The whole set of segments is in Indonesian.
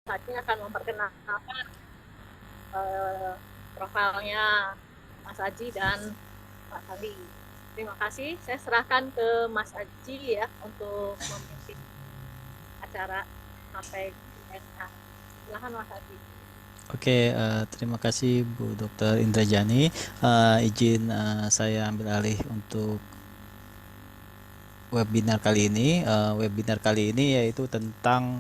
Saatnya akan memperkenalkan profilnya Mas Aji dan Pak Sandi. Terima kasih. Saya serahkan ke Mas Aji ya untuk memimpin acara sampai end. Silakan Mas Aji. Oke, terima kasih Bu Dr. Indrajani. Izin saya ambil alih untuk webinar kali ini. Webinar kali ini yaitu tentang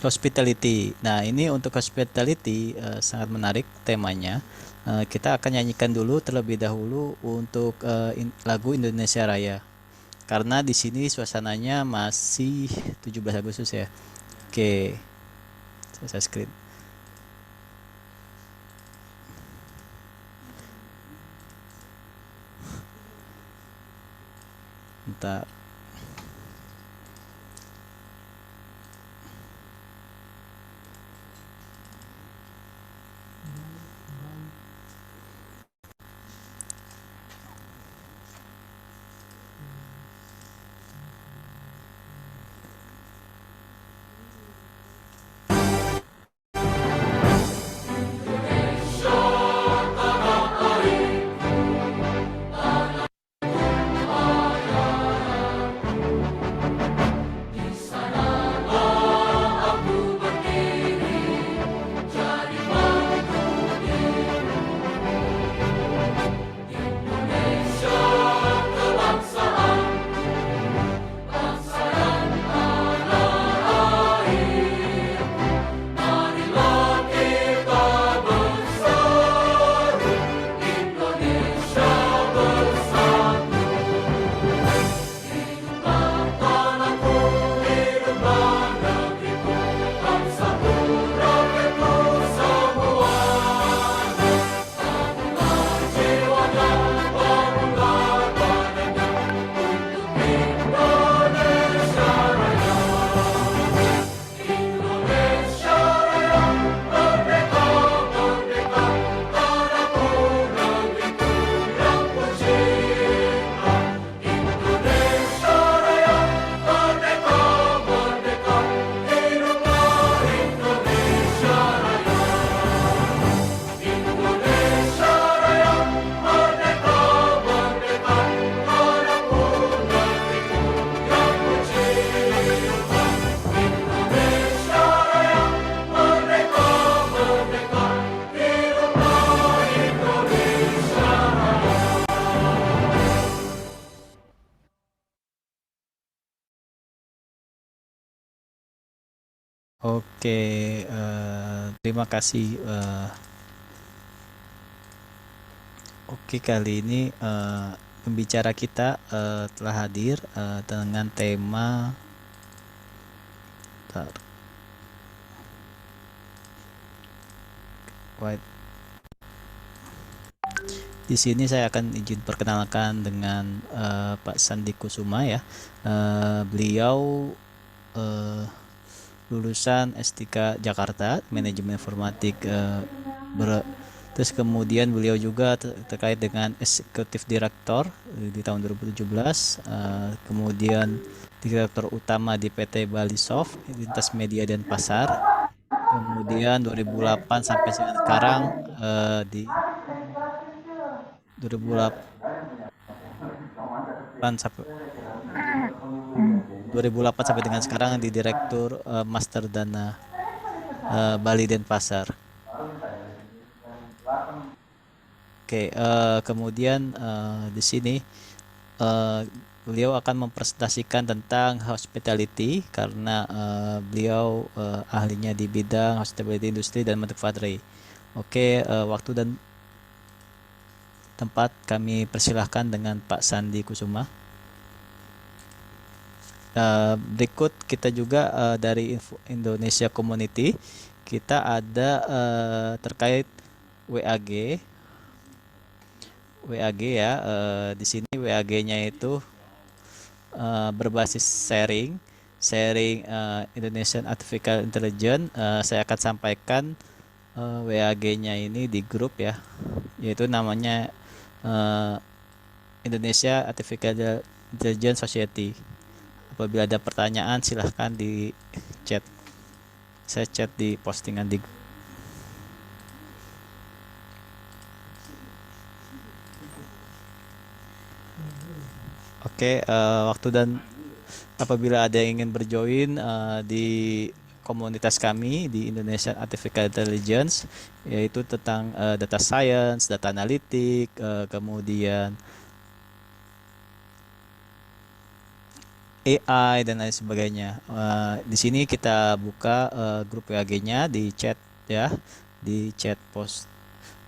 hospitality. Nah, ini untuk hospitality sangat menarik temanya. Kita akan nyanyikan dulu terlebih dahulu untuk lagu Indonesia Raya. Karena di sini suasananya masih 17 Agustus ya. Oke, saya screen. Bentar. Oke, terima kasih. Oke, kali ini pembicara kita telah hadir dengan tema White. Di sini saya akan izin perkenalkan dengan Pak Sandi Kusuma ya. Beliau lulusan S3 Jakarta, Manajemen Informatik. Terus kemudian beliau juga terkait dengan Eksekutif Direktur di tahun 2017. Kemudian Direktur Utama di PT Bali Soft, Lintas Media dan Pasar. Kemudian 2008 sampai sekarang di 2008 sampai 2008 sampai dengan sekarang di Direktur Master Dana Bali Denpasar. Oke, kemudian di sini beliau akan mempresentasikan tentang hospitality karena beliau ahlinya di bidang hospitality industry dan manufacturing. Oke, waktu dan tempat kami persilahkan dengan Pak Sandi Kusuma. Berikut kita juga dari Indonesia Community kita ada terkait WAG ya. Di sini WAG-nya itu berbasis sharing Indonesian Artificial Intelligence. Saya akan sampaikan WAG-nya ini di grup ya, yaitu namanya Indonesia Artificial Intelligence Society. Apabila ada pertanyaan silahkan di chat. Saya chat di postingan di. Oke, waktu dan apabila ada yang ingin berjoin di komunitas kami di Indonesia Artificial Intelligence, yaitu tentang data science, data analitik, kemudian AI dan lain sebagainya. Di sini kita buka grup WAG-nya di chat ya, di chat post.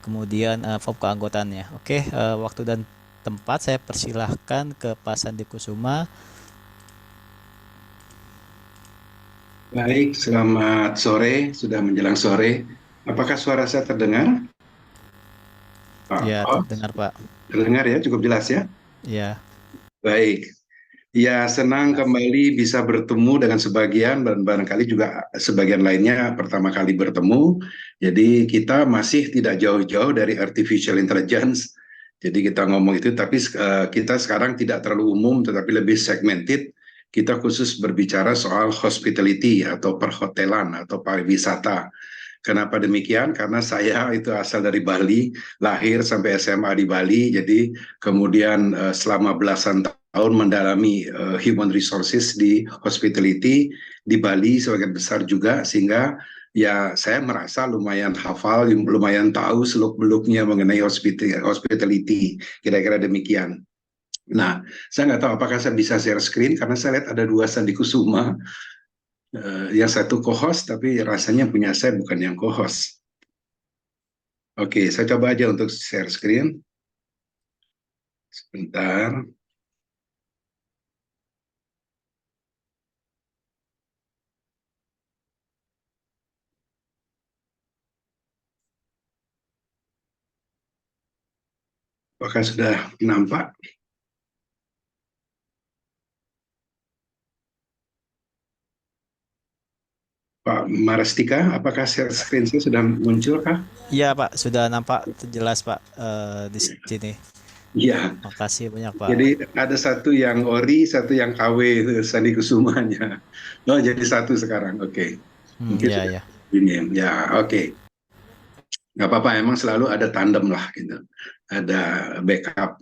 Kemudian form keanggotaannya. Oke, waktu dan tempat saya persilahkan ke Pak Sandi Kusuma. Baik, selamat sore, sudah menjelang sore. Apakah suara saya terdengar? Ya, Oh, terdengar Pak. terdengar ya, cukup jelas ya. Ya, Baik, ya senang kembali bisa bertemu dengan sebagian dan barangkali juga sebagian lainnya pertama kali bertemu. Jadi kita masih tidak jauh-jauh dari artificial intelligence. Jadi kita ngomong itu, tapi kita sekarang tidak terlalu umum, tetapi lebih segmented. Kita khusus berbicara soal hospitality atau perhotelan atau pariwisata. Kenapa demikian? Karena saya itu asal dari Bali, lahir sampai SMA di Bali, jadi kemudian selama belasan tahun mendalami human resources di hospitality di Bali sebagian besar juga, sehingga ya saya merasa lumayan hafal, lumayan tahu seluk-beluknya mengenai hospitality, kira-kira demikian. Nah, saya nggak tahu apakah saya bisa share screen karena saya lihat ada dua Sandi Kusuma, yang satu co-host tapi rasanya punya saya bukan yang co-host. Oke, saya coba aja untuk share screen. Sebentar. Apakah sudah nampak? Pak Marastika, apakah share screen saya sudah muncul kah? iya Pak, sudah nampak jelas Pak di sini. Iya, Makasih banyak Pak. jadi ada satu yang ori, satu yang KW, itu Sandi Kusumanya. Oh, jadi satu sekarang, oke. Mungkin Ya sudah ya. ini ya, oke. Nggak apa-apa, emang selalu ada tandem lah gitu. Ada backup.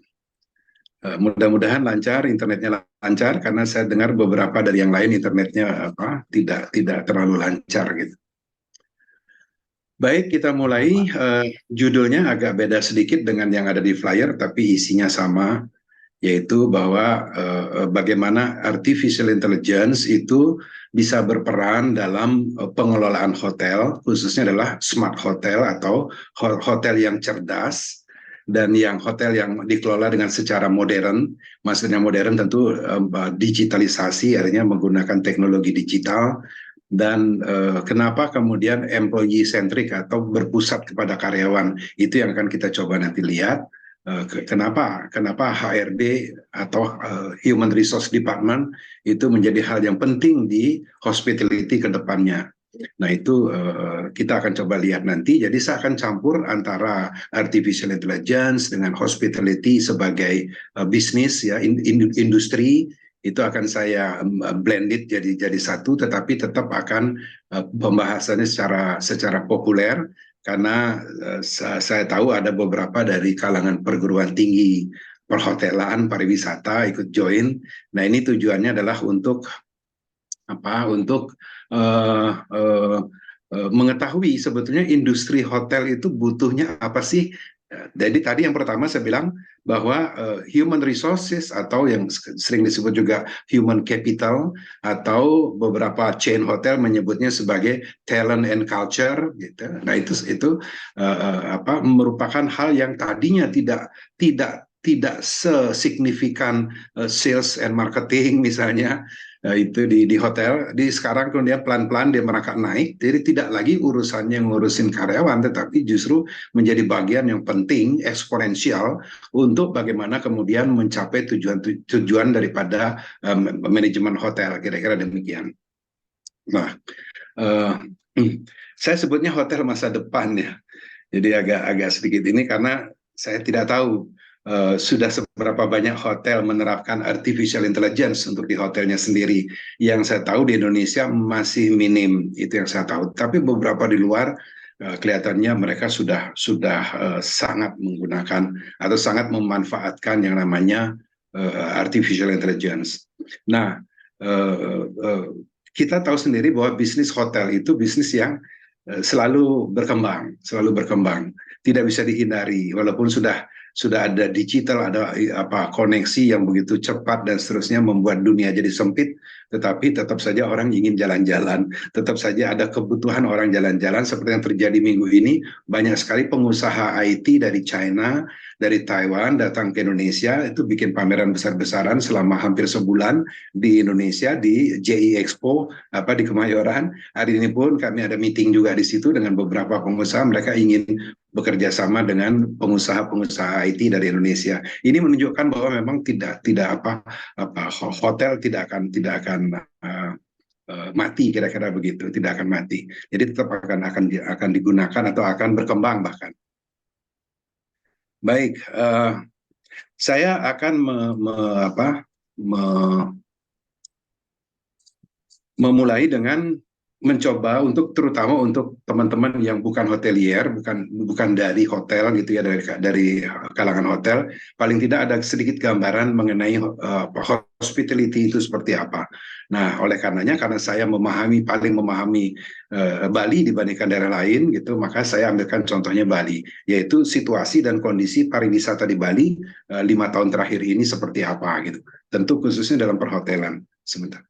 Mudah-mudahan lancar, internetnya lancar, karena saya dengar beberapa dari yang lain internetnya tidak terlalu lancar gitu. Baik, kita Oke mulai. Pak. Judulnya agak beda sedikit dengan yang ada di flyer, tapi isinya sama, yaitu bahwa bagaimana artificial intelligence itu bisa berperan dalam pengelolaan hotel, khususnya adalah smart hotel atau hotel yang cerdas, dan yang hotel yang dikelola dengan secara modern. Maksudnya modern tentu digitalisasi, artinya menggunakan teknologi digital. Dan kenapa kemudian employee centric atau berpusat kepada karyawan, itu yang akan kita coba nanti lihat. Kenapa HRD atau Human Resource Department itu menjadi hal yang penting di hospitality ke depannya. Nah, itu kita akan coba lihat nanti. Jadi saya akan campur antara artificial intelligence dengan hospitality sebagai bisnis ya, industri. Itu akan saya blended jadi satu, tetapi tetap akan pembahasannya secara populer, karena saya tahu ada beberapa dari kalangan perguruan tinggi perhotelan pariwisata ikut join. Nah, ini tujuannya adalah untuk apa? Untuk uh, uh, mengetahui sebetulnya industri hotel itu butuhnya apa sih. Jadi tadi yang pertama saya bilang bahwa human resources atau yang sering disebut juga human capital, atau beberapa chain hotel menyebutnya sebagai talent and culture gitu. Nah, itu merupakan hal yang tadinya tidak sesignifikan sales and marketing misalnya. Itu di hotel, di sekarang kemudian pelan-pelan dia merangkak naik, jadi tidak lagi urusannya ngurusin karyawan, tetapi justru menjadi bagian yang penting, eksponensial, untuk bagaimana kemudian mencapai tujuan daripada manajemen hotel, kira-kira demikian. Nah, uh, saya sebutnya hotel masa depan ya, jadi agak sedikit ini karena saya tidak tahu sudah seberapa banyak hotel menerapkan artificial intelligence untuk di hotelnya sendiri. Yang saya tahu di Indonesia masih minim, itu yang saya tahu. Tapi beberapa di luar kelihatannya mereka sudah sangat menggunakan atau sangat memanfaatkan yang namanya artificial intelligence. Nah, kita tahu sendiri bahwa bisnis hotel itu bisnis yang selalu berkembang, tidak bisa dihindari, walaupun sudah ada digital, ada koneksi yang begitu cepat dan seterusnya membuat dunia jadi sempit, tetapi tetap saja orang ingin jalan-jalan, tetap saja ada kebutuhan orang jalan-jalan seperti yang terjadi minggu ini. Banyak sekali pengusaha IT dari China, dari Taiwan datang ke Indonesia, itu bikin pameran besar-besaran selama hampir sebulan di Indonesia di JI Expo di Kemayoran. Hari ini pun kami ada meeting juga di situ dengan beberapa pengusaha, mereka ingin bekerja sama dengan pengusaha-pengusaha IT dari Indonesia. Ini menunjukkan bahwa memang tidak hotel tidak akan mati, kira-kira begitu, tidak akan mati. Jadi tetap akan digunakan atau akan berkembang bahkan. Baik, saya akan memulai dengan mencoba terutama untuk teman-teman yang bukan hotelier, bukan dari hotel gitu ya, dari kalangan hotel, paling tidak ada sedikit gambaran mengenai hospitality itu seperti apa. Nah, oleh karenanya, karena saya paling memahami Bali dibandingkan daerah lain gitu, maka saya ambilkan contohnya Bali, yaitu situasi dan kondisi pariwisata di Bali 5 tahun terakhir ini seperti apa gitu. Tentu khususnya dalam perhotelan. Sebentar.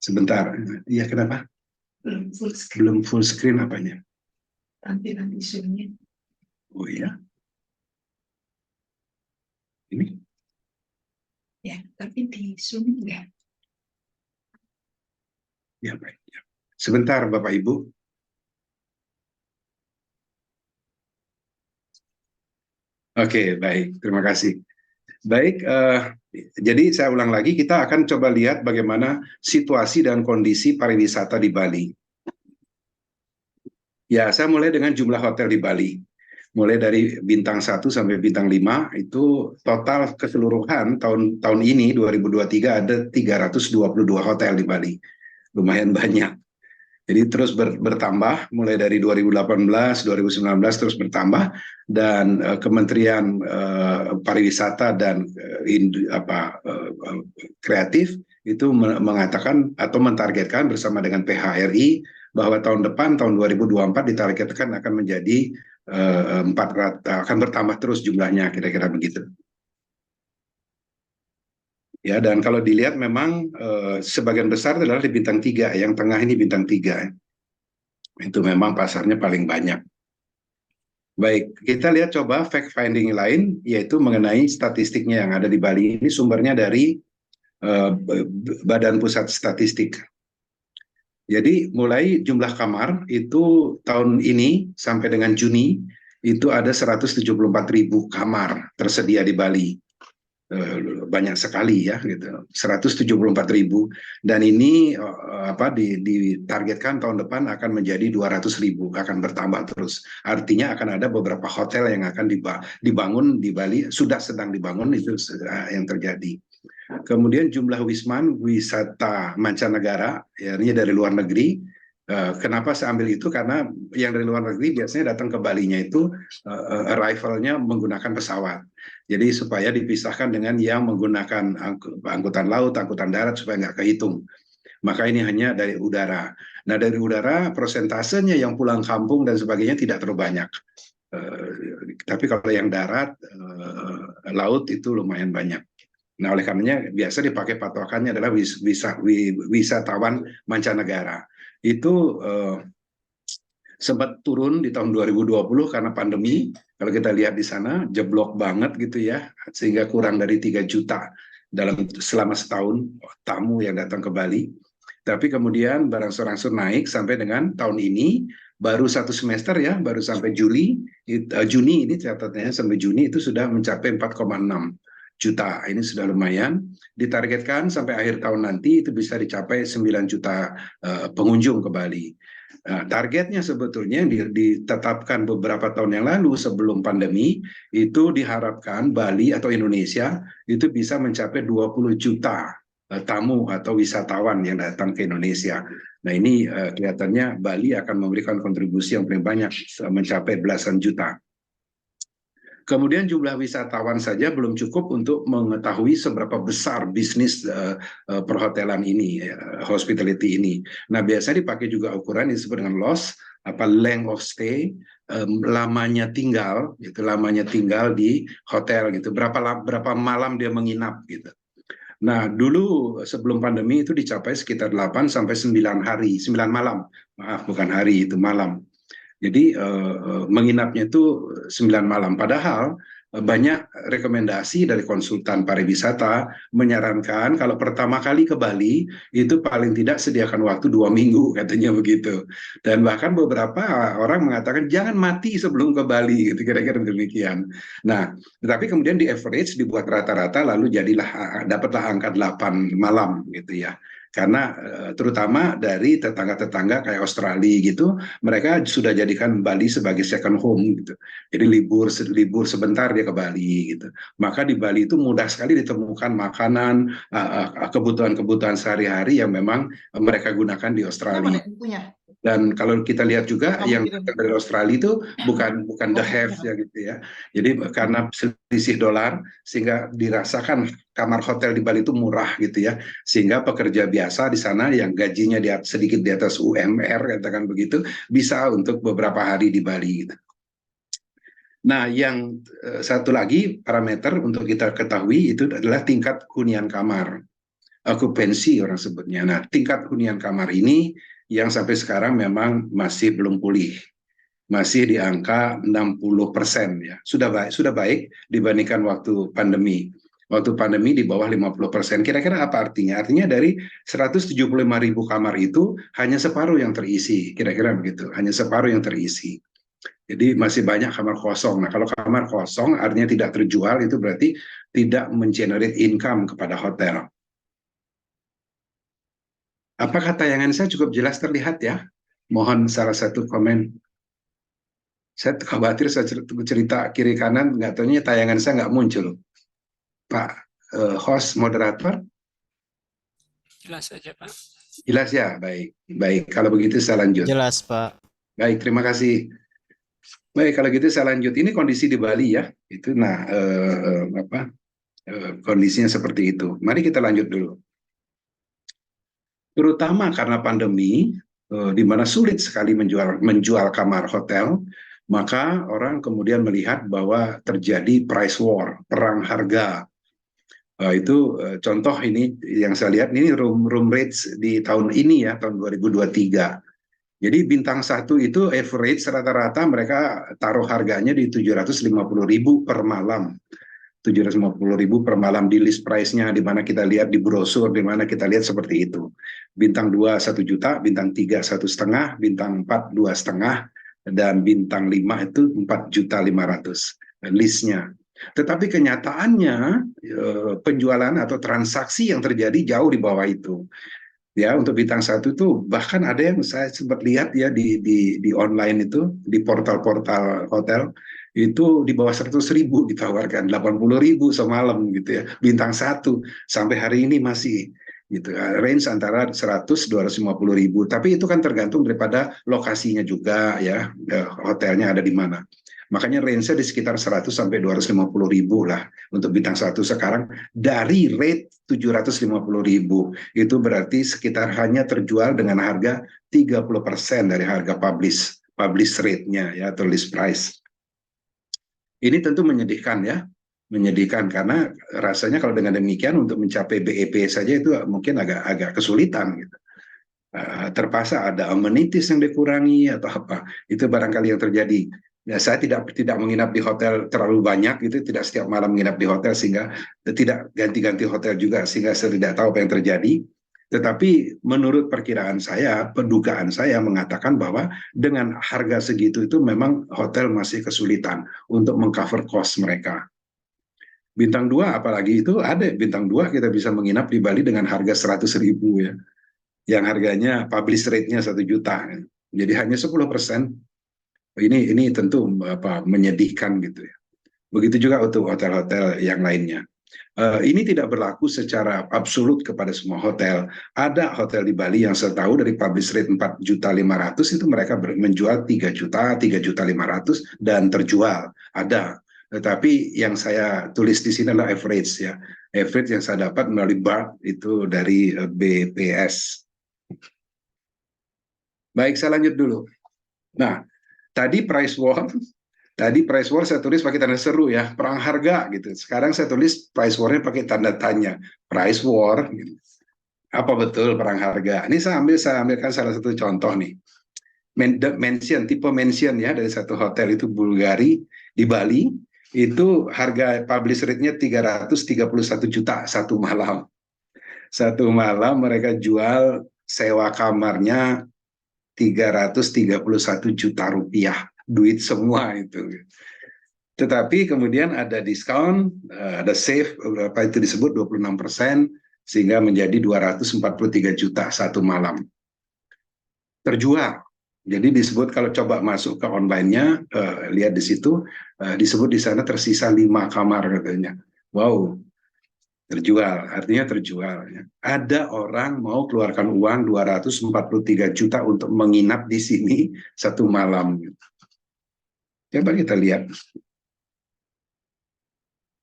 Sebentar, iya kenapa? Belum full screen apanya? Tampilan isunya. Oh iya? Ini? Ya, tapi di Zoom enggak. Ya, baik. Ya. Sebentar, Bapak Ibu. Oke, baik. Terima kasih. Baik, jadi saya ulang lagi, kita akan coba lihat bagaimana situasi dan kondisi pariwisata di Bali. Ya, saya mulai dengan jumlah hotel di Bali. Mulai dari bintang 1 sampai bintang 5, itu total keseluruhan tahun ini 2023 ada 322 hotel di Bali. Lumayan banyak. Jadi terus bertambah, mulai dari 2018, 2019 terus bertambah, dan Kementerian Pariwisata dan Kreatif itu mengatakan atau mentargetkan bersama dengan PHRI bahwa tahun depan, tahun 2024 ditargetkan akan menjadi 400, akan bertambah terus jumlahnya, kira-kira begitu. Ya, dan kalau dilihat memang sebagian besar adalah di bintang 3, yang tengah ini bintang 3. Itu memang pasarnya paling banyak. Baik, kita lihat coba fact finding lain, yaitu mengenai statistiknya yang ada di Bali. Ini sumbernya dari Badan Pusat Statistik. Jadi mulai jumlah kamar itu tahun ini sampai dengan Juni itu ada 174.000 kamar tersedia di Bali. Banyak sekali ya gitu, 174.000, dan ini ditargetkan tahun depan akan menjadi 200.000, akan bertambah terus. Artinya akan ada beberapa hotel yang akan dibangun di Bali, sudah sedang dibangun, itu yang terjadi. Kemudian jumlah wisata mancanegara, artinya dari luar negeri. Kenapa saya ambil itu? Karena yang dari luar negeri biasanya datang ke Balinya itu arrivalnya menggunakan pesawat. Jadi supaya dipisahkan dengan yang menggunakan angkutan laut, angkutan darat, supaya nggak kehitung. Maka ini hanya dari udara. Nah, dari udara prosentasenya yang pulang kampung dan sebagainya tidak terlalu banyak. Tapi kalau yang darat, laut itu lumayan banyak. Nah, oleh karenanya biasa dipakai patokannya adalah wisatawan mancanegara. Itu sempat turun di tahun 2020 karena pandemi. Kalau kita lihat di sana jeblok banget gitu ya, sehingga kurang dari 3 juta selama setahun tamu yang datang ke Bali. Tapi kemudian berangsur-angsur naik sampai dengan tahun ini, baru 1 semester ya, baru sampai Juni ini catatannya sampai Juni itu sudah mencapai 4,6 juta. Ini sudah lumayan. Ditargetkan sampai akhir tahun nanti itu bisa dicapai 9 juta pengunjung ke Bali. Targetnya sebetulnya ditetapkan beberapa tahun yang lalu sebelum pandemi, itu diharapkan Bali atau Indonesia itu bisa mencapai 20 juta tamu atau wisatawan yang datang ke Indonesia. Nah ini kelihatannya Bali akan memberikan kontribusi yang paling banyak, mencapai belasan juta. Kemudian jumlah wisatawan saja belum cukup untuk mengetahui seberapa besar bisnis perhotelan ini, hospitality ini. Nah biasanya dipakai juga ukuran yang disebut dengan loss, length of stay, lamanya tinggal di hotel gitu, berapa malam dia menginap gitu. Nah, dulu sebelum pandemi itu dicapai sekitar 8 sampai 9 hari, 9 malam. Maaf, bukan hari, itu malam. Jadi menginapnya itu 9 malam. Padahal banyak rekomendasi dari konsultan pariwisata menyarankan kalau pertama kali ke Bali itu paling tidak sediakan waktu 2 minggu, katanya begitu. Dan bahkan beberapa orang mengatakan jangan mati sebelum ke Bali, gitu, kira-kira demikian. Nah, tetapi kemudian di average dibuat rata-rata, lalu dapatlah angka 8 malam gitu ya. Karena terutama dari tetangga-tetangga kayak Australia gitu, mereka sudah jadikan Bali sebagai second home gitu. Jadi libur sebentar dia ke Bali gitu. Maka di Bali itu mudah sekali ditemukan makanan, kebutuhan-kebutuhan sehari-hari yang memang mereka gunakan di Australia. Dan kalau kita lihat juga yang dari Australia itu bukan the have ya gitu ya. Jadi karena selisih dolar sehingga dirasakan kamar hotel di Bali itu murah gitu ya. Sehingga pekerja biasa di sana yang gajinya sedikit di atas UMR katakan begitu bisa untuk beberapa hari di Bali gitu. Nah, yang satu lagi parameter untuk kita ketahui itu adalah tingkat hunian kamar. Okupansi orang sebutnya. Nah, tingkat hunian kamar ini yang sampai sekarang memang masih belum pulih, masih di angka 60% ya. Sudah baik dibandingkan waktu pandemi. Waktu pandemi di bawah 50%. Kira-kira apa artinya? Artinya dari 175.000 kamar itu hanya separuh yang terisi, kira-kira begitu. Hanya separuh yang terisi. Jadi masih banyak kamar kosong. Nah, kalau kamar kosong artinya tidak terjual, itu berarti tidak mengenerate income kepada hotel. Apakah tayangan saya cukup jelas terlihat ya? Mohon salah satu komen. Saya khawatir saya cerita kiri kanan, nggak tahunya tayangan saya nggak muncul. Pak host moderator? Jelas saja Pak. Jelas ya, baik. Baik, kalau begitu saya lanjut. Jelas Pak. Baik, terima kasih. Baik, kalau gitu saya lanjut. Ini kondisi di Bali ya. Itu kondisinya seperti itu. Mari kita lanjut dulu. Terutama karena pandemi, di mana sulit sekali menjual kamar hotel, maka orang kemudian melihat bahwa terjadi price war, perang harga. Itu contoh ini yang saya lihat, ini room rates di tahun ini ya, tahun 2023. Jadi bintang 1 itu average rata-rata mereka taruh harganya di 750.000 per malam. 750.000 per malam di list price-nya, di mana kita lihat di brosur, di mana kita lihat seperti itu. Bintang 2 1 juta, bintang 3 1,5, bintang 4 2,5, dan bintang 5 itu 4.500.000 listnya. Tetapi kenyataannya penjualan atau transaksi yang terjadi jauh di bawah itu. Ya, untuk bintang 1 itu bahkan ada yang saya sempat lihat ya di online itu, di portal-portal hotel, itu di bawah 100.000 ditawarkan, 80.000 semalam gitu ya, bintang 1 sampai hari ini masih gitu, range antara 100-250.000, tapi itu kan tergantung daripada lokasinya juga ya, hotelnya ada di mana. Makanya range-nya di sekitar 100-250.000 lah untuk bintang 1 sekarang dari rate 750.000. Itu berarti sekitar hanya terjual dengan harga 30% dari harga publish rate-nya ya, atau list price. Ini tentu menyedihkan ya, menyedihkan karena rasanya kalau dengan demikian untuk mencapai BEP saja itu mungkin agak kesulitan gitu. Terpaksa ada amenities yang dikurangi atau apa, itu barangkali yang terjadi. Ya, saya tidak menginap di hotel terlalu banyak gitu, tidak setiap malam menginap di hotel, sehingga tidak ganti-ganti hotel juga, sehingga saya tidak tahu apa yang terjadi. Tetapi menurut perkiraan saya, pendugaan saya mengatakan bahwa dengan harga segitu itu memang hotel masih kesulitan untuk mengcover cost mereka. Bintang 2 apalagi itu ada bintang 2 kita bisa menginap di Bali dengan harga 100.000 ya. Yang harganya publish rate-nya 1 juta. Jadi hanya 10%. Ini tentu menyedihkan gitu ya. Begitu juga untuk hotel-hotel yang lainnya. Ini tidak berlaku secara absolut kepada semua hotel. Ada hotel di Bali yang saya tahu dari publish rate 4.500.000 itu mereka menjual 3 juta, 3.500.000 dan terjual. Ada. Tetapi yang saya tulis di sini adalah average ya. Average yang saya dapat melalui BART itu dari BPS. Baik, saya lanjut dulu. Nah, tadi price war saya tulis pakai tanda seru ya, perang harga gitu. Sekarang saya tulis price war-nya pakai tanda tanya, price war. Gitu. Apa betul perang harga? Ini saya ambilkan salah satu contoh nih. Tipe mention ya dari satu hotel itu Bulgari di Bali, itu harga publish rate-nya 331 juta satu malam. Satu malam mereka jual sewa kamarnya 331 juta rupiah. Duit semua itu. Tetapi kemudian ada diskon, ada save, berapa itu disebut 26%, sehingga menjadi 243 juta satu malam. Terjual. Jadi disebut kalau coba masuk ke online-nya, lihat di situ, disebut di sana tersisa 5 kamar katanya. Wow, terjual, artinya terjual. Ya. Ada orang mau keluarkan uang 243 juta untuk menginap di sini satu malam. Coba kita lihat.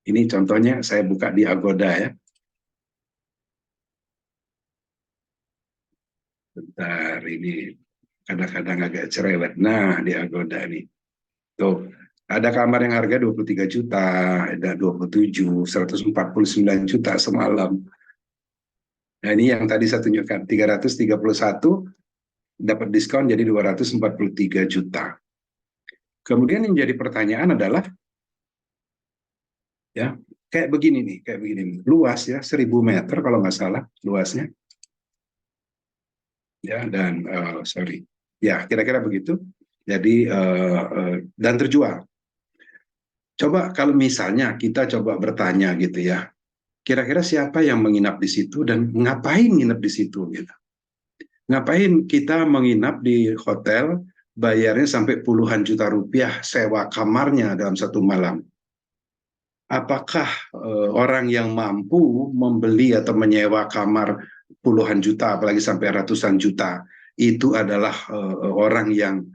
Ini contohnya saya buka di Agoda ya. Bentar, ini kadang-kadang agak cerewet. Nah, di Agoda nih. Tuh, ada kamar yang harga 23 juta, ada 27, 149 juta semalam. Nah, ini yang tadi saya tunjukkan, 331 dapat diskon jadi 243 juta. Kemudian yang jadi pertanyaan adalah, ya, kayak begini nih, luas ya, 1.000 meter kalau nggak salah luasnya. Ya, dan sorry, ya kira-kira begitu. Jadi dan terjual. Coba kalau misalnya kita coba bertanya gitu ya, kira-kira siapa yang menginap di situ dan ngapain nginep di situ gitu? Ngapain kita menginap di hotel, bayarnya sampai puluhan juta rupiah sewa kamarnya dalam satu malam? Apakah orang yang mampu membeli atau menyewa kamar puluhan juta, apalagi sampai ratusan juta, itu adalah orang yang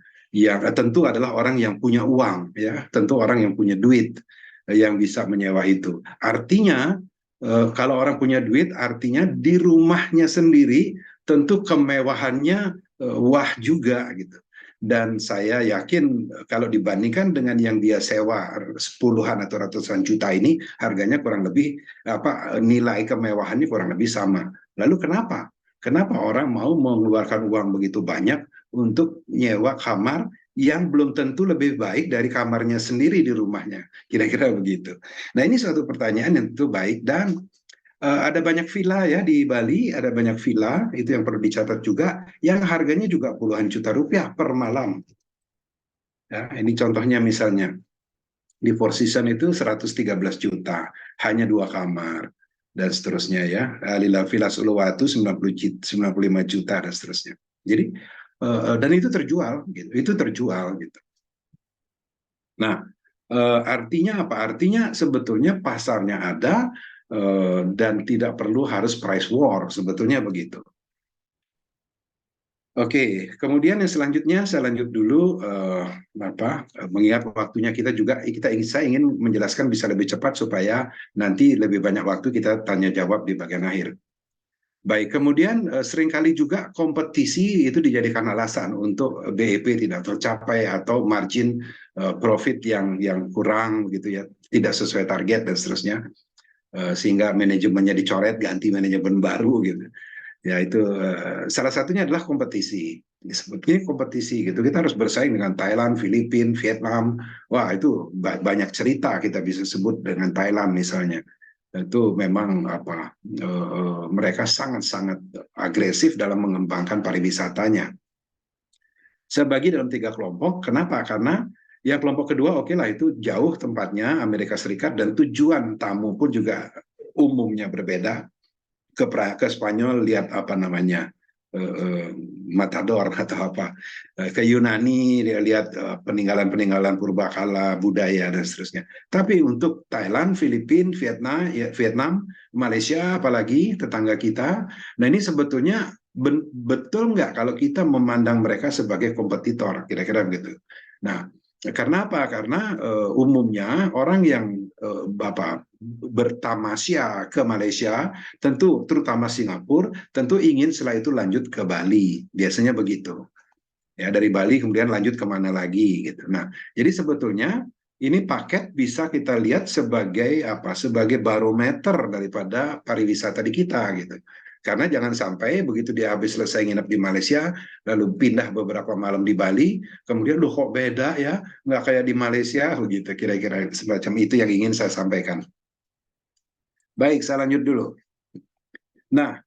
tentu adalah orang yang punya uang, ya, tentu orang yang punya duit yang bisa menyewa itu. Artinya kalau orang punya duit, artinya di rumahnya sendiri tentu kemewahannya wah juga gitu. Dan saya yakin kalau dibandingkan dengan yang dia sewa puluhan atau ratusan juta ini, harganya kurang lebih nilai kemewahannya kurang lebih sama. Lalu kenapa? Kenapa orang mau mengeluarkan uang begitu banyak untuk nyewa kamar yang belum tentu lebih baik dari kamarnya sendiri di rumahnya? Kira-kira begitu. Nah, ini suatu pertanyaan yang tentu baik, dan ada banyak villa ya di Bali, ada banyak villa, itu yang perlu dicatat juga, yang harganya juga puluhan juta rupiah per malam. Ya, ini contohnya misalnya, di Four Seasons itu 113 juta, hanya 2 kamar, dan seterusnya ya. Villa Uluwatu 95 juta, dan seterusnya. Jadi, dan itu terjual, gitu. Itu terjual, gitu. Nah, artinya apa? Artinya sebetulnya pasarnya ada, dan tidak perlu harus price war, sebetulnya begitu. Oke, kemudian yang selanjutnya saya lanjut dulu, mengingat waktunya saya ingin menjelaskan bisa lebih cepat supaya nanti lebih banyak waktu kita tanya jawab di bagian akhir. Baik, kemudian seringkali juga kompetisi itu dijadikan alasan untuk BEP tidak tercapai atau margin profit yang kurang gitu ya, tidak sesuai target dan seterusnya. Sehingga manajemennya dicoret, ganti manajemen baru gitu. Ya, itu salah satunya adalah kompetisi. Sebetulnya kompetisi gitu. Kita harus bersaing dengan Thailand, Filipina, Vietnam. Wah, itu banyak cerita kita bisa sebut dengan Thailand misalnya. Itu memang mereka sangat-sangat agresif dalam mengembangkan pariwisatanya. Saya bagi dalam 3 kelompok. Kenapa? Karena Yang kelompok kedua, oke lah, itu jauh tempatnya Amerika Serikat dan tujuan tamu pun juga umumnya berbeda. Ke Spanyol lihat apa namanya, Matador atau apa, ke Yunani dia lihat peninggalan-peninggalan purbakala, budaya dan seterusnya. Tapi untuk Thailand, Filipina, Vietnam, Malaysia, apalagi tetangga kita, nah ini sebetulnya betul nggak kalau kita memandang mereka sebagai kompetitor, kira-kira begitu. Nah, karena apa? Karena umumnya orang yang bertamasya ke Malaysia, tentu terutama Singapura, tentu ingin setelah itu lanjut ke Bali, biasanya begitu. Ya, dari Bali kemudian lanjut kemana lagi gitu. Nah, jadi sebetulnya ini paket bisa kita lihat sebagai apa? Sebagai barometer daripada pariwisata di kita gitu. Karena jangan sampai begitu dia habis selesai nginep di Malaysia, lalu pindah beberapa malam di Bali, kemudian loh kok beda ya, nggak kayak di Malaysia, begitu kira-kira semacam itu yang ingin saya sampaikan. Baik, saya lanjut dulu. Nah,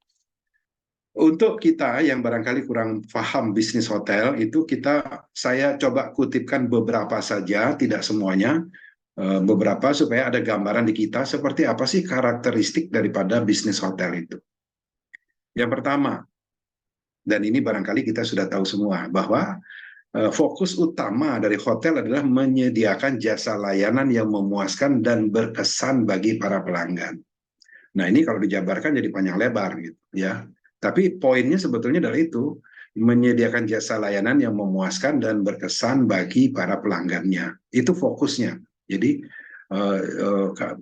untuk kita yang barangkali kurang paham bisnis hotel, itu saya coba kutipkan beberapa saja, tidak semuanya, beberapa supaya ada gambaran di kita seperti apa sih karakteristik daripada bisnis hotel itu. Yang pertama, dan ini barangkali kita sudah tahu semua, bahwa fokus utama dari hotel adalah menyediakan jasa layanan yang memuaskan dan berkesan bagi para pelanggan. Nah, ini kalau dijabarkan jadi panjang lebar gitu ya. Tapi poinnya sebetulnya adalah itu, menyediakan jasa layanan yang memuaskan dan berkesan bagi para pelanggannya. Itu fokusnya. Jadi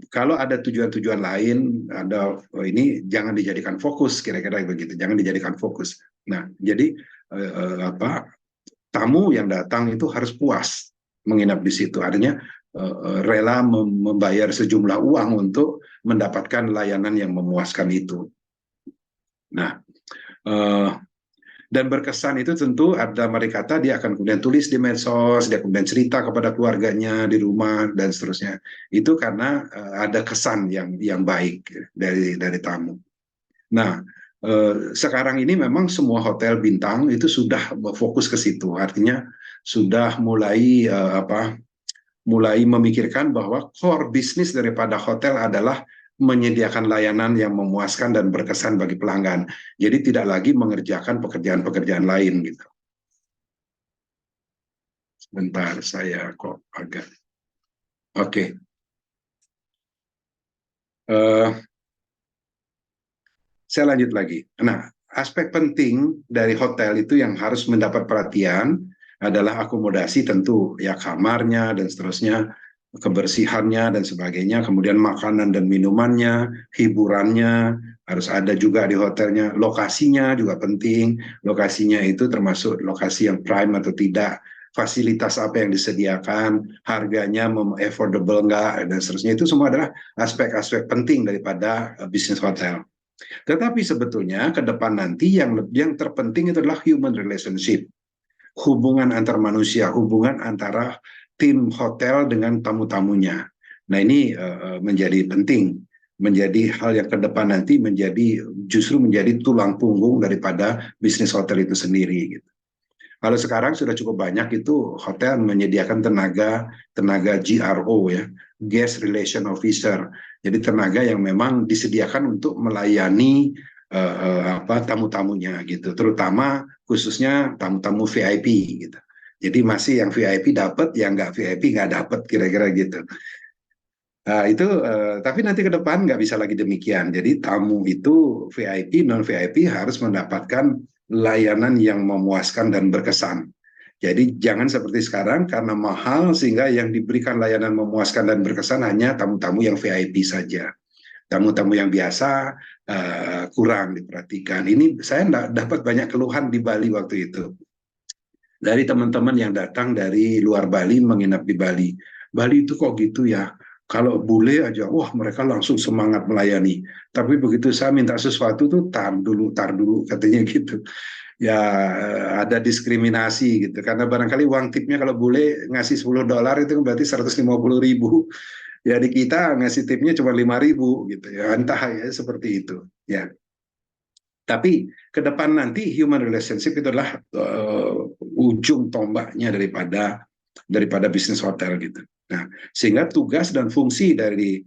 kalau ada tujuan-tujuan lain, ini jangan dijadikan fokus, kira-kira begitu. Jangan dijadikan fokus. Nah, jadi tamu yang datang itu harus puas menginap di situ. Artinya rela membayar sejumlah uang untuk mendapatkan layanan yang memuaskan itu. Nah, dan berkesan itu tentu ada mereka kata dia akan kemudian tulis di medsos, dia kemudian cerita kepada keluarganya di rumah dan seterusnya. Itu karena ada kesan yang baik dari tamu. Nah, sekarang ini memang semua hotel bintang itu sudah fokus ke situ. Artinya sudah mulai memikirkan bahwa core bisnis daripada hotel adalah menyediakan layanan yang memuaskan dan berkesan bagi pelanggan. Jadi tidak lagi mengerjakan pekerjaan-pekerjaan lain gitu. Sebentar, saya kok agak. Oke. Saya lanjut lagi. Nah, aspek penting dari hotel itu yang harus mendapat perhatian adalah akomodasi tentu, ya kamarnya dan seterusnya, kebersihannya dan sebagainya, kemudian makanan dan minumannya, hiburannya, harus ada juga di hotelnya, lokasinya juga penting, lokasinya itu termasuk lokasi yang prime atau tidak, fasilitas apa yang disediakan, harganya affordable enggak, dan seterusnya, itu semua adalah aspek-aspek penting daripada bisnis hotel. Tetapi sebetulnya ke depan nanti yang terpenting itu adalah human relationship, hubungan antar manusia, hubungan antara tim hotel dengan tamu-tamunya. Nah, ini menjadi penting, menjadi hal yang ke depan nanti justru menjadi tulang punggung daripada bisnis hotel itu sendiri gitu. Kalau sekarang sudah cukup banyak itu hotel menyediakan tenaga GRO ya, Guest Relation Officer. Jadi tenaga yang memang disediakan untuk melayani tamu-tamunya gitu, terutama khususnya tamu-tamu VIP gitu. Jadi masih yang VIP dapat, yang nggak VIP nggak dapat, kira-kira gitu. Nah, itu tapi nanti ke depan nggak bisa lagi demikian. Jadi tamu itu VIP, non VIP harus mendapatkan layanan yang memuaskan dan berkesan. Jadi jangan seperti sekarang karena mahal sehingga yang diberikan layanan memuaskan dan berkesan hanya tamu-tamu yang VIP saja. Tamu-tamu yang biasa kurang diperhatikan. Ini saya dapat banyak keluhan di Bali waktu itu. Dari teman-teman yang datang dari luar Bali menginap di Bali. Bali itu kok gitu ya? Kalau bule aja, wah mereka langsung semangat melayani. Tapi begitu saya minta sesuatu tuh tar dulu katanya gitu. Ya ada diskriminasi gitu. Karena barangkali uang tipnya kalau bule ngasih $10 itu berarti 150.000. Ya di kita ngasih tipnya cuma 5.000 gitu ya. Entah ya seperti itu. Ya. Tapi ke depan nanti human relationship itu adalah ujung tombaknya daripada daripada bisnis hotel gitu. Nah, sehingga tugas dan fungsi dari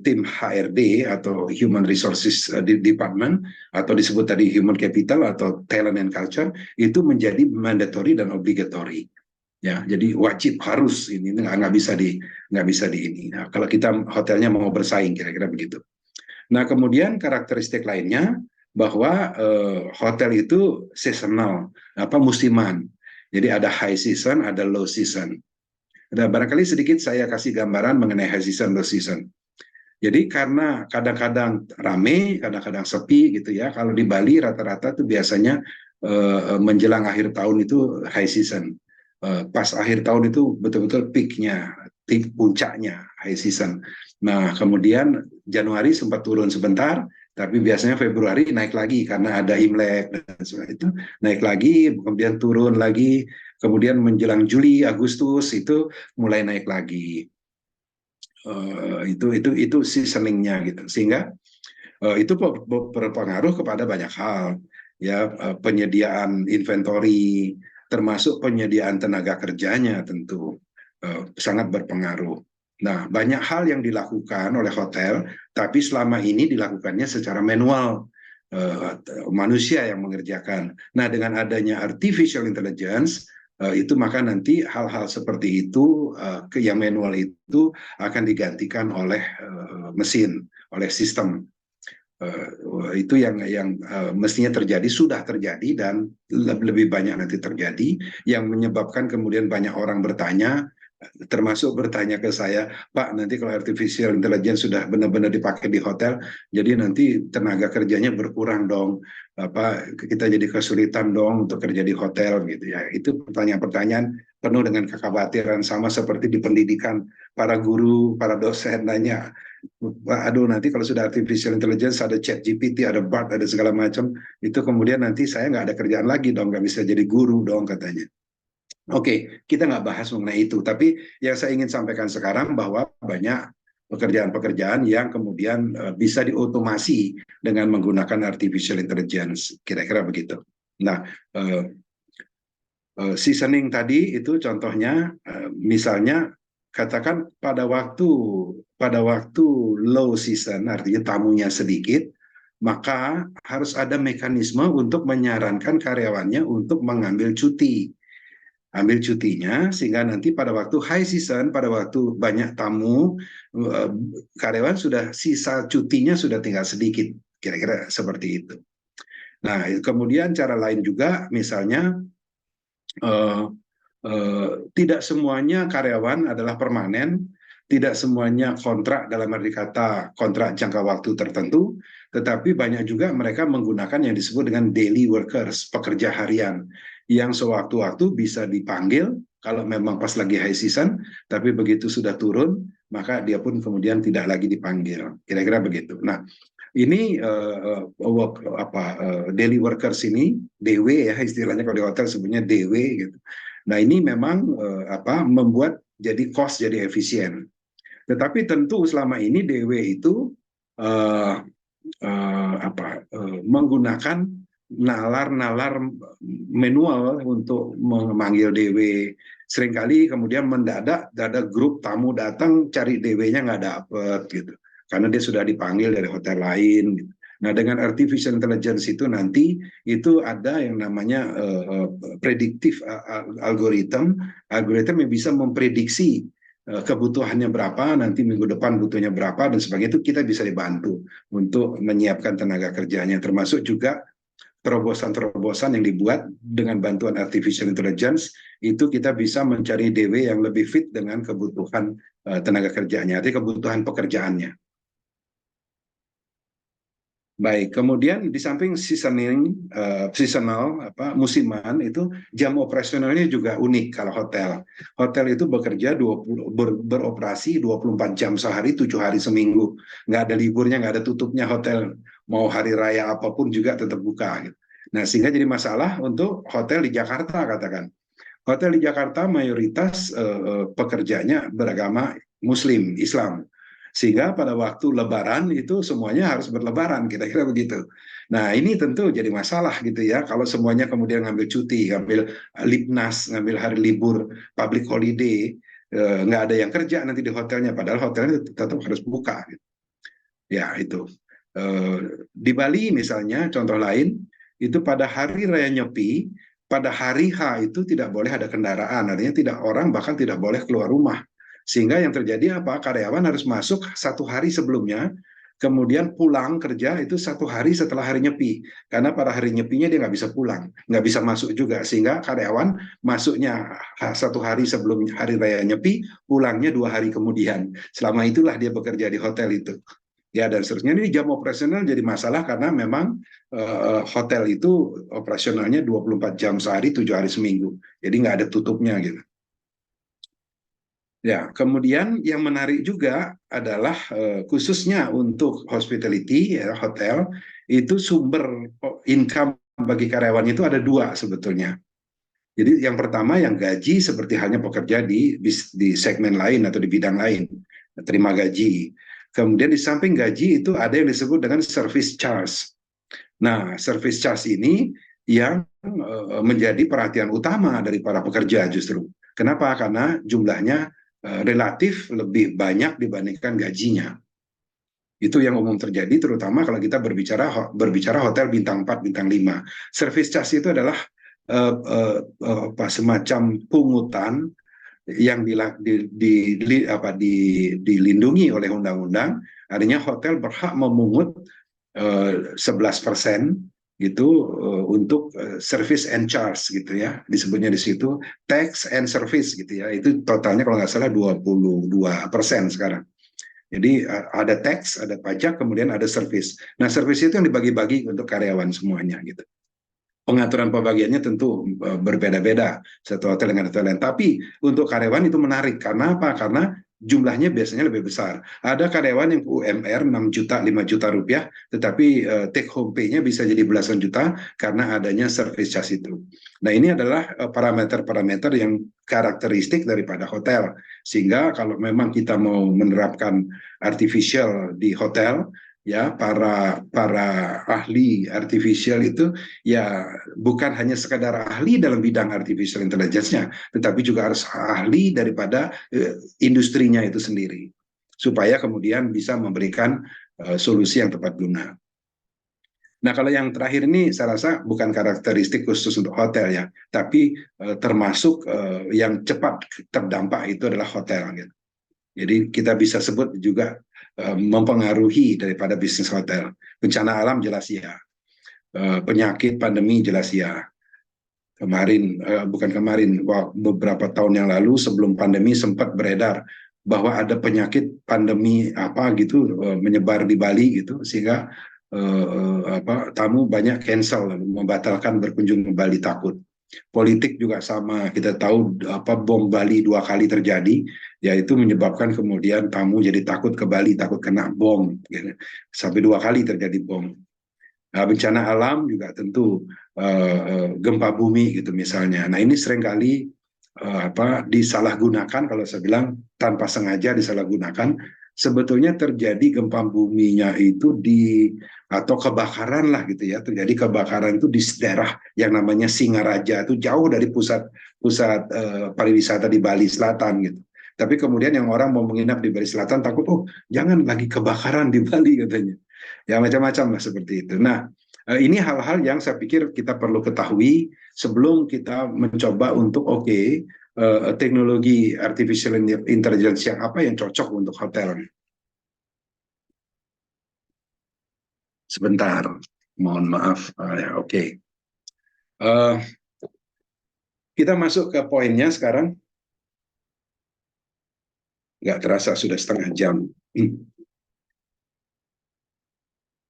tim HRD atau Human Resources Department atau disebut tadi Human Capital atau Talent and Culture itu menjadi mandatory dan obligatory. Ya, jadi wajib harus ini nggak bisa di ini. Nah, kalau kita hotelnya mau bersaing kira-kira begitu. Nah, kemudian karakteristik lainnya bahwa hotel itu seasonal, musiman. Jadi ada high season, ada low season. Nah, barangkali sedikit saya kasih gambaran mengenai high season, low season. Jadi karena kadang-kadang rame, kadang-kadang sepi gitu ya. Kalau di Bali rata-rata tuh biasanya menjelang akhir tahun itu high season. Pas akhir tahun itu betul-betul peaknya, puncaknya high season. Nah, kemudian Januari sempat turun sebentar, tapi biasanya Februari naik lagi karena ada Imlek dan sebagainya itu naik lagi, kemudian turun lagi, kemudian menjelang Juli, Agustus itu mulai naik lagi. Itu seasoningnya gitu, sehingga itu berpengaruh kepada banyak hal ya, penyediaan inventory termasuk penyediaan tenaga kerjanya tentu sangat berpengaruh. Nah, banyak hal yang dilakukan oleh hotel, tapi selama ini dilakukannya secara manual, manusia yang mengerjakan. Nah, dengan adanya artificial intelligence, itu maka nanti hal-hal seperti itu, yang manual itu akan digantikan oleh mesin, oleh sistem. Itu yang mestinya terjadi, sudah terjadi, dan lebih banyak nanti terjadi, yang menyebabkan kemudian banyak orang bertanya, termasuk bertanya ke saya, Pak, nanti kalau artificial intelligence sudah benar-benar dipakai di hotel, jadi nanti tenaga kerjanya berkurang dong, kita jadi kesulitan dong untuk kerja di hotel gitu ya. Itu pertanyaan-pertanyaan penuh dengan kekhawatiran, sama seperti di pendidikan, para guru, para dosen nanya, aduh nanti kalau sudah artificial intelligence, ada chat GPT, ada Bard, ada segala macam, itu kemudian nanti saya nggak ada kerjaan lagi dong, nggak bisa jadi guru dong katanya. Oke, kita nggak bahas mengenai itu, tapi yang saya ingin sampaikan sekarang bahwa banyak pekerjaan-pekerjaan yang kemudian bisa diotomasi dengan menggunakan artificial intelligence, kira-kira begitu. Nah, seasoning tadi itu contohnya, misalnya katakan pada waktu low season, artinya tamunya sedikit, maka harus ada mekanisme untuk menyarankan karyawannya untuk mengambil cuti. Ambil cutinya, sehingga nanti pada waktu high season, pada waktu banyak tamu, karyawan sudah sisa cutinya sudah tinggal sedikit, kira-kira seperti itu. Nah, kemudian cara lain juga, misalnya tidak semuanya karyawan adalah permanen, tidak semuanya kontrak dalam arti kata kontrak jangka waktu tertentu, tetapi banyak juga mereka menggunakan yang disebut dengan daily workers, pekerja harian, yang sewaktu-waktu bisa dipanggil kalau memang pas lagi high season, tapi begitu sudah turun, maka dia pun kemudian tidak lagi dipanggil. Kira-kira begitu. Nah, ini daily workers ini, DW ya istilahnya, kalau di hotel sebutnya DW gitu. Nah, ini memang membuat jadi cost jadi efisien. Tetapi tentu selama ini DW itu menggunakan nalar-nalar manual untuk memanggil DW. Seringkali kemudian mendadak ada grup tamu datang cari DW-nya nggak dapet gitu, karena dia sudah dipanggil dari hotel lain gitu. Nah, dengan artificial intelligence itu nanti itu ada yang namanya predictive algorithm yang bisa memprediksi kebutuhannya berapa, nanti minggu depan butuhnya berapa, dan sebagainya. Itu kita bisa dibantu untuk menyiapkan tenaga kerjanya, termasuk juga terobosan-terobosan yang dibuat dengan bantuan artificial intelligence. Itu kita bisa mencari DW yang lebih fit dengan kebutuhan tenaga kerjanya, artinya kebutuhan pekerjaannya. Baik, kemudian di samping seasonal, musiman, itu jam operasionalnya juga unik kalau hotel. Hotel itu bekerja beroperasi 24 jam sehari, 7 hari seminggu. Nggak ada liburnya, nggak ada tutupnya hotel. Mau hari raya apapun juga tetap buka. Nah, sehingga jadi masalah untuk hotel di Jakarta, katakan. Hotel di Jakarta mayoritas pekerjanya beragama Muslim, Islam. Sehingga pada waktu lebaran itu semuanya harus berlebaran, kira-kira begitu. Nah, ini tentu jadi masalah gitu ya, kalau semuanya kemudian ngambil cuti, ngambil libnas, ngambil hari libur, public holiday, nggak ada yang kerja nanti di hotelnya, padahal hotelnya tetap harus buka. Gitu. Ya, itu. Di Bali misalnya, contoh lain, itu pada hari Raya Nyepi, pada hari H itu tidak boleh ada kendaraan, artinya tidak orang bahkan tidak boleh keluar rumah. Sehingga yang terjadi apa? Karyawan harus masuk 1 hari sebelumnya, kemudian pulang kerja itu 1 hari setelah hari Nyepi. Karena pada hari Nyepinya dia nggak bisa pulang, nggak bisa masuk juga. Sehingga karyawan masuknya 1 hari sebelum hari Raya Nyepi, pulangnya 2 hari kemudian. Selama itulah dia bekerja di hotel itu. Ya, dan seterusnya. Ini jam operasional jadi masalah karena memang hotel itu operasionalnya 24 jam sehari, 7 hari seminggu. Jadi nggak ada tutupnya gitu. Ya, kemudian yang menarik juga adalah khususnya untuk hospitality, ya, hotel, itu sumber income bagi karyawan itu ada 2 sebetulnya. Jadi yang pertama yang gaji seperti halnya pekerja di segmen lain atau di bidang lain, terima gaji. Kemudian di samping gaji itu ada yang disebut dengan service charge. Nah, service charge ini yang menjadi perhatian utama dari para pekerja justru. Kenapa? Karena jumlahnya relatif lebih banyak dibandingkan gajinya. Itu yang umum terjadi, terutama kalau kita berbicara hotel bintang 4, bintang 5. Service charge itu adalah semacam pungutan yang dilindungi oleh undang-undang, artinya hotel berhak memungut 11% gitu untuk service and charge gitu ya, disebutnya di situ tax and service gitu ya, itu totalnya kalau nggak salah 22% sekarang. Jadi ada tax, ada pajak, kemudian ada service. Nah, service itu yang dibagi-bagi untuk karyawan semuanya gitu. Pengaturan pembagiannya tentu berbeda-beda satu hotel dengan hotel lain. Tapi untuk karyawan itu menarik. Karena apa? Karena jumlahnya biasanya lebih besar. Ada karyawan yang UMR 6 juta, 5 juta rupiah, tetapi take home pay-nya bisa jadi belasan juta karena adanya service charge itu. Nah, ini adalah parameter-parameter yang karakteristik daripada hotel. Sehingga kalau memang kita mau menerapkan artificial di hotel, ya para ahli artificial itu ya bukan hanya sekadar ahli dalam bidang artificial intelligence-nya, tetapi juga harus ahli daripada industrinya itu sendiri supaya kemudian bisa memberikan solusi yang tepat guna. Nah, kalau yang terakhir ini saya rasa bukan karakteristik khusus untuk hotel ya, tapi termasuk yang cepat terdampak itu adalah hotel gitu. Jadi kita bisa sebut juga mempengaruhi daripada bisnis hotel. Bencana alam jelas ya, penyakit pandemi jelas ya. Beberapa tahun yang lalu sebelum pandemi sempat beredar bahwa ada penyakit pandemi apa gitu menyebar di Bali gitu, sehingga tamu banyak cancel, membatalkan berkunjung ke Bali takut. Politik juga sama, kita tahu bom Bali 2 kali terjadi, yaitu menyebabkan kemudian tamu jadi takut ke Bali, takut kena bom, gitu. Sampai 2 kali terjadi bom. Nah, bencana alam juga tentu gempa bumi gitu misalnya. Nah, ini seringkali disalahgunakan, kalau saya bilang tanpa sengaja disalahgunakan. Sebetulnya terjadi gempa buminya itu atau kebakaran lah gitu ya, terjadi kebakaran itu di daerah yang namanya Singaraja, itu jauh dari pusat pariwisata di Bali Selatan gitu. Tapi kemudian yang orang mau menginap di Bali Selatan takut, oh jangan lagi kebakaran di Bali katanya. Ya macam-macam lah seperti itu. Nah, ini hal-hal yang saya pikir kita perlu ketahui sebelum kita mencoba untuk teknologi artificial intelligence yang apa yang cocok untuk hotel. Sebentar, mohon maaf. Oke. Kita masuk ke poinnya sekarang. Nggak terasa sudah setengah jam.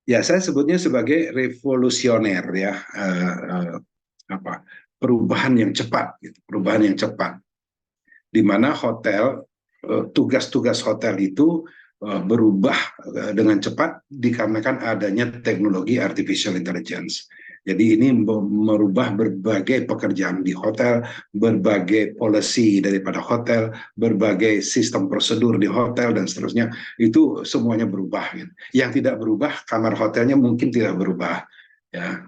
Ya, saya sebutnya sebagai revolusioner ya. Perubahan yang cepat, gitu. Perubahan yang cepat. Di mana hotel, tugas-tugas hotel itu berubah dengan cepat dikarenakan adanya teknologi artificial intelligence. Jadi ini merubah berbagai pekerjaan di hotel, berbagai policy daripada hotel, berbagai sistem prosedur di hotel dan seterusnya. Itu semuanya berubah. Gitu. Yang tidak berubah, kamar hotelnya mungkin tidak berubah. ya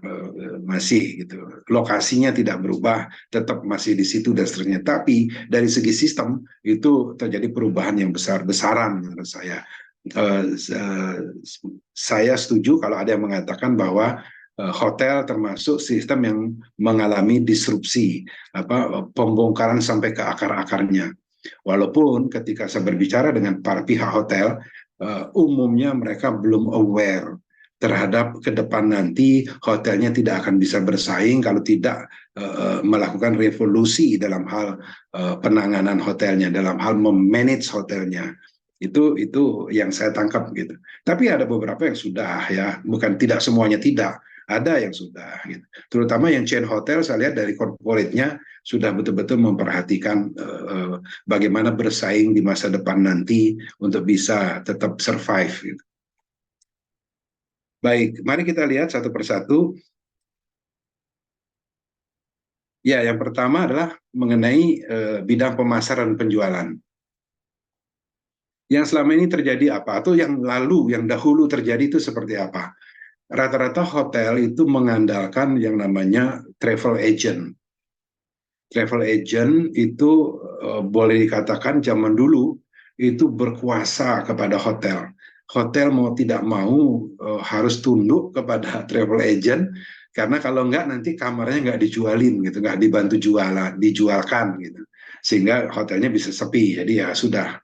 masih gitu, lokasinya tidak berubah, tetap masih di situ dan seterusnya. Tapi dari segi sistem itu terjadi perubahan yang besar-besaran menurut saya. Saya setuju kalau ada yang mengatakan bahwa hotel termasuk sistem yang mengalami disrupsi, pembongkaran sampai ke akar-akarnya. Walaupun ketika saya berbicara dengan para pihak hotel, umumnya mereka belum aware terhadap ke depan nanti hotelnya tidak akan bisa bersaing kalau tidak melakukan revolusi dalam hal penanganan hotelnya, dalam hal memanage hotelnya. Itu yang saya tangkap gitu. Tapi ada beberapa yang sudah, ya, bukan tidak semuanya tidak. Ada yang sudah gitu. Terutama yang chain hotel saya lihat dari corporate-nya sudah betul-betul memperhatikan bagaimana bersaing di masa depan nanti untuk bisa tetap survive gitu. Baik, mari kita lihat satu persatu. Ya, yang pertama adalah mengenai bidang pemasaran penjualan. Yang selama ini terjadi apa? Atau yang lalu, yang dahulu terjadi itu seperti apa? Rata-rata hotel itu mengandalkan yang namanya travel agent. Travel agent itu boleh dikatakan zaman dulu itu berkuasa kepada hotel. Hotel mau tidak mau harus tunduk kepada travel agent, karena kalau enggak nanti kamarnya nggak dijualin gitu, nggak dibantu dijualkan gitu, sehingga hotelnya bisa sepi. Jadi ya sudah,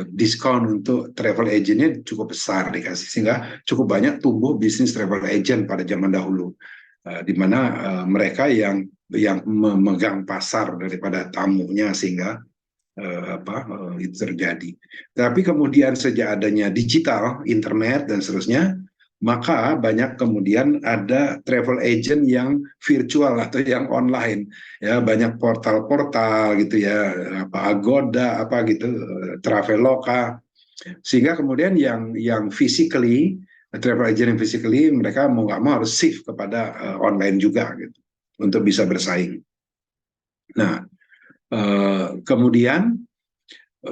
diskon untuk travel agentnya cukup besar dikasih, sehingga cukup banyak tumbuh bisnis travel agent pada zaman dahulu, di mana mereka yang memegang pasar daripada tamunya, sehingga itu terjadi. Tapi kemudian sejak adanya digital, internet dan seterusnya, maka banyak kemudian ada travel agent yang virtual atau yang online, ya, banyak portal-portal gitu ya, Agoda gitu, Traveloka, sehingga kemudian yang physically, travel agent yang physically, mereka mau nggak mau harus shift kepada online juga gitu untuk bisa bersaing. Nah, kemudian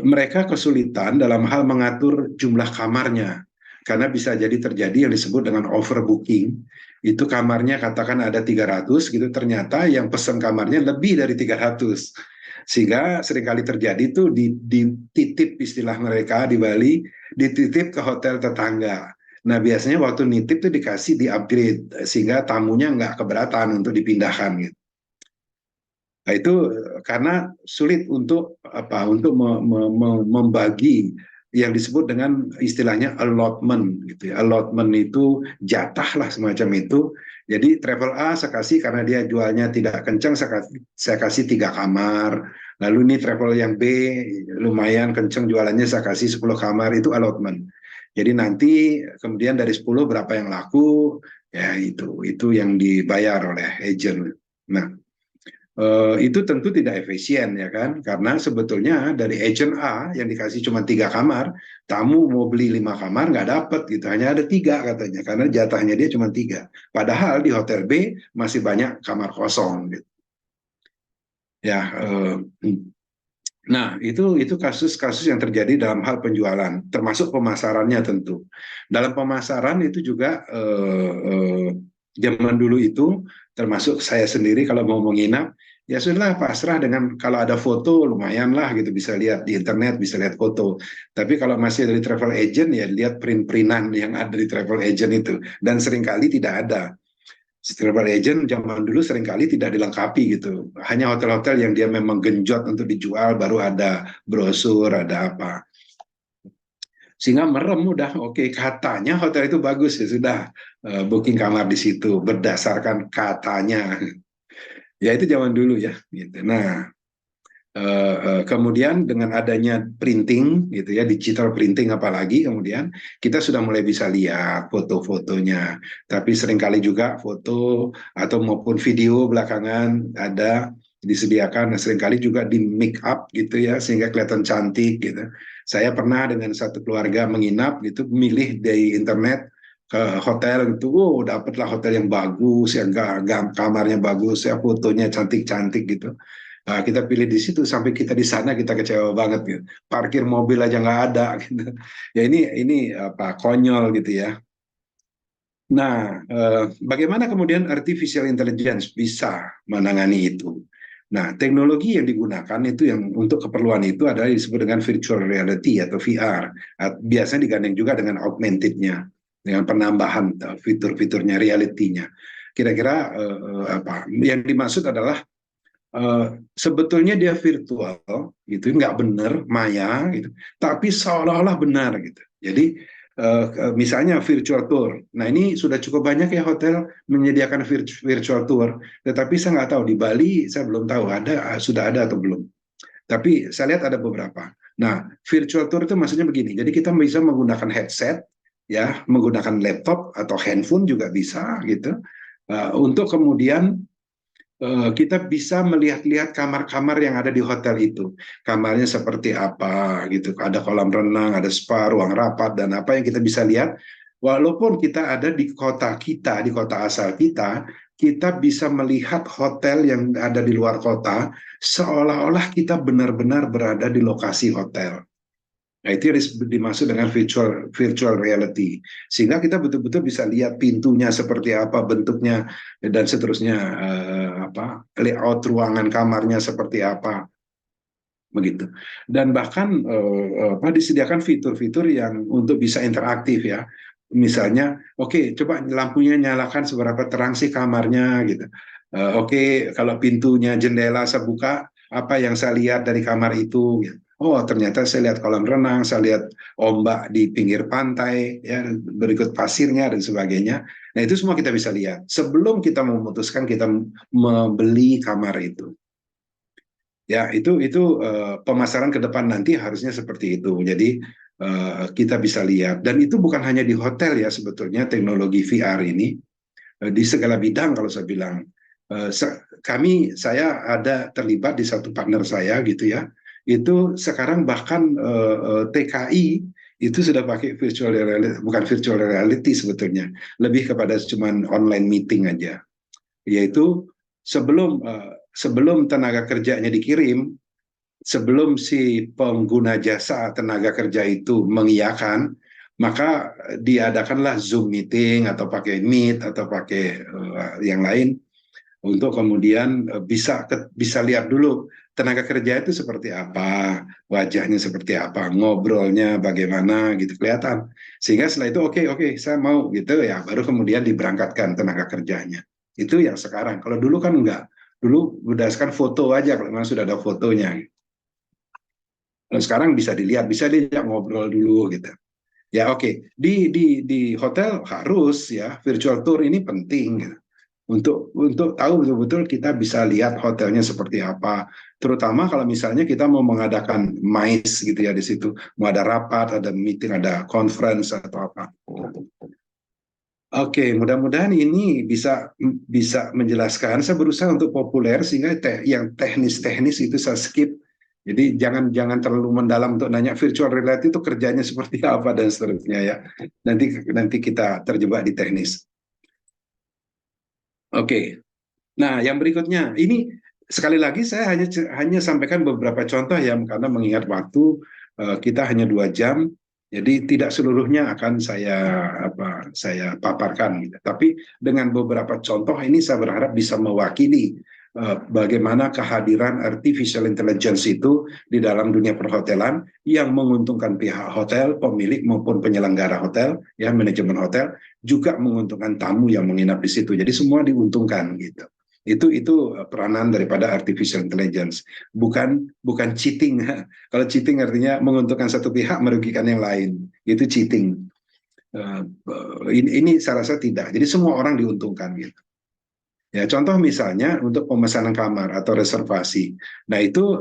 mereka kesulitan dalam hal mengatur jumlah kamarnya, karena bisa jadi terjadi yang disebut dengan overbooking. Itu kamarnya katakan ada 300 gitu, ternyata yang pesan kamarnya lebih dari 300. Sehingga seringkali terjadi itu dititip, istilah mereka di Bali, dititip ke hotel tetangga. Nah, biasanya waktu nitip itu dikasih di-upgrade sehingga tamunya nggak keberatan untuk dipindahkan gitu. Nah, itu karena sulit untuk membagi yang disebut dengan istilahnya allotment gitu ya. Allotment itu jatah lah semacam itu. Jadi travel A saya kasih karena dia jualnya tidak kencang, saya kasih 3 kamar. Lalu ini travel yang B lumayan kencang jualannya, saya kasih 10 kamar, itu allotment. Jadi nanti kemudian dari 10 berapa yang laku, ya itu yang dibayar oleh agent. Nah, itu tentu tidak efisien, ya kan, karena sebetulnya dari agent A yang dikasih cuma 3 kamar, tamu mau beli 5 kamar nggak dapat gitu, hanya ada 3 katanya, karena jatahnya dia cuma 3, padahal di hotel B masih banyak kamar kosong gitu. Ya, nah itu kasus-kasus yang terjadi dalam hal penjualan, termasuk pemasarannya tentu. Dalam pemasaran itu juga zaman dulu itu, termasuk saya sendiri kalau mau menginap, ya sudah pasrah dengan kalau ada foto lumayan lah gitu, bisa lihat di internet, bisa lihat foto. Tapi kalau masih dari travel agent, ya lihat print-printan yang ada di travel agent itu, dan seringkali tidak ada. Travel agent zaman dulu seringkali tidak dilengkapi gitu, hanya hotel-hotel yang dia memang genjot untuk dijual baru ada brosur, ada apa, sehingga merem udah. Oke, katanya hotel itu bagus, ya sudah, booking kamar di situ berdasarkan katanya. Ya itu zaman dulu ya gitu. Nah, kemudian dengan adanya printing gitu ya, digital printing apalagi, kemudian kita sudah mulai bisa lihat foto-fotonya. Tapi seringkali juga foto atau maupun video belakangan ada disediakan, nah, seringkali juga di make up gitu ya, sehingga kelihatan cantik gitu. Saya pernah dengan satu keluarga menginap gitu, milih dari internet ke hotel gitu, dapatlah hotel yang bagus, yang kamarnya bagus, ya fotonya cantik-cantik gitu. Nah, kita pilih di situ, sampai kita di sana kita kecewa banget gitu. Parkir mobil aja nggak ada gitu. Ya ini apa, konyol gitu ya. Nah, bagaimana kemudian artificial intelligence bisa menangani itu? Nah, teknologi yang digunakan itu yang untuk keperluan itu adalah disebut dengan virtual reality atau VR. Biasanya digandeng juga dengan augmented-nya, dengan penambahan fitur-fiturnya, reality-nya. Kira-kira apa? Yang dimaksud adalah sebetulnya dia virtual, gitu, nggak benar, maya, gitu, tapi seolah-olah benar, gitu. Jadi misalnya virtual tour. Nah ini sudah cukup banyak ya hotel menyediakan virtual tour. Tetapi saya nggak tahu di Bali, saya belum tahu sudah ada atau belum. Tapi saya lihat ada beberapa. Nah virtual tour itu maksudnya begini. Jadi kita bisa menggunakan headset, ya, menggunakan laptop atau handphone juga bisa, gitu. Untuk kemudian kita bisa melihat-lihat kamar-kamar yang ada di hotel itu. Kamarnya seperti apa gitu. Ada kolam renang, ada spa, ruang rapat, dan apa yang kita bisa lihat. Walaupun kita ada di kota kita, di kota asal kita, kita bisa melihat hotel yang ada di luar kota, seolah-olah kita benar-benar berada di lokasi hotel. Nah, itu dimaksud dengan virtual reality. Sehingga kita betul-betul bisa lihat pintunya seperti apa, bentuknya, dan seterusnya, layout ruangan kamarnya seperti apa, begitu. Dan bahkan disediakan fitur-fitur yang untuk bisa interaktif ya. Misalnya, oke, coba lampunya nyalakan seberapa terang sih kamarnya gitu. Oke, kalau pintunya jendela saya buka, apa yang saya lihat dari kamar itu? Gitu. Oh, ternyata saya lihat kolam renang, saya lihat ombak di pinggir pantai, ya, berikut pasirnya dan sebagainya. Nah, itu semua kita bisa lihat sebelum kita memutuskan kita membeli kamar itu. Ya, itu pemasaran ke depan nanti harusnya seperti itu. Jadi kita bisa lihat, dan itu bukan hanya di hotel ya, sebetulnya teknologi VR ini di segala bidang. Kalau saya bilang, saya ada terlibat di satu partner saya gitu ya, itu sekarang bahkan TKI itu sudah pakai virtual reality, bukan virtual reality sebetulnya, lebih kepada cuman online meeting aja, yaitu sebelum tenaga kerjanya dikirim, sebelum si pengguna jasa tenaga kerja itu mengiyakan, maka diadakanlah Zoom meeting atau pakai Meet atau pakai yang lain, untuk kemudian bisa lihat dulu tenaga kerja itu seperti apa, wajahnya seperti apa, ngobrolnya bagaimana, gitu, kelihatan. Sehingga setelah itu oke, saya mau, gitu ya, baru kemudian diberangkatkan tenaga kerjanya. Itu yang sekarang. Kalau dulu kan enggak. Dulu berdasarkan foto aja, kalau memang sudah ada fotonya. Kalau sekarang bisa dilihat ngobrol dulu, gitu. Ya oke. Di hotel harus ya virtual tour ini penting, gitu. Untuk tahu betul-betul kita bisa lihat hotelnya seperti apa, terutama kalau misalnya kita mau mengadakan MICE gitu ya, di situ mau ada rapat, ada meeting, ada conference atau apa. Oke, mudah-mudahan ini bisa menjelaskan. Saya berusaha untuk populer sehingga yang teknis-teknis itu saya skip. Jadi jangan terlalu mendalam untuk nanya virtual reality itu kerjanya seperti apa dan seterusnya ya. Nanti kita terjebak di teknis. Oke. Nah, yang berikutnya ini sekali lagi saya hanya sampaikan beberapa contoh ya, karena mengingat waktu kita hanya 2 jam, jadi tidak seluruhnya akan saya paparkan, gitu. Tapi dengan beberapa contoh ini saya berharap bisa mewakili bagaimana kehadiran artificial intelligence itu di dalam dunia perhotelan yang menguntungkan pihak hotel, pemilik maupun penyelenggara hotel, ya, manajemen hotel, juga menguntungkan tamu yang menginap di situ. Jadi semua diuntungkan, gitu. Itu peranan daripada artificial intelligence, bukan cheating. Kalau cheating artinya menguntungkan satu pihak merugikan yang lain, itu cheating. Ini saya rasa tidak. Jadi semua orang diuntungkan, gitu. Ya, contoh misalnya untuk pemesanan kamar atau reservasi. Nah, itu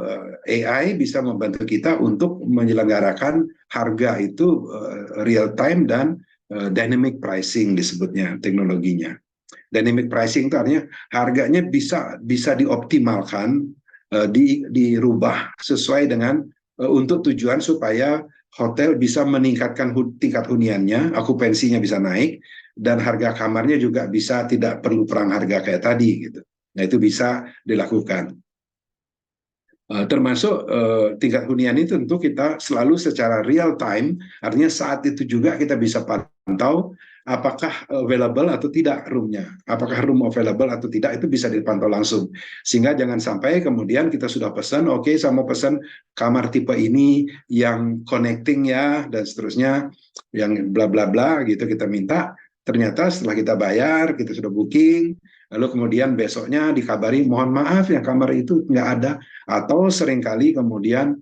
AI bisa membantu kita untuk menyelenggarakan harga itu real time dan dynamic pricing disebutnya teknologinya. Dynamic pricing itu artinya harganya bisa dioptimalkan, dirubah sesuai dengan untuk tujuan supaya hotel bisa meningkatkan tingkat huniannya, okupansinya bisa naik, dan harga kamarnya juga bisa tidak perlu perang harga kayak tadi, gitu. Nah, itu bisa dilakukan. Termasuk tingkat hunian itu tentu kita selalu secara real time, artinya saat itu juga kita bisa pantau apakah available atau tidak roomnya, apakah room available atau tidak, itu bisa dipantau langsung. Sehingga jangan sampai kemudian kita sudah pesan, oke, saya mau pesan kamar tipe ini yang connecting ya dan seterusnya, yang bla bla bla gitu kita minta. Ternyata setelah kita bayar, kita sudah booking, lalu kemudian besoknya dikabari, mohon maaf yang kamar itu nggak ada, atau seringkali kemudian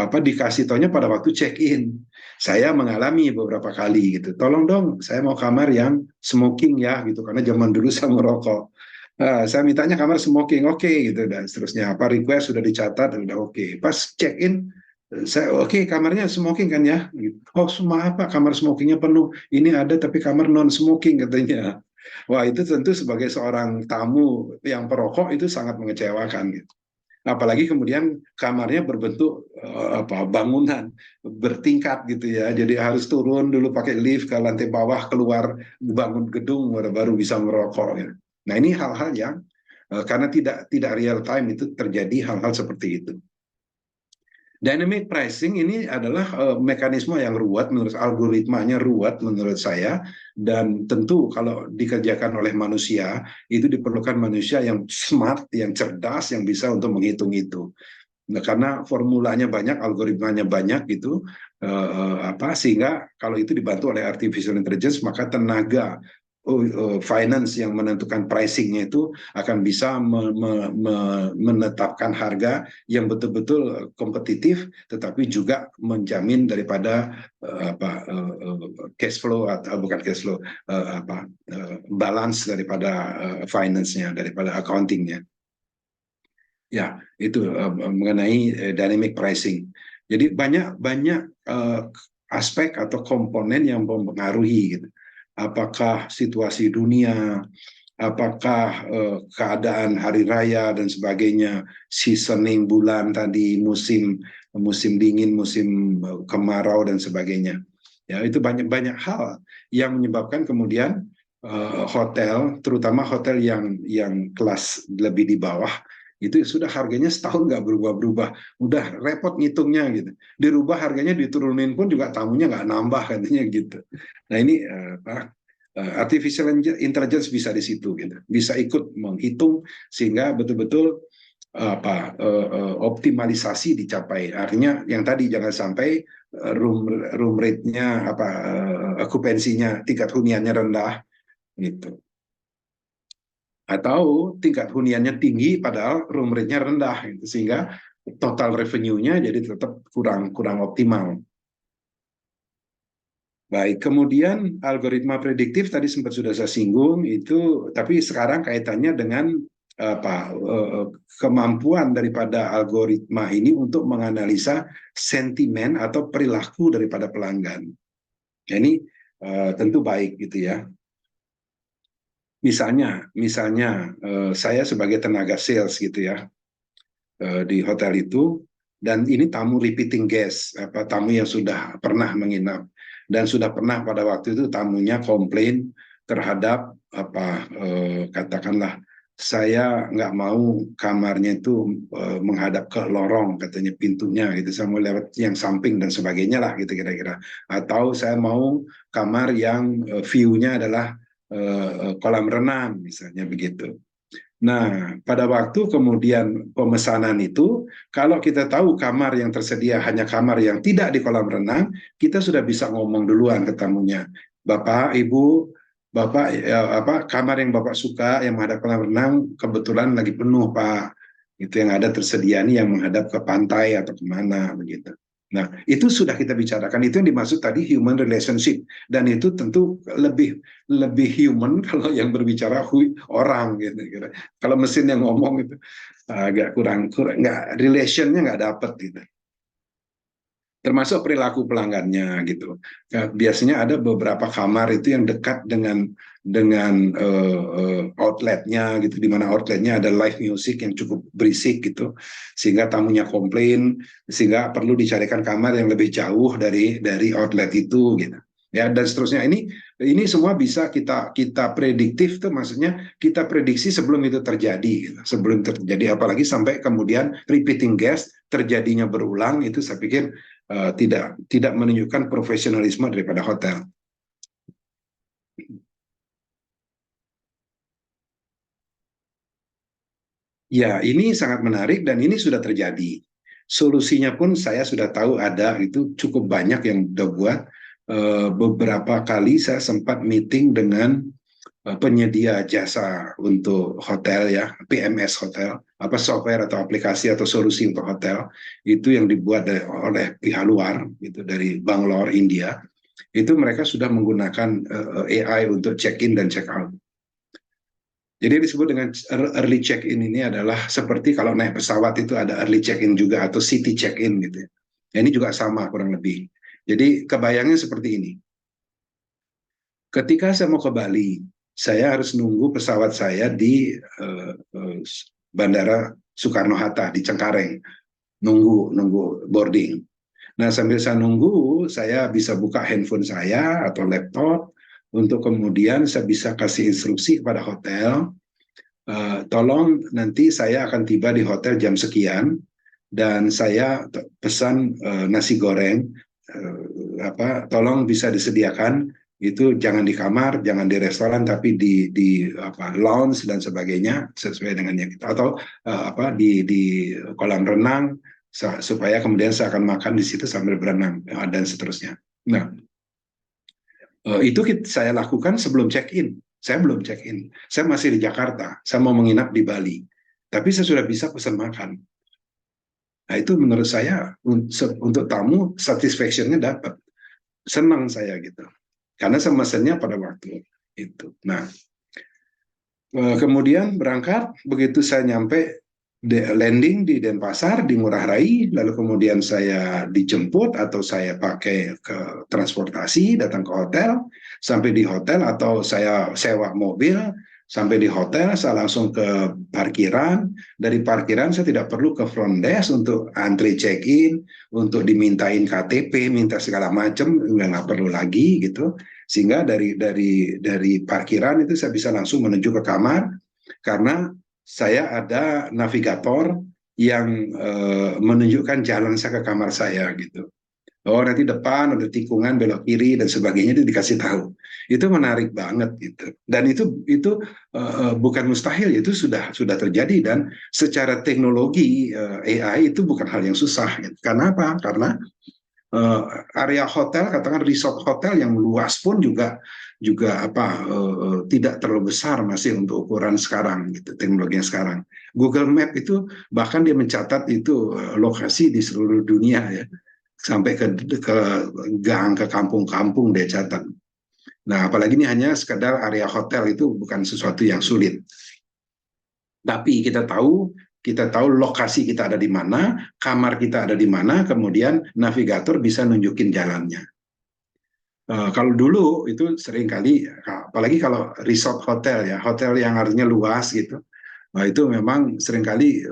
dikasih taunya pada waktu check-in. Saya mengalami beberapa kali gitu. Tolong dong, saya mau kamar yang smoking ya gitu, karena zaman dulu saya merokok. Saya mintanya kamar smoking, oke gitu, dan seterusnya. Apa request sudah dicatat, sudah oke. Pas check-in, saya oke, kamarnya smoking kan ya? Gitu. Oh maaf Pak, kamar smokingnya penuh. Ini ada tapi kamar non smoking katanya. Wah itu tentu sebagai seorang tamu yang perokok itu sangat mengecewakan gitu. Apalagi kemudian kamarnya berbentuk bangunan bertingkat gitu ya, jadi harus turun dulu pakai lift ke lantai bawah, keluar bangun gedung baru bisa merokok ya. Nah ini hal-hal yang karena tidak real time itu terjadi hal-hal seperti itu. Dynamic pricing ini adalah mekanisme yang ruwet, menurut algoritmanya ruwet menurut saya, dan tentu kalau dikerjakan oleh manusia itu diperlukan manusia yang smart, yang cerdas, yang bisa untuk menghitung itu. Nah, karena formulanya banyak, algoritmanya banyak gitu, sehingga kalau itu dibantu oleh artificial intelligence, maka tenaga finance yang menentukan pricingnya itu akan bisa menetapkan harga yang betul-betul kompetitif, tetapi juga menjamin daripada cash flow atau bukan cash flow, balance daripada finance-nya, daripada accounting-nya. Ya, itu mengenai dynamic pricing. Jadi banyak aspek atau komponen yang mempengaruhi gitu. Apakah situasi dunia, apakah keadaan hari raya dan sebagainya, seasoning bulan tadi, musim dingin, musim kemarau dan sebagainya. Ya, itu banyak hal yang menyebabkan kemudian hotel, terutama hotel yang kelas lebih di bawah, itu sudah harganya setahun nggak berubah-berubah, udah repot ngitungnya gitu. Dirubah harganya diturunin pun juga tamunya nggak nambah katanya gitu. Nah ini artificial intelligence bisa di situ gitu, bisa ikut menghitung sehingga betul-betul optimalisasi dicapai. Artinya yang tadi jangan sampai room rate-nya okupansinya, tingkat huniannya rendah gitu. Atau tingkat huniannya tinggi padahal room rate-nya rendah gitu, sehingga total revenue-nya jadi tetap kurang optimal. Baik, kemudian algoritma prediktif tadi sempat sudah saya singgung itu, tapi sekarang kaitannya dengan kemampuan daripada algoritma ini untuk menganalisa sentimen atau perilaku daripada pelanggan. Ini tentu baik gitu ya. Misalnya saya sebagai tenaga sales gitu ya di hotel itu, dan ini tamu repeating guest, tamu yang sudah pernah menginap dan sudah pernah pada waktu itu tamunya komplain terhadap katakanlah saya nggak mau kamarnya itu menghadap ke lorong katanya pintunya gitu, saya mau lewat yang samping dan sebagainya lah gitu kira-kira, atau saya mau kamar yang view-nya adalah kolam renang misalnya begitu. Nah, pada waktu kemudian pemesanan itu, kalau kita tahu kamar yang tersedia hanya kamar yang tidak di kolam renang, kita sudah bisa ngomong duluan ke tamunya, Bapak, Ibu, Bapak, kamar yang Bapak suka yang menghadap kolam renang kebetulan lagi penuh, Pak. Itu yang ada tersedia nih yang menghadap ke pantai atau kemana begitu. Nah, itu sudah kita bicarakan, itu yang dimaksud tadi human relationship, dan itu tentu lebih human kalau yang berbicara orang gitu. Kalau mesin yang ngomong itu agak kurang nggak, relationnya nggak dapet gitu. Termasuk perilaku pelanggannya gitu. Biasanya ada beberapa kamar itu yang dekat dengan outletnya gitu, di mana outletnya ada live music yang cukup berisik gitu, sehingga tamunya komplain, sehingga perlu dicarikan kamar yang lebih jauh dari outlet itu gitu. Ya, dan seterusnya. Ini semua bisa kita prediktif tuh, maksudnya kita prediksi sebelum itu terjadi gitu. Sebelum terjadi, apalagi sampai kemudian repeating guest terjadinya berulang, itu saya pikir tidak menunjukkan profesionalisme daripada hotel. Ya, ini sangat menarik dan ini sudah terjadi. Solusinya pun saya sudah tahu ada, itu cukup banyak yang sudah buat. Beberapa kali saya sempat meeting dengan penyedia jasa untuk hotel ya, PMS hotel, apa software atau aplikasi atau solusi untuk hotel, itu yang dibuat oleh pihak luar, itu dari Bangalore, India. Itu mereka sudah menggunakan AI untuk check-in dan check-out. Jadi disebut dengan early check-in ini adalah seperti kalau naik pesawat itu ada early check-in juga atau city check-in gitu ya. Ini juga sama kurang lebih. Jadi kebayangnya seperti ini. Ketika saya mau ke Bali, saya harus nunggu pesawat saya di Bandara Soekarno-Hatta di Cengkareng, nunggu boarding. Nah, sambil saya nunggu, saya bisa buka handphone saya atau laptop untuk kemudian saya bisa kasih instruksi kepada hotel, tolong nanti saya akan tiba di hotel jam sekian dan saya pesan nasi goreng, tolong bisa disediakan itu jangan di kamar, jangan di restoran, tapi di lounge dan sebagainya sesuai dengan yang kita atau di kolam renang supaya kemudian saya akan makan di situ sambil berenang dan seterusnya. Nah, itu saya lakukan sebelum check-in. Saya belum check-in. Saya masih di Jakarta. Saya mau menginap di Bali. Tapi saya sudah bisa pesan makan. Nah, itu menurut saya untuk tamu satisfaction-nya dapat. Senang saya gitu. Karena saya mesennya pada waktu itu. Nah, kemudian berangkat, begitu saya nyampe landing di Denpasar, di Ngurah Rai, lalu kemudian saya dijemput atau saya pakai ke transportasi, datang ke hotel, sampai di hotel atau saya sewa mobil, sampai di hotel, saya langsung ke parkiran. Dari parkiran saya tidak perlu ke front desk untuk antri check-in, untuk dimintain KTP, minta segala macam, nggak perlu lagi gitu. Sehingga dari parkiran itu saya bisa langsung menuju ke kamar, karena saya ada navigator yang menunjukkan jalan saya ke kamar saya gitu. Oh, nanti depan ada tikungan belok kiri dan sebagainya, itu dikasih tahu. Itu menarik banget gitu. Dan itu bukan mustahil, itu sudah terjadi dan secara teknologi AI itu bukan hal yang susah. Gitu. Karena apa? Karena area hotel, katakan resort hotel yang luas pun juga tidak terlalu besar masih untuk ukuran sekarang gitu, teknologinya sekarang. Google Map itu bahkan dia mencatat itu lokasi di seluruh dunia ya, sampai ke gang, ke kampung-kampung dia catat. Nah, apalagi ini hanya sekedar area hotel, itu bukan sesuatu yang sulit. Tapi kita tahu lokasi kita ada di mana, kamar kita ada di mana, kemudian navigator bisa nunjukin jalannya. Kalau dulu itu sering kali, apalagi kalau resort hotel ya, hotel yang artinya luas gitu, nah itu memang seringkali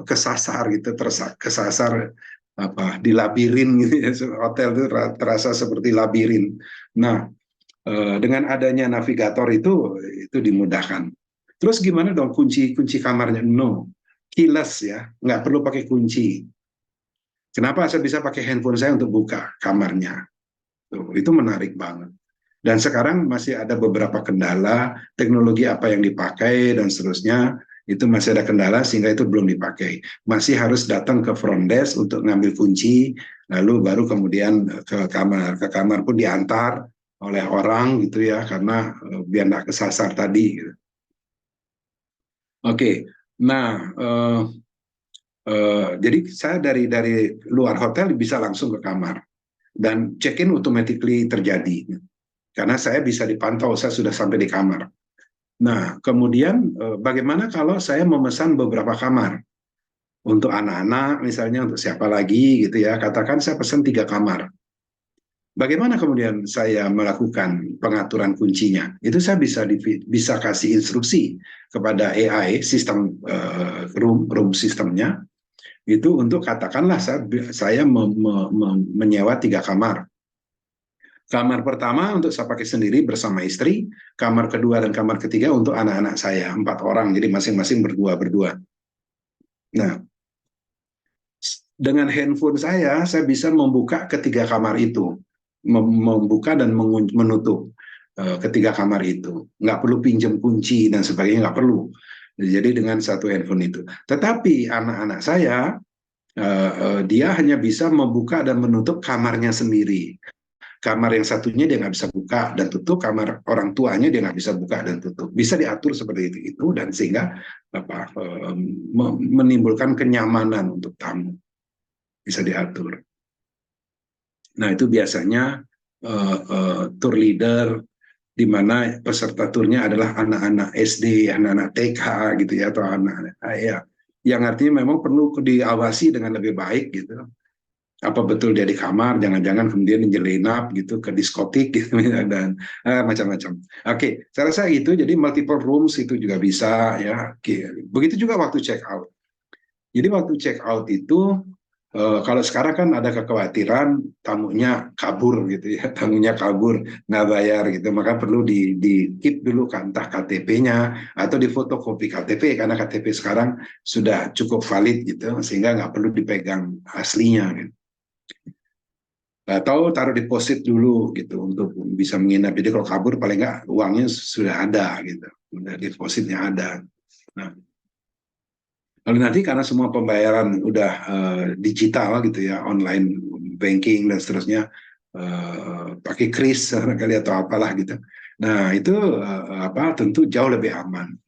kesasar gitu, kesasar di labirin gitu ya. Hotel itu terasa seperti labirin. Nah, dengan adanya navigator itu dimudahkan. Terus gimana dong kunci kamarnya? No, keyless ya, nggak perlu pakai kunci. Kenapa saya bisa pakai handphone saya untuk buka kamarnya? Itu menarik banget. Dan sekarang masih ada beberapa kendala, teknologi apa yang dipakai dan seterusnya, itu masih ada kendala sehingga itu belum dipakai. Masih harus datang ke front desk untuk ngambil kunci, lalu baru kemudian ke kamar. Ke kamar pun diantar oleh orang gitu ya, karena biar nggak kesasar tadi. Oke, nah jadi saya dari luar hotel bisa langsung ke kamar. Dan check-in automatically terjadi. Karena saya bisa dipantau, saya sudah sampai di kamar. Nah, kemudian bagaimana kalau saya memesan beberapa kamar? Untuk anak-anak misalnya, untuk siapa lagi gitu ya, katakan saya pesan 3 kamar. Bagaimana kemudian saya melakukan pengaturan kuncinya? Itu saya bisa kasih instruksi kepada AI, sistem room sistemnya, itu untuk katakanlah saya menyewa 3 kamar. Kamar pertama untuk saya pakai sendiri bersama istri, kamar kedua dan kamar ketiga untuk anak-anak saya, 4 orang, jadi masing-masing berdua. Nah, dengan handphone saya bisa membuka ketiga kamar itu, membuka dan menutup ketiga kamar itu. Nggak perlu pinjam kunci dan sebagainya, nggak perlu. Jadi dengan satu handphone itu. Tetapi anak-anak saya dia hanya bisa membuka dan menutup kamarnya sendiri. Kamar yang satunya dia nggak bisa buka dan tutup, kamar orang tuanya dia nggak bisa buka dan tutup. Bisa diatur seperti itu dan sehingga menimbulkan kenyamanan untuk tamu. Bisa diatur. Nah itu biasanya tour leader di mana peserta turnya adalah anak-anak SD, anak-anak TK gitu ya, atau anak-anak ya, yang artinya memang perlu diawasi dengan lebih baik gitu. Apa betul dia di kamar, jangan-jangan kemudian menyelinap gitu ke diskotik gitu dan macam-macam. Oke, saya rasa itu jadi multiple rooms itu juga bisa ya. Oke. Begitu juga waktu check out. Jadi waktu check out itu kalau sekarang kan ada kekhawatiran tamunya kabur gitu ya, tamunya kabur nggak bayar gitu, maka perlu di keep dulu kan entah KTP-nya atau di fotokopi KTP karena KTP sekarang sudah cukup valid gitu sehingga nggak perlu dipegang aslinya gitu. Atau taruh deposit dulu gitu untuk bisa menginap. Jadi kalau kabur paling nggak uangnya sudah ada gitu, udah depositnya ada. Nah, lalu nanti karena semua pembayaran udah digital gitu ya, online banking dan seterusnya, pakai kris kali atau apalah gitu. Nah itu tentu jauh lebih aman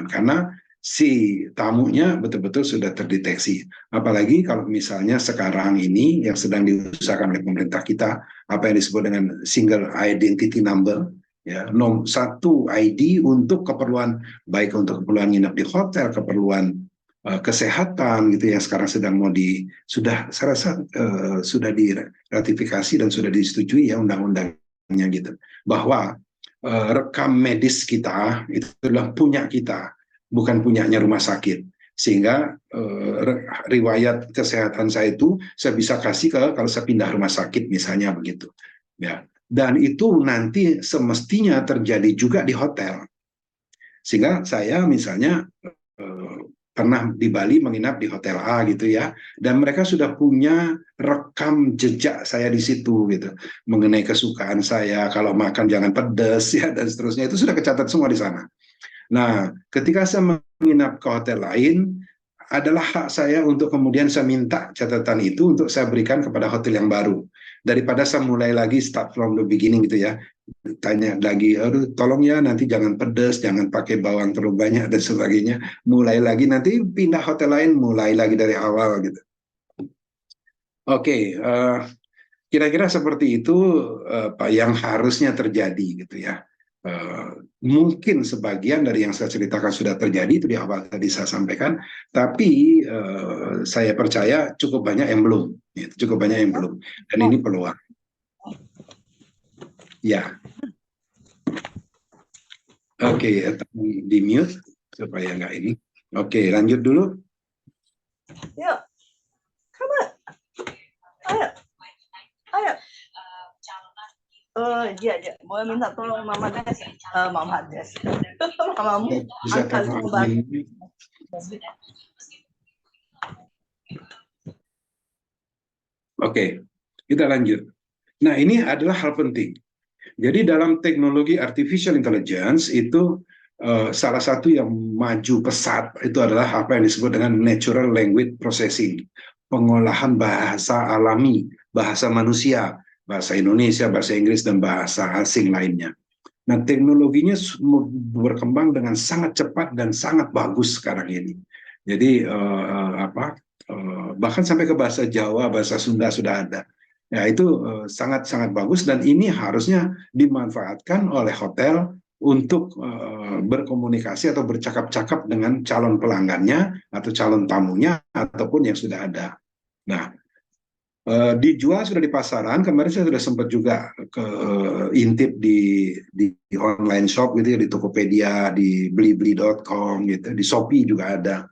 karena si tamunya betul-betul sudah terdeteksi. Apalagi kalau misalnya sekarang ini yang sedang diusahakan oleh pemerintah kita, apa yang disebut dengan single identity number, ya, satu ID untuk keperluan, baik untuk keperluan nginep di hotel, keperluan kesehatan gitu yang sekarang sedang sudah saya rasa sudah diratifikasi dan sudah disetujui ya undang-undangnya gitu, bahwa rekam medis kita itu adalah punya kita, bukan punyanya rumah sakit, sehingga riwayat kesehatan saya itu saya bisa kasih kalau saya pindah rumah sakit misalnya begitu ya, dan itu nanti semestinya terjadi juga di hotel, sehingga saya misalnya pernah di Bali menginap di hotel A gitu ya, dan mereka sudah punya rekam jejak saya di situ gitu, mengenai kesukaan saya, kalau makan jangan pedas ya dan seterusnya, itu sudah kecatat semua di sana. Nah, ketika saya menginap ke hotel lain, adalah hak saya untuk kemudian saya minta catatan itu untuk saya berikan kepada hotel yang baru, daripada saya mulai lagi start from the beginning gitu ya, tanya lagi, aduh tolong ya nanti jangan pedas, jangan pakai bawang terlalu banyak dan sebagainya, mulai lagi nanti pindah hotel lain, mulai lagi dari awal gitu. Oke, kira-kira seperti itu Pak yang harusnya terjadi gitu ya. Mungkin sebagian dari yang saya ceritakan sudah terjadi itu di awal tadi saya sampaikan, tapi saya percaya cukup banyak yang belum, cukup banyak yang belum, dan ini peluang. Ya, oke, di mute supaya nggak ini. Oke, lanjut dulu. Yuk, come on. Ayo. Iya, boleh minta tolong Mama Des, Mama Des, Mamamu Bisa angkat tolong ini. Oke, kita lanjut. Nah, ini adalah hal penting. Jadi dalam teknologi artificial intelligence itu salah satu yang maju pesat itu adalah apa yang disebut dengan natural language processing, pengolahan bahasa alami, bahasa manusia, bahasa Indonesia, bahasa Inggris, dan bahasa asing lainnya. Nah, teknologinya berkembang dengan sangat cepat dan sangat bagus sekarang ini. Jadi bahkan sampai ke bahasa Jawa, bahasa Sunda sudah ada. Ya, itu sangat-sangat bagus dan ini harusnya dimanfaatkan oleh hotel untuk berkomunikasi atau bercakap-cakap dengan calon pelanggannya atau calon tamunya ataupun yang sudah ada. Nah, dijual sudah di pasaran. Kemarin saya sudah sempat juga intip di online shop gitu ya, di Tokopedia, di blibli.com gitu, di Shopee juga ada.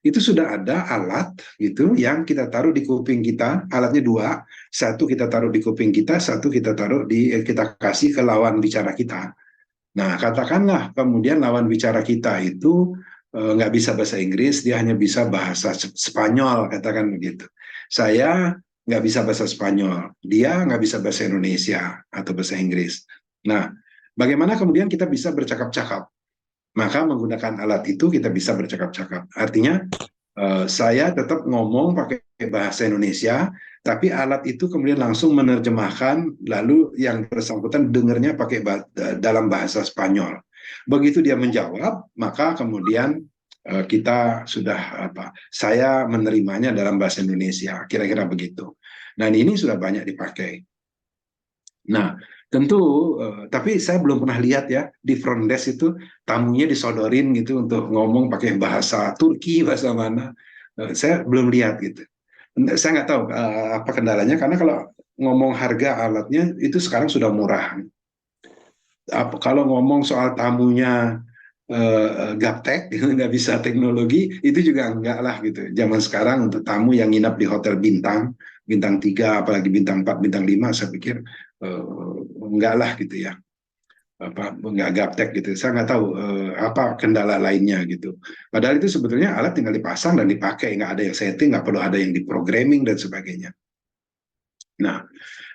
Itu sudah ada alat gitu yang kita taruh di kuping kita, alatnya dua, satu kita taruh di kuping kita, satu kita taruh kita kasih ke lawan bicara kita. Nah, katakanlah kemudian lawan bicara kita itu nggak bisa bahasa Inggris, dia hanya bisa bahasa Spanyol, katakan begitu. Saya nggak bisa bahasa Spanyol, dia nggak bisa bahasa Indonesia atau bahasa Inggris. Nah, bagaimana kemudian kita bisa bercakap-cakap? maka menggunakan alat itu kita bisa bercakap-cakap. Artinya saya tetap ngomong pakai bahasa Indonesia, tapi alat itu kemudian langsung menerjemahkan, lalu yang bersangkutan dengarnya pakai dalam bahasa Spanyol. Begitu dia menjawab, maka kemudian kita sudah saya menerimanya dalam bahasa Indonesia, kira-kira begitu. Dan ini sudah banyak dipakai. Nah, tentu, tapi saya belum pernah lihat ya di front desk itu tamunya disodorin gitu untuk ngomong pakai bahasa Turki, bahasa mana. Saya belum lihat gitu. Saya nggak tahu apa kendalanya, karena kalau ngomong harga alatnya itu sekarang sudah murah. Kalau ngomong soal tamunya gaptek, nggak bisa teknologi, itu juga enggak lah gitu. Zaman sekarang untuk tamu yang nginap di hotel bintang 3, apalagi bintang 4, bintang 5, saya pikir enggak lah gitu ya. Enggak gaptek gitu. Saya nggak tahu apa kendala lainnya gitu. Padahal itu sebetulnya alat tinggal dipasang dan dipakai, nggak ada yang setting, nggak perlu ada yang di programming dan sebagainya. Nah,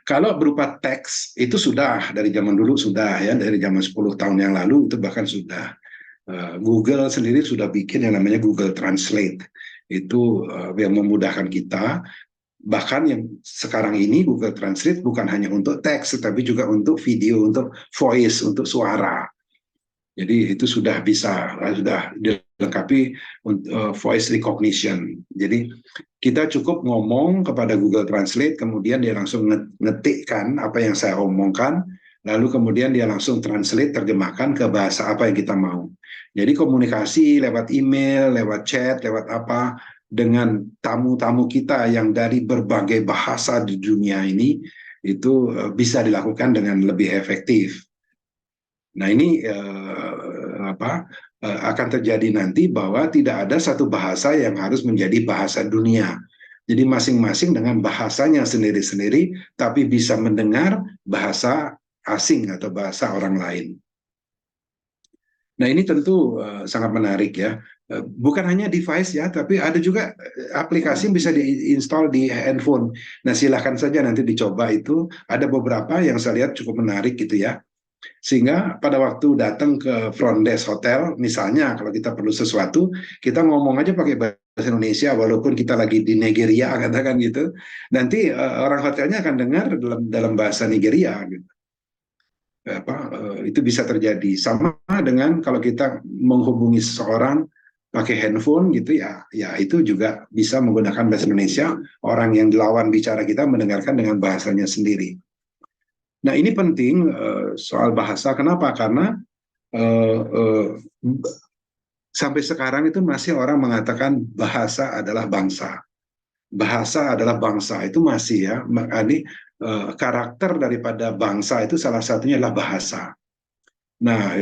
kalau berupa teks itu sudah dari zaman dulu, sudah ya, dari zaman 10 tahun yang lalu itu bahkan sudah. Google sendiri sudah bikin yang namanya Google Translate, itu yang memudahkan kita. Bahkan yang sekarang ini Google Translate bukan hanya untuk teks, tetapi juga untuk video, untuk voice, untuk suara. Jadi itu sudah bisa, sudah dilengkapi voice recognition. Jadi kita cukup ngomong kepada Google Translate, kemudian dia langsung ngetikkan apa yang saya omongkan, lalu kemudian dia langsung translate, terjemahkan ke bahasa apa yang kita mau. Jadi komunikasi lewat email, lewat chat, lewat apa, dengan tamu-tamu kita yang dari berbagai bahasa di dunia ini, itu bisa dilakukan dengan lebih efektif. Nah ini akan terjadi nanti bahwa tidak ada satu bahasa yang harus menjadi bahasa dunia. Jadi masing-masing dengan bahasanya sendiri-sendiri, tapi bisa mendengar bahasa asing atau bahasa orang lain. Nah ini tentu sangat menarik ya. Bukan hanya device ya, tapi ada juga aplikasi yang bisa diinstal di handphone. Nah silahkan saja nanti dicoba itu. Ada beberapa yang saya lihat cukup menarik gitu ya. Sehingga pada waktu datang ke front desk hotel, misalnya kalau kita perlu sesuatu, kita ngomong aja pakai bahasa Indonesia, walaupun kita lagi di Nigeria, katakan gitu. Nanti orang hotelnya akan dengar dalam bahasa Nigeria gitu. Itu bisa terjadi. Sama dengan kalau kita menghubungi seseorang pakai handphone gitu ya itu juga bisa menggunakan bahasa Indonesia, orang yang lawan bicara kita mendengarkan dengan bahasanya sendiri. Nah ini penting soal bahasa. Kenapa? Karena sampai sekarang itu masih orang mengatakan bahasa adalah bangsa. Bahasa adalah bangsa, itu masih ya. Ini karakter daripada bangsa itu salah satunya adalah bahasa. Nah,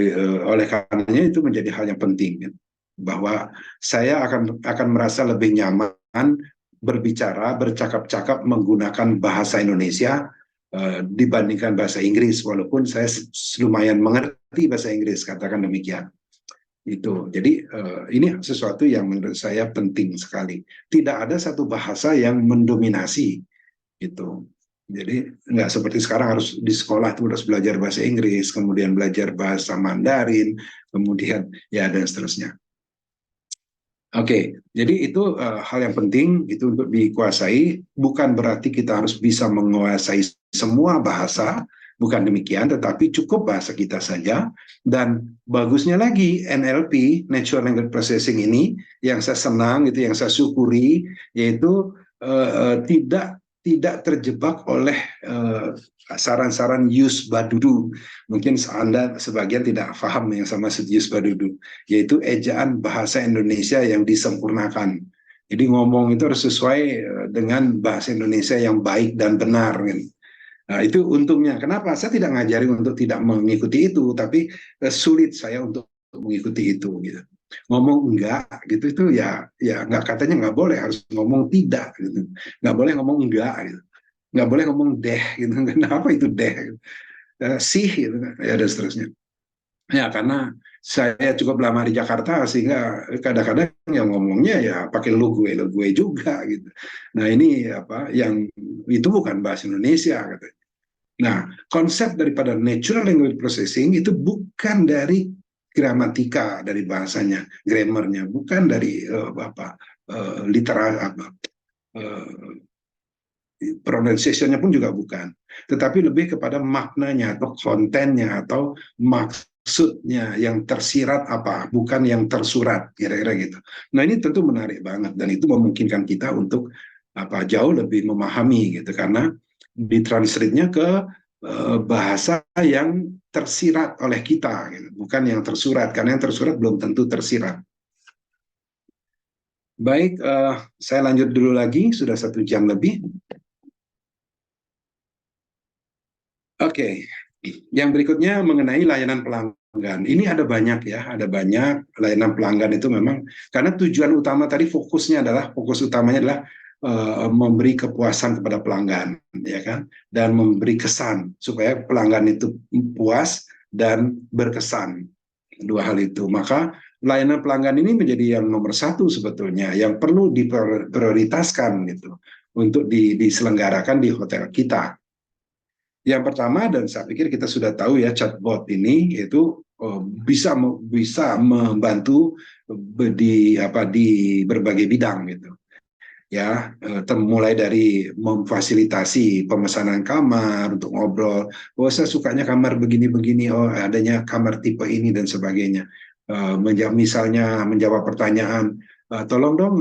oleh karenanya itu menjadi hal yang penting, bahwa saya akan merasa lebih nyaman berbicara, bercakap-cakap menggunakan bahasa Indonesia dibandingkan bahasa Inggris, walaupun saya lumayan mengerti bahasa Inggris, katakan demikian. Itu jadi ini sesuatu yang menurut saya penting sekali. Tidak ada satu bahasa yang mendominasi gitu. Jadi nggak seperti sekarang harus di sekolah itu harus belajar bahasa Inggris, kemudian belajar bahasa Mandarin, kemudian ya dan seterusnya. Oke, jadi itu hal yang penting itu untuk dikuasai. Bukan berarti kita harus bisa menguasai semua bahasa, bukan demikian, tetapi cukup bahasa kita saja. Dan bagusnya lagi NLP, Natural Language Processing ini, yang saya senang, itu yang saya syukuri, yaitu tidak terjebak oleh saran-saran Yus Badudu. Mungkin Anda sebagian tidak paham yang sama Yus Badudu, yaitu ejaan bahasa Indonesia yang disempurnakan. Jadi ngomong itu harus sesuai dengan bahasa Indonesia yang baik dan benar. Nah itu untungnya. Kenapa? Saya tidak ngajarin untuk tidak mengikuti itu, tapi sulit saya untuk mengikuti itu gitu. Ngomong enggak gitu itu ya enggak, katanya nggak boleh, harus ngomong tidak gitu. Nggak boleh ngomong enggak gitu. Nggak boleh ngomong deh gitu. Kenapa itu deh gitu. Sih gitu ya dan seterusnya. Ya karena saya cukup lama di Jakarta sehingga kadang-kadang yang ngomongnya ya pakai lo gue juga gitu. Nah ini yang itu bukan bahasa Indonesia katanya. Nah konsep daripada natural language processing itu bukan dari gramatika dari bahasanya, grammarnya, bukan dari pronunciation-nya pun juga bukan, tetapi lebih kepada maknanya atau kontennya atau maksudnya yang tersirat apa, bukan yang tersurat, kira-kira gitu. Nah ini tentu menarik banget dan itu memungkinkan kita untuk jauh lebih memahami gitu, karena ditranslate-nya ke bahasa yang tersirat oleh kita, gitu. Bukan yang tersurat, karena yang tersurat belum tentu tersirat. Baik, saya lanjut dulu lagi, sudah 1 jam lebih. Oke, yang berikutnya mengenai layanan pelanggan. Ini ada banyak ya, ada banyak layanan pelanggan itu memang karena tujuan utama tadi fokus utamanya adalah memberi kepuasan kepada pelanggan, ya kan, dan memberi kesan supaya pelanggan itu puas dan berkesan. 2 hal itu, maka layanan pelanggan ini menjadi yang nomor 1 sebetulnya, yang perlu diprioritaskan gitu untuk diselenggarakan di hotel kita. Yang pertama, dan saya pikir kita sudah tahu ya, chatbot ini itu bisa membantu di berbagai bidang gitu. Ya, mulai dari memfasilitasi pemesanan kamar untuk ngobrol, oh saya sukanya kamar begini-begini, oh adanya kamar tipe ini dan sebagainya. Misalnya menjawab pertanyaan, tolong dong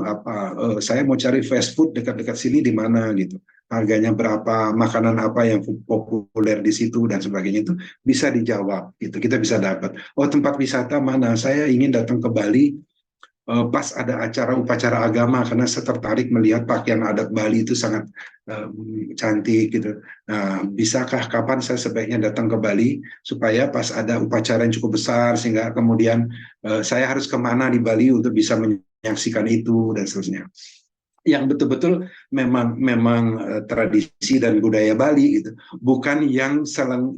saya mau cari fast food dekat-dekat sini di mana gitu. Harganya berapa, makanan apa yang populer di situ dan sebagainya, itu bisa dijawab gitu. Kita bisa dapat, oh tempat wisata mana, saya ingin datang ke Bali pas ada acara upacara agama karena saya tertarik melihat pakaian adat Bali itu sangat cantik gitu. Nah, bisakah kapan saya sebaiknya datang ke Bali supaya pas ada upacara yang cukup besar sehingga kemudian saya harus kemana di Bali untuk bisa menyaksikan itu dan seterusnya. Yang betul-betul memang tradisi dan budaya Bali gitu, bukan yang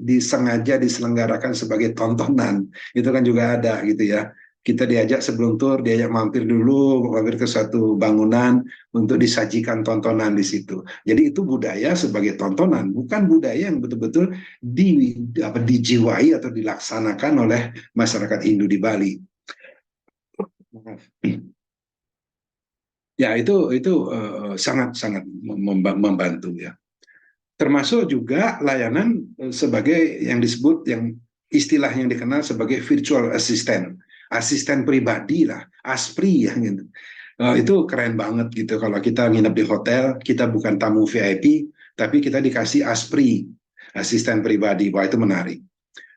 disengaja diselenggarakan sebagai tontonan. Itu kan juga ada gitu ya. Kita diajak sebelum tur, diajak mampir ke suatu bangunan untuk disajikan tontonan di situ. Jadi itu budaya sebagai tontonan, bukan budaya yang betul-betul dijiwai atau dilaksanakan oleh masyarakat Hindu di Bali. Ya itu sangat membantu ya. Termasuk juga layanan sebagai yang disebut yang istilah yang dikenal sebagai virtual assistant, asisten pribadi lah, ASPRI ya gitu. Itu keren banget gitu. Kalau kita nginep di hotel, kita bukan tamu VIP, tapi kita dikasih ASPRI, asisten pribadi. Wah itu menarik.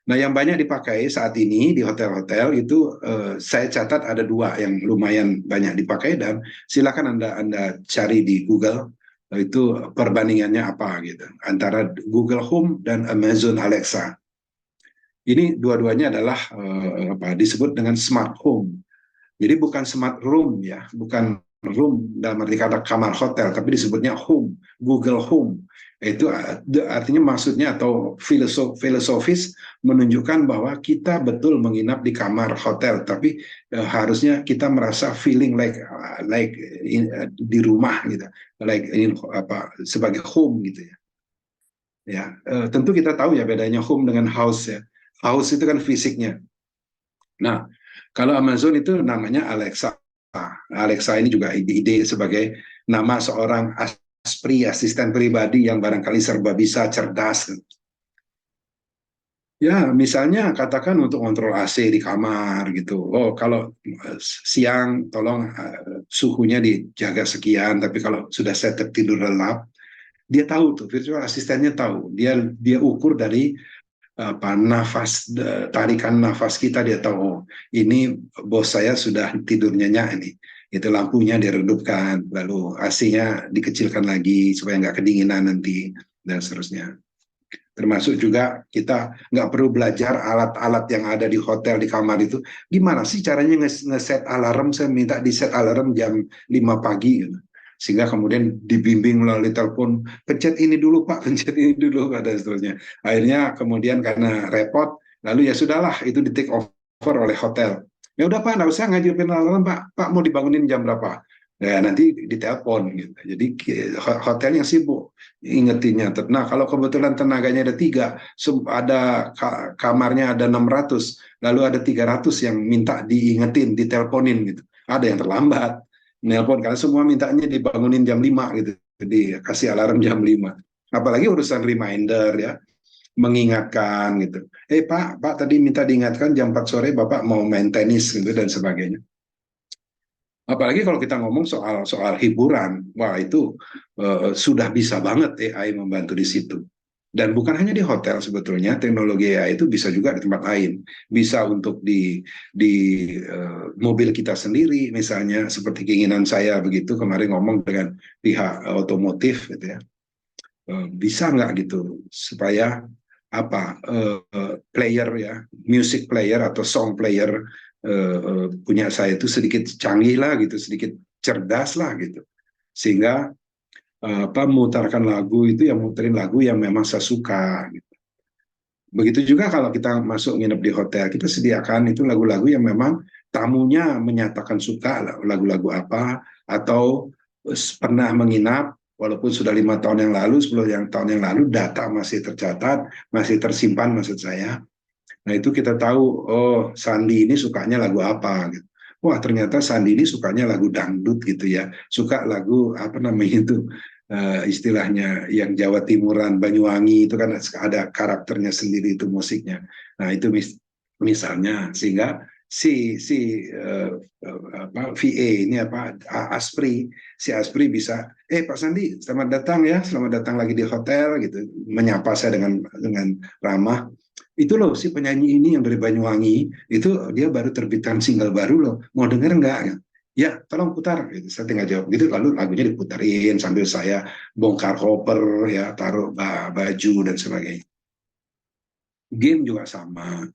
Nah, yang banyak dipakai saat ini di hotel-hotel itu saya catat ada 2 yang lumayan banyak dipakai, dan silakan Anda cari di Google itu perbandingannya apa gitu antara Google Home dan Amazon Alexa. Ini dua-duanya adalah disebut dengan smart home. Jadi bukan smart room ya, bukan room dalam arti kata kamar hotel, tapi disebutnya home, Google Home. Itu artinya maksudnya atau filosofis menunjukkan bahwa kita betul menginap di kamar hotel, tapi harusnya kita merasa feeling like di rumah gitu, like sebagai home gitu ya. Ya, tentu kita tahu ya bedanya home dengan house ya. House itu kan fisiknya. Nah, kalau Amazon itu namanya Alexa. Alexa ini juga ide sebagai nama seorang ASPRI, asisten pribadi yang barangkali serba bisa, cerdas. Ya, misalnya katakan untuk kontrol AC di kamar gitu. Oh, kalau siang tolong suhunya dijaga sekian, tapi kalau sudah setep tidur lelap, dia tahu tuh, virtual asistennya tahu. Dia ukur dari tarikan nafas kita, dia tahu oh, ini bos saya sudah tidur nyenyak ini. Itu lampunya diredupkan, lalu AC-nya dikecilkan lagi supaya nggak kedinginan nanti dan seterusnya. Termasuk juga kita nggak perlu belajar alat-alat yang ada di hotel di kamar itu. Gimana sih caranya nge-set alarm? Saya minta di-set alarm jam 5 pagi gitu. Sehingga kemudian dibimbing melalui telepon, pencet ini dulu Pak, pencet ini dulu, dan seterusnya. Akhirnya kemudian karena repot, lalu ya sudahlah itu di take over oleh hotel. Ya udah Pak, nggak usah ngajuin alarm Pak mau dibangunin jam berapa? Ya, nanti ditelepon gitu. Jadi hotel yang sibuk ingetinnya. Nah, kalau kebetulan tenaganya ada 3, ada kamarnya ada 600, lalu ada 300 yang minta diingetin, diteleponin gitu. Ada yang terlambat nelpon karena semua mintanya dibangunin jam 5 gitu. Jadi kasih alarm jam 5. Apalagi urusan reminder ya, mengingatkan gitu. Pak tadi minta diingatkan jam 4 sore Bapak mau main tenis gitu dan sebagainya. Apalagi kalau kita ngomong soal hiburan, wah itu sudah bisa banget AI membantu di situ. Dan bukan hanya di hotel sebetulnya, teknologi AI itu bisa juga di tempat lain. Bisa untuk di mobil kita sendiri, misalnya seperti keinginan saya begitu kemarin ngomong dengan pihak otomotif, gitu ya. Bisa nggak gitu supaya apa player ya, music player atau song player punya saya itu sedikit canggih lah gitu, sedikit cerdas lah gitu, sehingga apa mutarkan lagu itu yang muterin lagu yang memang saya suka gitu. Begitu juga kalau kita masuk nginep di hotel, kita sediakan itu lagu-lagu yang memang tamunya menyatakan suka lagu-lagu apa, atau pernah menginap walaupun sudah 5 tahun yang lalu, 10 tahun yang lalu, data masih tercatat, masih tersimpan maksud saya. Nah itu kita tahu, oh Sandi ini sukanya lagu apa gitu. Wah ternyata Sandi ini sukanya lagu dangdut gitu ya, suka lagu apa namanya itu istilahnya yang Jawa Timuran, Banyuwangi itu kan ada karakternya sendiri itu musiknya. Nah itu misalnya sehingga apa VA ini apa Aspri, si Aspri bisa Pak Sandi selamat datang ya, selamat datang lagi di hotel gitu, menyapa saya dengan ramah. Itu loh si penyanyi ini yang dari Banyuwangi itu dia baru terbitkan single baru loh, mau denger nggak? Ya tolong putar gitu. Saya tinggal jawab gitu, lalu lagunya diputerin sambil saya bongkar koper ya, taruh baju dan sebagainya. Game juga sama.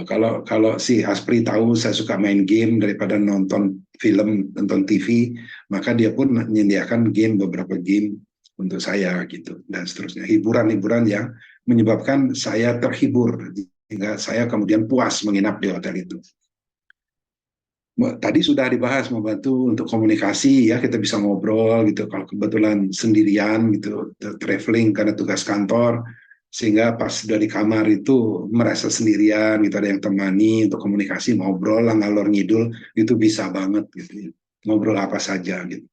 Kalau si Aspri tahu saya suka main game daripada nonton film, nonton TV, maka dia pun menyediakan game, beberapa game untuk saya gitu dan seterusnya. Hiburan-hiburan yang menyebabkan saya terhibur sehingga saya kemudian puas menginap di hotel itu. Tadi sudah dibahas membantu untuk komunikasi ya, kita bisa ngobrol gitu kalau kebetulan sendirian gitu, traveling karena tugas kantor, sehingga pas dari kamar itu merasa sendirian gitu, ada yang temani untuk komunikasi, ngobrol ngalor ngidul itu bisa banget gitu, ngobrol apa saja gitu.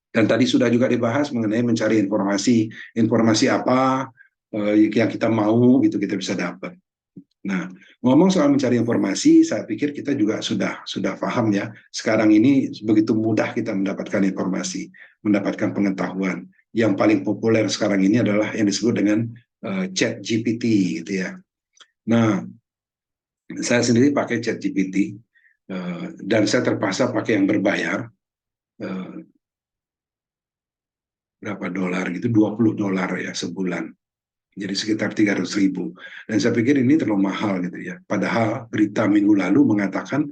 Dan tadi sudah juga dibahas mengenai mencari informasi apa yang kita mau gitu, kita bisa dapat. Nah, ngomong soal mencari informasi, saya pikir kita juga sudah paham ya. Sekarang ini begitu mudah kita mendapatkan informasi, mendapatkan pengetahuan. Yang paling populer sekarang ini adalah yang disebut dengan Chat GPT gitu ya. Nah, saya sendiri pakai Chat GPT dan saya terpaksa pakai yang berbayar. Berapa dolar gitu, $20 ya sebulan. Jadi sekitar 300.000. Dan saya pikir ini terlalu mahal gitu ya. Padahal berita minggu lalu mengatakan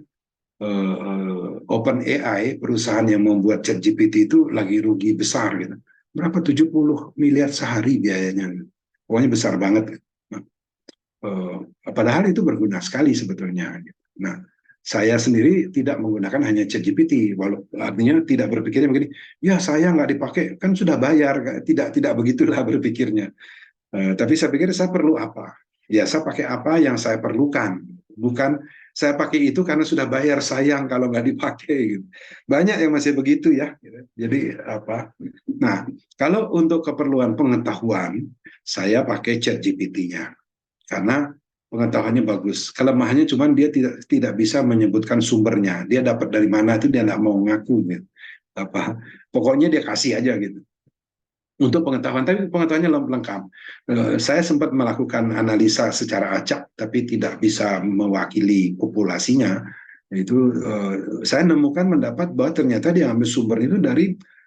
OpenAI, perusahaan yang membuat ChatGPT itu lagi rugi besar gitu. Berapa 70 miliar sehari biayanya. Pokoknya besar banget. Nah, padahal itu berguna sekali sebetulnya. Nah, saya sendiri tidak menggunakan hanya ChatGPT, walaupun artinya tidak berpikirnya begini, ya saya nggak dipakai, kan sudah bayar, tidak begitulah berpikirnya. Tapi saya pikir saya perlu apa? Ya saya pakai apa yang saya perlukan, bukan saya pakai itu karena sudah bayar, sayang kalau nggak dipakai. Gitu. Banyak yang masih begitu ya. Jadi apa? Nah kalau untuk keperluan pengetahuan, saya pakai ChatGPT-nya karena pengetahuannya bagus. Kelemahannya cuma dia tidak bisa menyebutkan sumbernya. Dia dapat dari mana itu dia nggak mau ngaku. Gitu. Apa? Pokoknya dia kasih aja gitu. Untuk pengetahuan, tapi pengetahuannya lengkap. Saya sempat melakukan analisa secara acak, tapi tidak bisa mewakili populasinya. Itu saya mendapat bahwa ternyata dia ambil sumber itu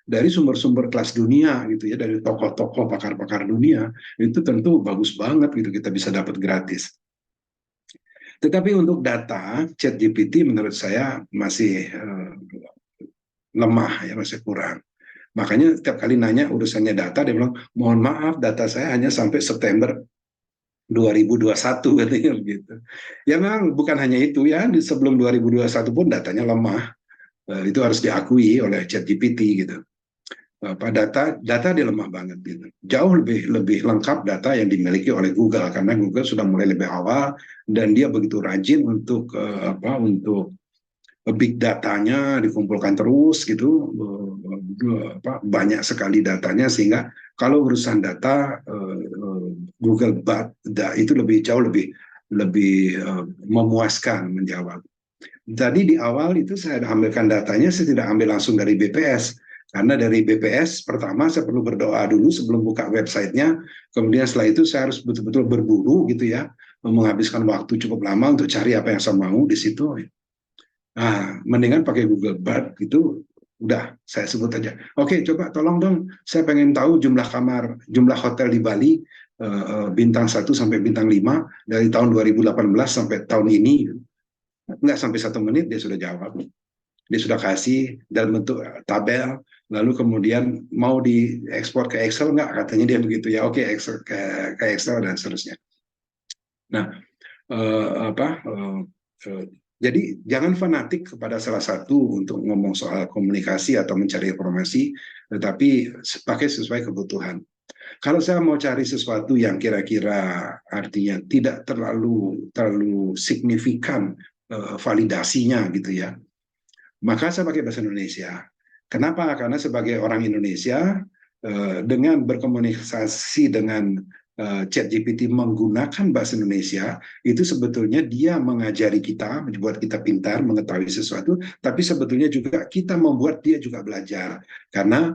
dari sumber-sumber kelas dunia gitu ya, dari tokoh-tokoh pakar-pakar dunia. Itu tentu bagus banget gitu, kita bisa dapat gratis. Tetapi untuk data, ChatGPT menurut saya masih lemah ya, masih kurang. Makanya setiap kali nanya urusannya data, dia bilang, mohon maaf data saya hanya sampai September 2021 katanya begitu. Ya memang bukan hanya itu ya, sebelum 2021 pun datanya lemah. Itu harus diakui oleh ChatGPT gitu. Data dia lemah banget gitu. Jauh lebih lengkap data yang dimiliki oleh Google karena Google sudah mulai lebih awal dan dia begitu rajin untuk untuk big datanya dikumpulkan terus gitu, banyak sekali datanya sehingga kalau urusan data Google itu jauh lebih memuaskan menjawab. Tadi di awal itu saya ambilkan datanya, saya tidak ambil langsung dari BPS. Karena dari BPS, pertama saya perlu berdoa dulu sebelum buka websitenya. Kemudian setelah itu saya harus betul-betul berburu gitu ya. Menghabiskan waktu cukup lama untuk cari apa yang saya mau di situ. Nah, mendingan pakai Google Bard gitu, udah saya sebut aja. Oke, coba tolong dong, saya pengen tahu jumlah hotel di Bali, bintang 1 sampai bintang 5 dari tahun 2018 sampai tahun ini. Nggak sampai 1 menit dia sudah jawab, dia sudah kasih dalam bentuk tabel, lalu kemudian mau diekspor ke Excel nggak, katanya dia begitu ya, oke Excel ke Excel dan seterusnya. Nah, jadi jangan fanatik kepada salah satu untuk ngomong soal komunikasi atau mencari informasi, tetapi pakai sesuai kebutuhan. Kalau saya mau cari sesuatu yang kira-kira artinya tidak terlalu signifikan validasinya gitu ya, maka saya pakai bahasa Indonesia. Kenapa? Karena sebagai orang Indonesia dengan berkomunikasi dengan ChatGPT menggunakan bahasa Indonesia, itu sebetulnya dia mengajari kita, membuat kita pintar, mengetahui sesuatu, tapi sebetulnya juga kita membuat dia juga belajar. Karena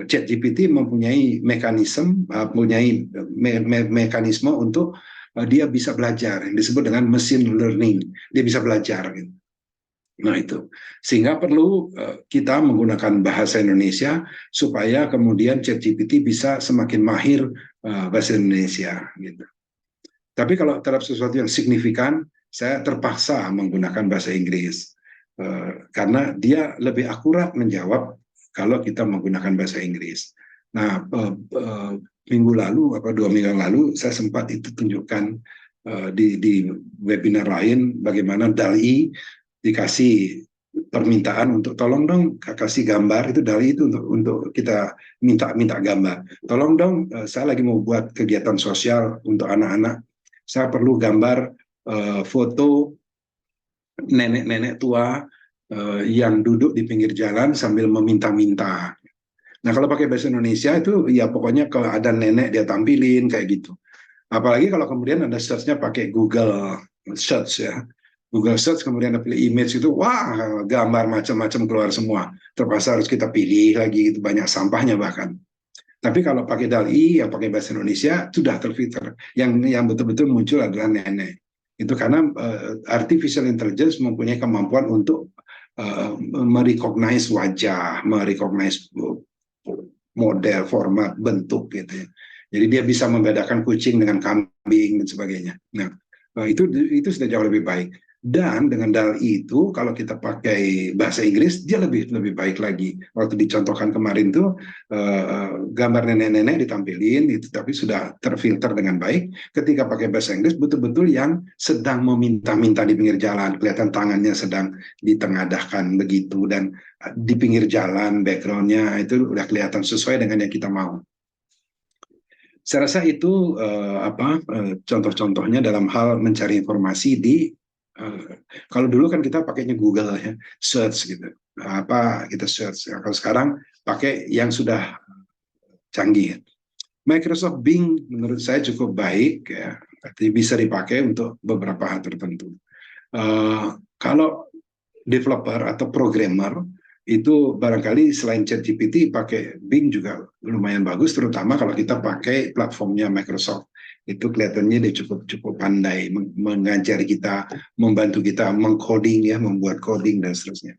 ChatGPT mempunyai mekanisme untuk dia bisa belajar, yang disebut dengan machine learning. Dia bisa belajar. Gitu. Nah itu, sehingga perlu kita menggunakan bahasa Indonesia supaya kemudian ChatGPT bisa semakin mahir bahasa Indonesia. Gitu. Tapi kalau terhadap sesuatu yang signifikan, saya terpaksa menggunakan bahasa Inggris karena dia lebih akurat menjawab kalau kita menggunakan bahasa Inggris. Nah, minggu lalu, 2 minggu lalu, saya sempat itu tunjukkan di webinar lain bagaimana DALL-E dikasih permintaan untuk tolong dong kasih gambar, itu DALL-E itu untuk kita minta gambar. Tolong dong, saya lagi mau buat kegiatan sosial untuk anak-anak. Saya perlu gambar foto nenek-nenek tua yang duduk di pinggir jalan sambil meminta-minta. Nah, kalau pakai bahasa Indonesia itu ya pokoknya kalau ada nenek dia tampilin kayak gitu. Apalagi kalau kemudian ada search-nya pakai Google Search ya. Google Search kemudian ada pilih image itu, wah gambar macam-macam keluar semua. Terpaksa harus kita pilih lagi, itu banyak sampahnya bahkan. Tapi kalau pakai DALL-E yang pakai bahasa Indonesia sudah terfilter. Yang betul-betul muncul adalah nenek. Itu karena artificial intelligence mempunyai kemampuan untuk merecognize wajah, merecognize model, format, bentuk gitu ya. Jadi dia bisa membedakan kucing dengan kambing dan sebagainya. Nah, itu sudah jauh lebih baik. Dan dengan DALL-E itu kalau kita pakai bahasa Inggris dia lebih baik lagi. Waktu dicontohkan kemarin tuh gambar nenek-nenek ditampilin itu tapi sudah terfilter dengan baik. Ketika pakai bahasa Inggris betul-betul yang sedang meminta-minta di pinggir jalan, kelihatan tangannya sedang ditengadahkan begitu, dan di pinggir jalan backgroundnya itu udah kelihatan sesuai dengan yang kita mau. Saya rasa itu contoh-contohnya dalam hal mencari informasi di kalau dulu kan kita pakainya Google ya, search gitu, apa kita search. Kalau sekarang pakai yang sudah canggih. Microsoft Bing menurut saya cukup baik ya, bisa dipakai untuk beberapa hal tertentu. Kalau developer atau programmer itu barangkali selain ChatGPT pakai Bing juga lumayan bagus, terutama kalau kita pakai platformnya Microsoft. Itu kelihatannya dia cukup pandai mengajari kita, membantu kita mengcoding ya, membuat coding dan seterusnya.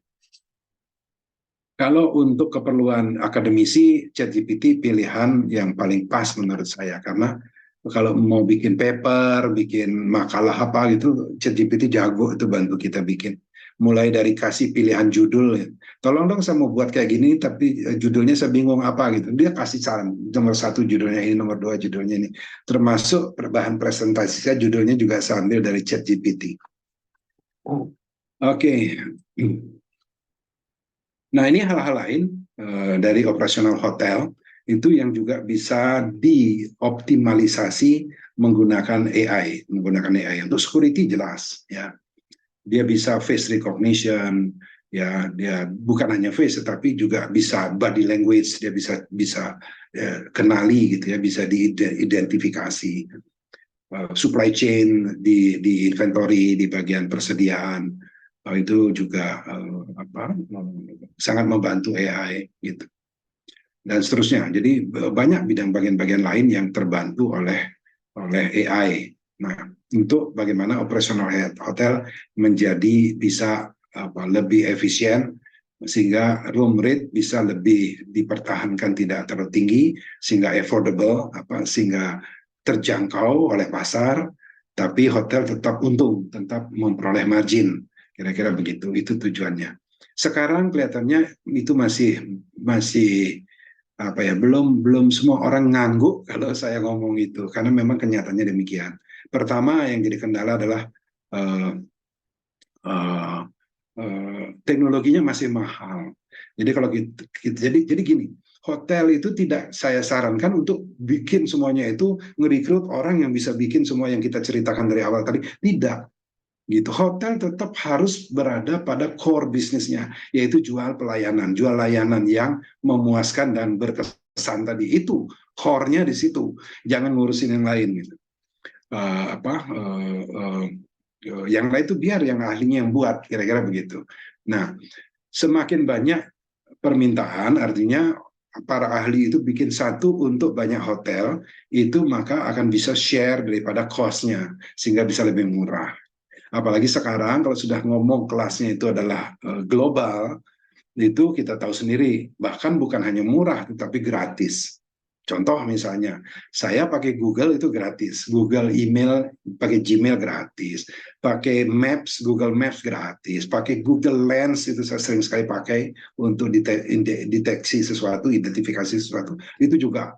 Kalau untuk keperluan akademisi, ChatGPT pilihan yang paling pas menurut saya, karena kalau mau bikin paper, bikin makalah apa gitu, ChatGPT jago itu bantu kita bikin. Mulai dari kasih pilihan judul, tolong dong saya mau buat kayak gini, tapi judulnya saya bingung apa gitu. Dia kasih saran, nomor 1 judulnya ini, nomor 2 judulnya ini. Termasuk bahan presentasi saya judulnya juga saya ambil dari ChatGPT. Oke. Nah, ini hal-hal lain dari operasional hotel itu yang juga bisa dioptimalisasi menggunakan AI. Menggunakan AI untuk security jelas, ya. Dia bisa face recognition, ya. Dia bukan hanya face, tetapi juga bisa body language. Dia bisa kenali gitu ya, bisa diidentifikasi. Supply chain di inventory di bagian persediaan itu juga sangat membantu AI gitu dan seterusnya. Jadi banyak bidang bagian-bagian lain yang terbantu oleh AI. Nah, untuk bagaimana operasional hotel menjadi bisa lebih efisien sehingga room rate bisa lebih dipertahankan tidak terlalu tinggi sehingga affordable sehingga terjangkau oleh pasar tapi hotel tetap untung, tetap memperoleh margin. Kira-kira begitu, itu tujuannya. Sekarang kelihatannya itu masih belum semua orang ngangguk kalau saya ngomong itu karena memang kenyataannya demikian. Pertama yang jadi kendala adalah uh, uh, teknologinya masih mahal. Jadi kalau jadi gini, hotel itu tidak saya sarankan untuk bikin semuanya itu ngerekrut orang yang bisa bikin semua yang kita ceritakan dari awal tadi. Tidak. Gitu. Hotel tetap harus berada pada core bisnisnya, yaitu jual layanan yang memuaskan dan berkesan tadi. Itu core-nya di situ. Jangan ngurusin yang lain gitu. Yang lain itu biar yang ahlinya yang buat, kira-kira begitu. Nah, semakin banyak permintaan, artinya para ahli itu bikin satu untuk banyak hotel, itu maka akan bisa share daripada cost-nya, sehingga bisa lebih murah. Apalagi sekarang kalau sudah ngomong kelasnya itu adalah global, itu kita tahu sendiri, bahkan bukan hanya murah, tetapi gratis. Contoh misalnya, saya pakai Google itu gratis, Google email, pakai Gmail gratis, pakai Maps, Google Maps gratis, pakai Google Lens itu saya sering sekali pakai untuk deteksi sesuatu, identifikasi sesuatu, itu juga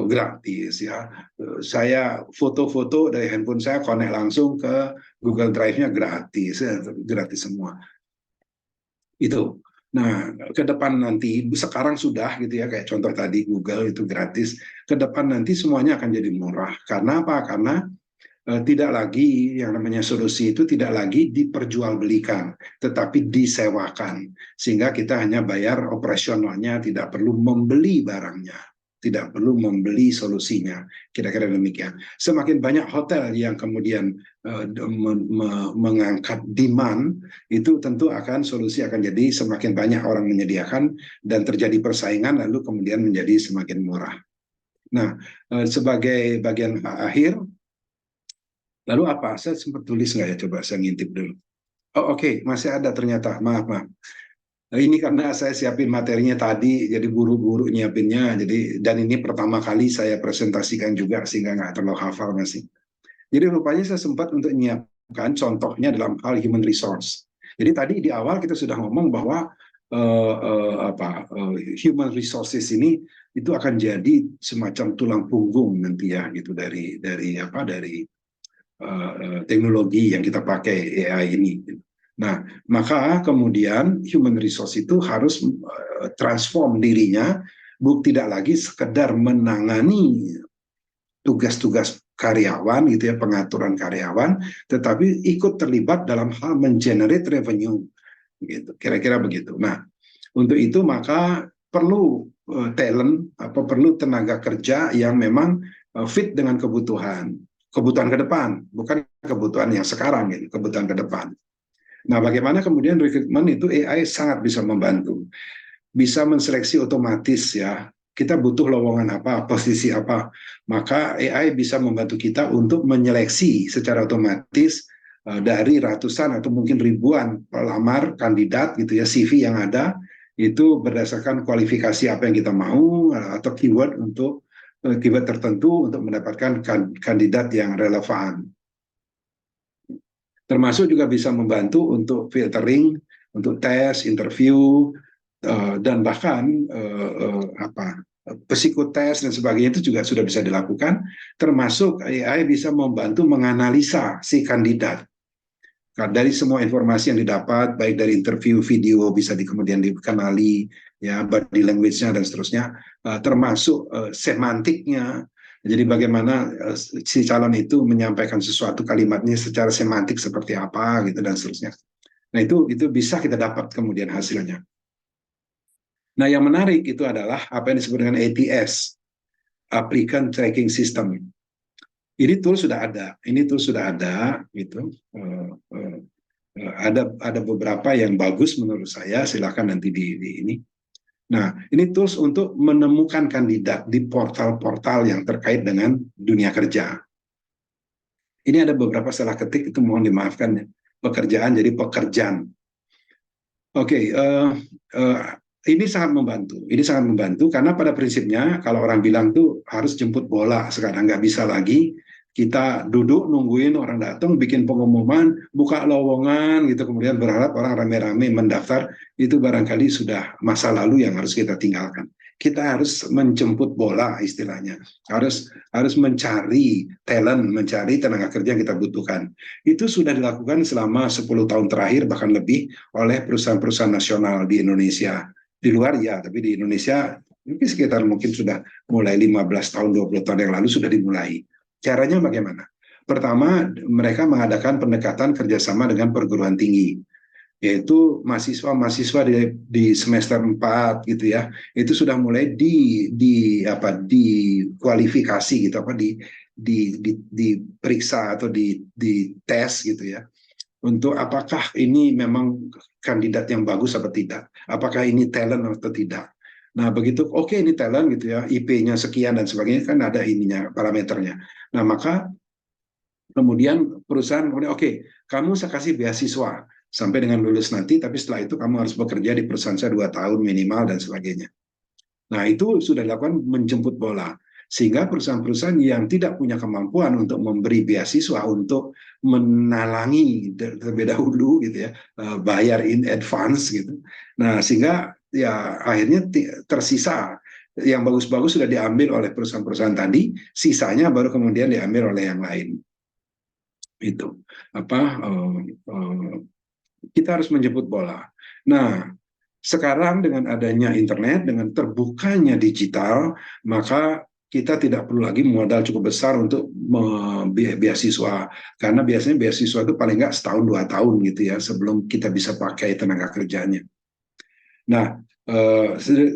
gratis ya. Saya foto-foto dari handphone saya connect langsung ke Google Drive-nya gratis, gratis semua. Itu. Nah, ke depan nanti, sekarang sudah gitu ya, kayak contoh tadi Google itu gratis, ke depan nanti semuanya akan jadi murah. Karena apa? Karena tidak lagi yang namanya solusi itu tidak lagi diperjualbelikan, tetapi disewakan. Sehingga kita hanya bayar operasionalnya, tidak perlu membeli barangnya. Tidak perlu membeli solusinya, kira-kira demikian. Semakin banyak hotel yang kemudian mengangkat demand, itu tentu solusi akan jadi semakin banyak orang menyediakan dan terjadi persaingan, lalu kemudian menjadi semakin murah. Nah, sebagai bagian akhir, lalu apa? Saya sempat tulis nggak ya? Coba saya ngintip dulu. Oh oke, masih ada ternyata. Maaf. Nah, ini karena saya siapin materinya tadi, jadi buru-buru nyiapinnya. Dan ini pertama kali saya presentasikan juga, sehingga nggak terlalu hafal masih. Jadi rupanya saya sempat untuk menyiapkan contohnya dalam hal human resource. Jadi tadi di awal kita sudah ngomong bahwa human resources ini itu akan jadi semacam tulang punggung nanti ya, gitu dari teknologi yang kita pakai AI ini. Nah, maka kemudian human resource itu harus transform dirinya, tidak lagi sekedar menangani tugas-tugas karyawan gitu ya, pengaturan karyawan, tetapi ikut terlibat dalam hal mengenerate revenue gitu. Kira-kira begitu. Nah, untuk itu maka perlu talent perlu tenaga kerja yang memang fit dengan kebutuhan ke depan, bukan kebutuhan yang sekarang gitu, kebutuhan ke depan. Nah, bagaimana kemudian rekrutmen itu AI sangat bisa membantu. Bisa menseleksi otomatis ya. Kita butuh lowongan apa, posisi apa. Maka AI bisa membantu kita untuk menyeleksi secara otomatis dari ratusan atau mungkin ribuan pelamar kandidat gitu ya, CV yang ada, itu berdasarkan kualifikasi apa yang kita mau atau keyword tertentu untuk mendapatkan kandidat yang relevan. Termasuk juga bisa membantu untuk filtering, untuk tes, interview, dan bahkan psikotes dan sebagainya itu juga sudah bisa dilakukan. Termasuk AI bisa membantu menganalisa si kandidat. Dari semua informasi yang didapat, baik dari interview, video, bisa kemudian dikenali, ya, body language-nya dan seterusnya, termasuk semantiknya. Jadi bagaimana si calon itu menyampaikan sesuatu kalimatnya secara semantik seperti apa, gitu dan seterusnya. Nah itu bisa kita dapat kemudian hasilnya. Nah yang menarik itu adalah apa yang disebut dengan ATS, Applicant Tracking System. Ini tool sudah ada, gitu. Ada beberapa yang bagus menurut saya, silakan nanti di ini. Nah, ini tools untuk menemukan kandidat di portal-portal yang terkait dengan dunia kerja. Ini ada beberapa salah ketik, itu mohon dimaafkan ya. Pekerjaan jadi pekerjaan. Oke, ini sangat membantu. Ini sangat membantu karena pada prinsipnya kalau orang bilang tuh harus jemput bola sekarang, nggak bisa lagi kita duduk nungguin orang datang, bikin pengumuman, buka lowongan gitu, kemudian berharap orang rame-rame mendaftar. Itu barangkali sudah masa lalu yang harus kita tinggalkan. Kita harus menjemput bola istilahnya, harus mencari talent, mencari tenaga kerja yang kita butuhkan. Itu sudah dilakukan selama 10 tahun terakhir bahkan lebih oleh perusahaan-perusahaan nasional di Indonesia. Di luar ya, tapi di Indonesia mungkin sekitar mungkin sudah mulai 15 tahun, 20 tahun yang lalu sudah dimulai. Caranya bagaimana? Pertama, mereka mengadakan pendekatan kerjasama dengan perguruan tinggi, yaitu mahasiswa-mahasiswa di semester 4 gitu ya, itu sudah mulai dikualifikasi gitu, diperiksa atau di tes gitu ya, untuk apakah ini memang kandidat yang bagus atau tidak, apakah ini talent atau tidak. Nah begitu oke, ini talent gitu ya, IP-nya sekian dan sebagainya, kan ada ininya, parameternya. Nah maka kemudian perusahaan kemudian oke, kamu saya kasih beasiswa sampai dengan lulus nanti, tapi setelah itu kamu harus bekerja di perusahaan saya 2 tahun minimal dan sebagainya. Nah itu sudah dilakukan menjemput bola, sehingga perusahaan-perusahaan yang tidak punya kemampuan untuk memberi beasiswa untuk menalangi terlebih dahulu gitu ya, bayar in advance gitu. Nah sehingga ya akhirnya tersisa yang bagus-bagus sudah diambil oleh perusahaan-perusahaan tadi, sisanya baru kemudian diambil oleh yang lain. Itu kita harus menjemput bola. Nah sekarang dengan adanya internet, dengan terbukanya digital, maka kita tidak perlu lagi modal cukup besar untuk beasiswa, karena biasanya beasiswa itu paling nggak setahun 2 tahun gitu ya sebelum kita bisa pakai tenaga kerjanya. Nah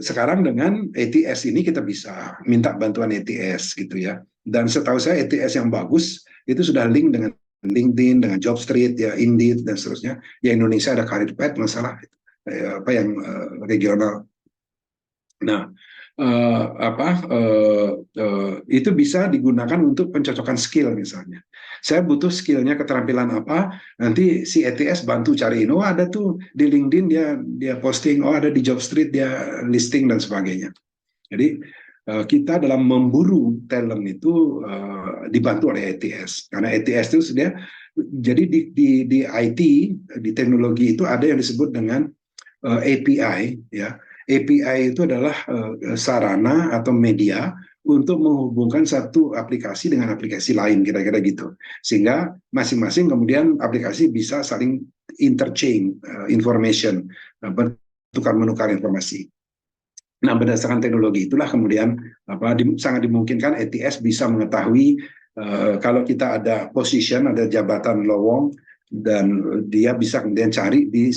sekarang dengan ATS ini kita bisa minta bantuan ATS gitu ya, dan setahu saya ATS yang bagus itu sudah link dengan LinkedIn, dengan Jobstreet ya, Indeed dan seterusnya. Ya Indonesia ada Careerpad masalah yang regional. Nah itu bisa digunakan untuk pencocokan skill misalnya. Saya butuh skillnya keterampilan apa, nanti si ATS bantu cariin. Oh ada tuh di LinkedIn dia posting, oh ada di Jobstreet dia listing dan sebagainya. Jadi kita dalam memburu talent itu dibantu oleh ATS, karena ATS itu sudah jadi di IT, di teknologi itu ada yang disebut dengan API ya. API itu adalah sarana atau media untuk menghubungkan satu aplikasi dengan aplikasi lain, kira-kira gitu. Sehingga masing-masing kemudian aplikasi bisa saling interchange information, bertukar-menukar informasi. Nah, berdasarkan teknologi itulah kemudian sangat dimungkinkan ATS bisa mengetahui kalau kita ada position, ada jabatan lowong, dan dia bisa kemudian cari di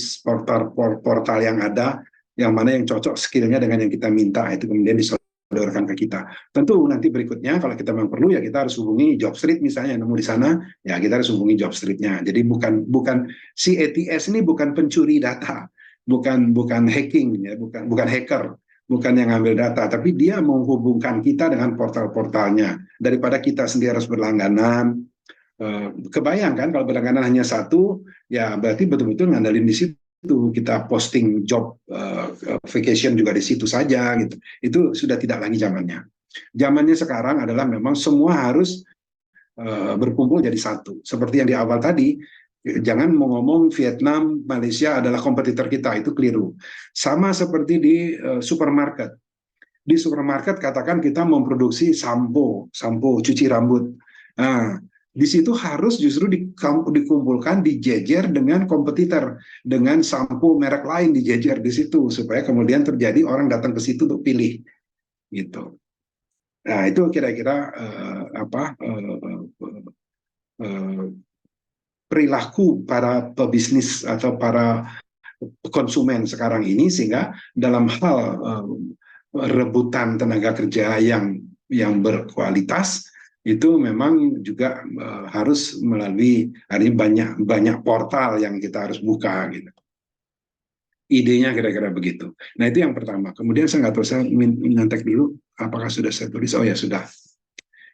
portal yang ada, yang mana yang cocok skillnya dengan yang kita minta, itu kemudian disodorkan ke kita. Tentu nanti berikutnya kalau kita memang perlu ya kita harus hubungi Jobstreet misalnya, nemu di sana ya kita harus hubungi Jobstreetnya. Jadi bukan si ATS ini bukan pencuri data, bukan hacking ya, bukan hacker, bukan yang ngambil data, tapi dia menghubungkan kita dengan portal-portalnya. Daripada kita sendiri harus berlangganan, kebayangkan kalau berlangganan hanya satu, ya berarti betul-betul ngandalin di situ. Kita posting job vacation juga di situ saja gitu. Itu sudah tidak lagi zamannya. Zamannya sekarang adalah memang semua harus berkumpul jadi satu. Seperti yang di awal tadi, jangan ngomong Vietnam, Malaysia adalah kompetitor kita, itu keliru. Sama seperti di supermarket. Di supermarket katakan kita memproduksi sampo cuci rambut. Nah, Di situ harus justru dikumpulkan, dijejer dengan kompetitor, dengan sampo merek lain dijejer di situ, supaya kemudian terjadi orang datang ke situ untuk pilih, gitu. Nah, itu kira-kira perilaku para pebisnis atau para konsumen sekarang ini, sehingga dalam hal rebutan tenaga kerja yang berkualitas itu memang juga harus melalui banyak portal yang kita harus buka gitu. Idenya kira-kira begitu. Nah, itu yang pertama. Kemudian saya nggak tahu, saya menyantek dulu apakah sudah saya tulis. Oh ya, sudah.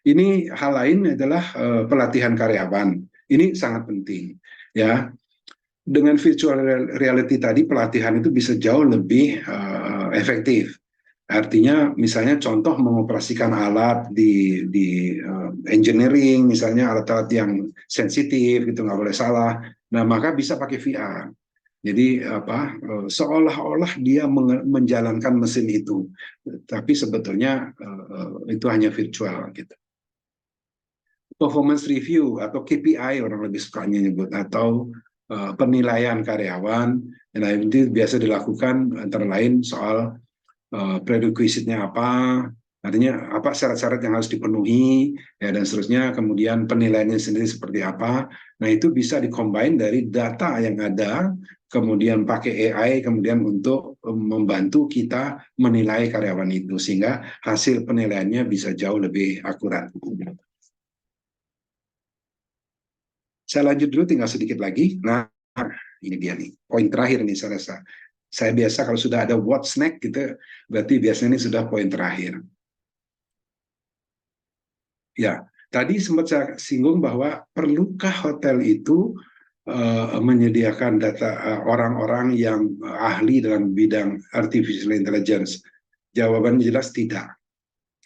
Ini hal lain adalah pelatihan karyawan. Ini sangat penting, ya. Dengan virtual reality tadi, pelatihan itu bisa jauh lebih efektif. Artinya, misalnya contoh mengoperasikan alat di engineering, misalnya alat-alat yang sensitif, itu nggak boleh salah. Nah, maka bisa pakai VR. Jadi seolah-olah dia menjalankan mesin itu, tapi sebetulnya itu hanya virtual gitu. Performance review atau KPI orang lebih sukanya nyebut, atau penilaian karyawan. Nah, itu biasa dilakukan antara lain soal prerequisite-nya apa, artinya apa syarat-syarat yang harus dipenuhi, ya, dan seterusnya, kemudian penilaiannya sendiri seperti apa. Nah, itu bisa dikombin dari data yang ada, kemudian pakai AI, kemudian untuk membantu kita menilai karyawan itu, sehingga hasil penilaiannya bisa jauh lebih akurat. Saya lanjut dulu, tinggal sedikit lagi. Nah, ini dia nih, poin terakhir nih saya rasa. Saya biasa kalau sudah ada what's next gitu, berarti biasanya ini sudah poin terakhir. Ya, tadi sempat saya singgung bahwa perlukah hotel itu menyediakan data orang-orang yang ahli dalam bidang artificial intelligence? Jawabannya jelas tidak.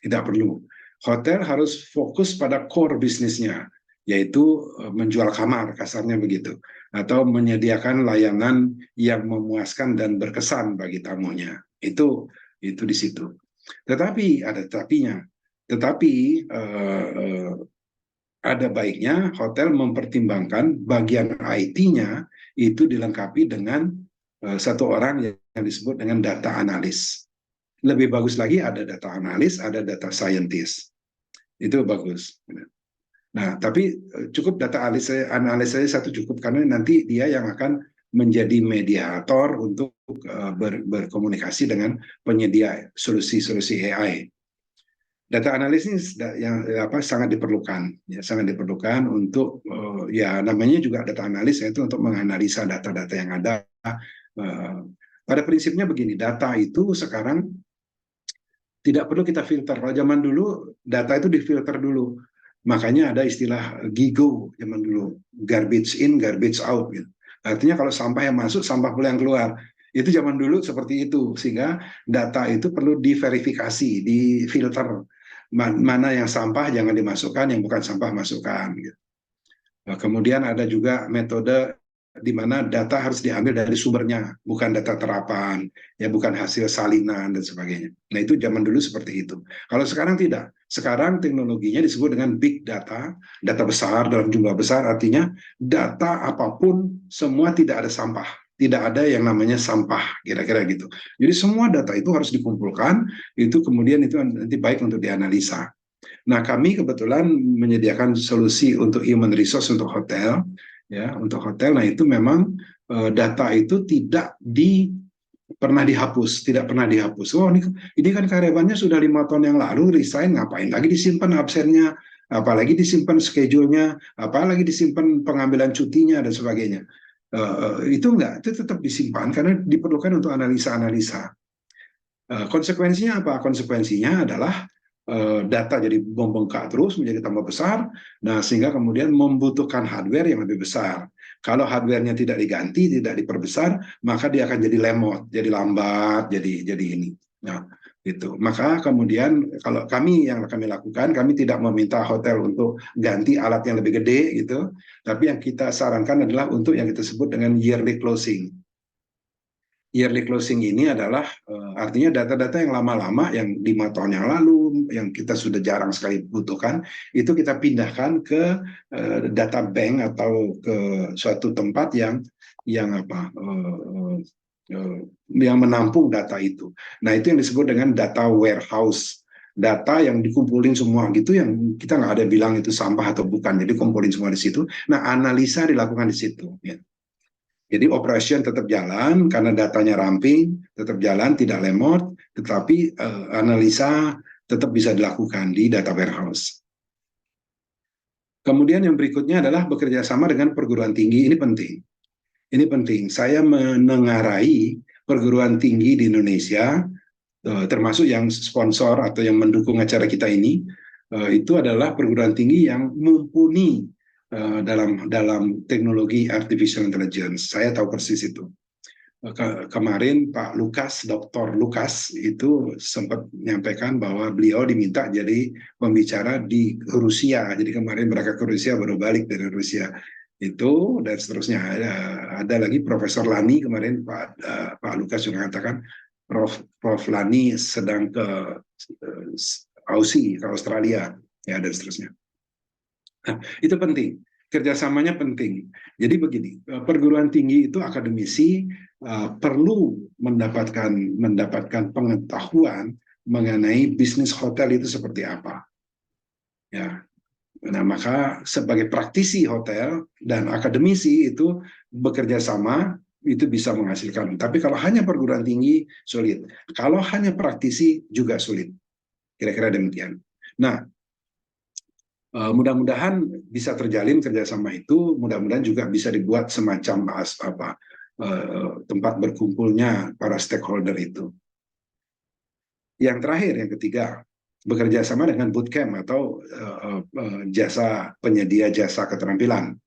Tidak perlu. Hotel harus fokus pada core bisnisnya, yaitu menjual kamar, kasarnya begitu, atau menyediakan layanan yang memuaskan dan berkesan bagi tamunya. Itu di situ. Tetapi ada tetapinya. Tetapi ada baiknya hotel mempertimbangkan bagian IT-nya itu dilengkapi dengan satu orang yang disebut dengan data analis. Lebih bagus lagi ada data analis, ada data scientist. Itu bagus. Nah, tapi cukup data analis saja satu cukup, karena nanti dia yang akan menjadi mediator untuk berkomunikasi dengan penyedia solusi-solusi AI. Data analis ini yang sangat diperlukan, ya, sangat diperlukan untuk ya namanya juga data analis, yaitu untuk menganalisa data-data yang ada. Pada prinsipnya begini, data itu sekarang tidak perlu kita filter. Kalau zaman dulu data itu difilter dulu. Makanya ada istilah GIGO zaman dulu, garbage in, garbage out. Gitu. Artinya kalau sampah yang masuk, sampah pula yang keluar. Itu zaman dulu seperti itu, sehingga data itu perlu diverifikasi, difilter. Mana yang sampah jangan dimasukkan, yang bukan sampah masukkan. Gitu. Nah, kemudian ada juga metode di mana data harus diambil dari sumbernya, bukan data terapan, ya, bukan hasil salinan dan sebagainya. Nah, itu zaman dulu seperti itu. Kalau sekarang tidak. Sekarang teknologinya disebut dengan big data, data besar dalam jumlah besar, artinya data apapun semua tidak ada sampah, tidak ada yang namanya sampah, kira-kira gitu. Jadi semua data itu harus dikumpulkan, itu kemudian itu nanti baik untuk dianalisa. Nah, kami kebetulan menyediakan solusi untuk human resource untuk hotel, ya, untuk hotel. Nah, itu memang data itu tidak pernah dihapus, tidak pernah dihapus. Oh, ini kan karyawannya sudah 5 tahun yang lalu resign, ngapain lagi disimpan absennya, apalagi disimpan schedule-nya, apalagi disimpan pengambilan cutinya dan sebagainya. Itu enggak, itu tetap disimpan karena diperlukan untuk analisa-analisa. Konsekuensinya apa? Konsekuensinya adalah data jadi membengkak terus, menjadi tambah besar, nah sehingga kemudian membutuhkan hardware yang lebih besar. Kalau hardware-nya tidak diganti, tidak diperbesar, maka dia akan jadi lemot, jadi lambat, jadi ini. Nah, itu. Maka kemudian kalau yang kami lakukan, kami tidak meminta hotel untuk ganti alat yang lebih gede gitu, tapi yang kita sarankan adalah untuk yang kita sebut dengan yearly closing. Yearly closing ini adalah artinya data-data yang lama-lama, yang 5 tahun yang lalu, umum yang kita sudah jarang sekali butuhkan, itu kita pindahkan ke data bank atau ke suatu tempat yang yang menampung data itu. Nah, itu yang disebut dengan data warehouse. Data yang dikumpulin semua gitu, yang kita nggak ada bilang itu sampah atau bukan, jadi kumpulin semua di situ. Nah, analisa dilakukan di situ. Ya. Jadi operation tetap jalan karena datanya ramping, tetap jalan, tidak lemot, tetapi analisa tetap bisa dilakukan di data warehouse. Kemudian yang berikutnya adalah bekerja sama dengan perguruan tinggi. Ini penting. Ini penting. Saya menengarai perguruan tinggi di Indonesia, termasuk yang sponsor atau yang mendukung acara kita ini, itu adalah perguruan tinggi yang mumpuni dalam teknologi artificial intelligence. Saya tahu persis itu. Kemarin Pak Lukas, Dr. Lukas itu sempat menyampaikan bahwa beliau diminta jadi pembicara di Rusia. Jadi kemarin mereka ke Rusia, baru balik dari Rusia itu, dan seterusnya. Ada lagi Profesor Lani kemarin Pak Lukas sudah katakan Prof Lani sedang ke Aussie, ke Australia, ya, dan seterusnya. Nah, itu penting, kerjasamanya penting. Jadi begini, perguruan tinggi itu akademisi perlu mendapatkan pengetahuan mengenai bisnis hotel itu seperti apa. Ya. Nah, maka sebagai praktisi hotel dan akademisi itu bekerja sama, itu bisa menghasilkan. Tapi kalau hanya perguruan tinggi, sulit. Kalau hanya praktisi, juga sulit. Kira-kira demikian. Nah, mudah-mudahan bisa terjalin kerjasama itu, mudah-mudahan juga bisa dibuat semacam tempat berkumpulnya para stakeholder itu. Yang terakhir, yang ketiga, bekerja sama dengan bootcamp atau penyedia jasa keterampilan.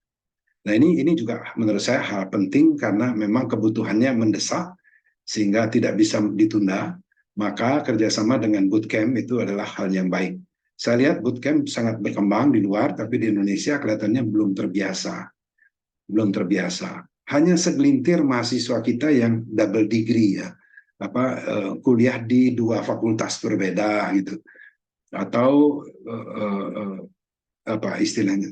Nah, ini juga menurut saya hal penting karena memang kebutuhannya mendesak sehingga tidak bisa ditunda. Maka kerjasama dengan bootcamp itu adalah hal yang baik. Saya lihat bootcamp sangat berkembang di luar, tapi di Indonesia kelihatannya belum terbiasa. Belum terbiasa. Hanya segelintir mahasiswa kita yang double degree, ya, kuliah di 2 fakultas berbeda gitu, atau istilahnya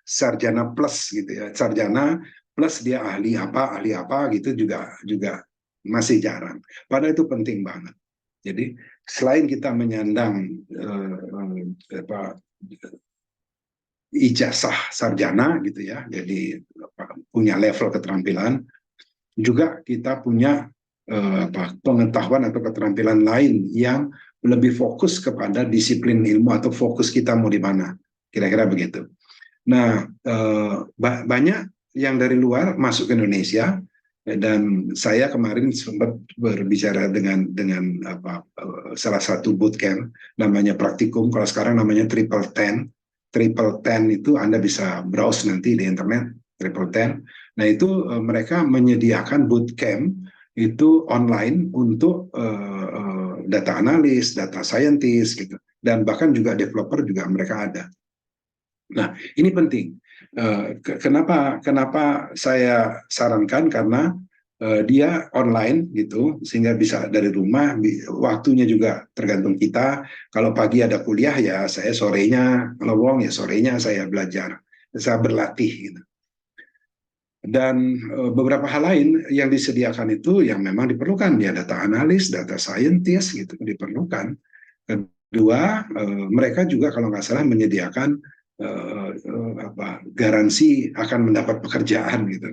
sarjana plus gitu ya, sarjana plus dia ahli apa gitu, juga masih jarang. Padahal itu penting banget. Jadi selain kita menyandang ijazah sarjana gitu ya, jadi punya level keterampilan, juga kita punya pengetahuan atau keterampilan lain yang lebih fokus kepada disiplin ilmu atau fokus kita mau di mana, kira-kira begitu. Nah, banyak yang dari luar masuk ke Indonesia, dan saya kemarin sempat berbicara dengan salah satu bootcamp namanya praktikum, kalau sekarang namanya Triple Ten. Triple Ten itu Anda bisa browse nanti di internet, Triple Ten. Nah, itu mereka menyediakan bootcamp itu online untuk data analis, data scientist gitu, dan bahkan juga developer juga mereka ada. Nah, ini penting. Kenapa saya sarankan, karena dia online gitu, sehingga bisa dari rumah, waktunya juga tergantung kita. Kalau pagi ada kuliah, ya saya sorenya ngelowong, ya sorenya saya belajar, saya berlatih gitu. Dan beberapa hal lain yang disediakan itu yang memang diperlukan, ya data analis, data scientist gitu diperlukan. Kedua, mereka juga kalau nggak salah menyediakan garansi akan mendapat pekerjaan gitu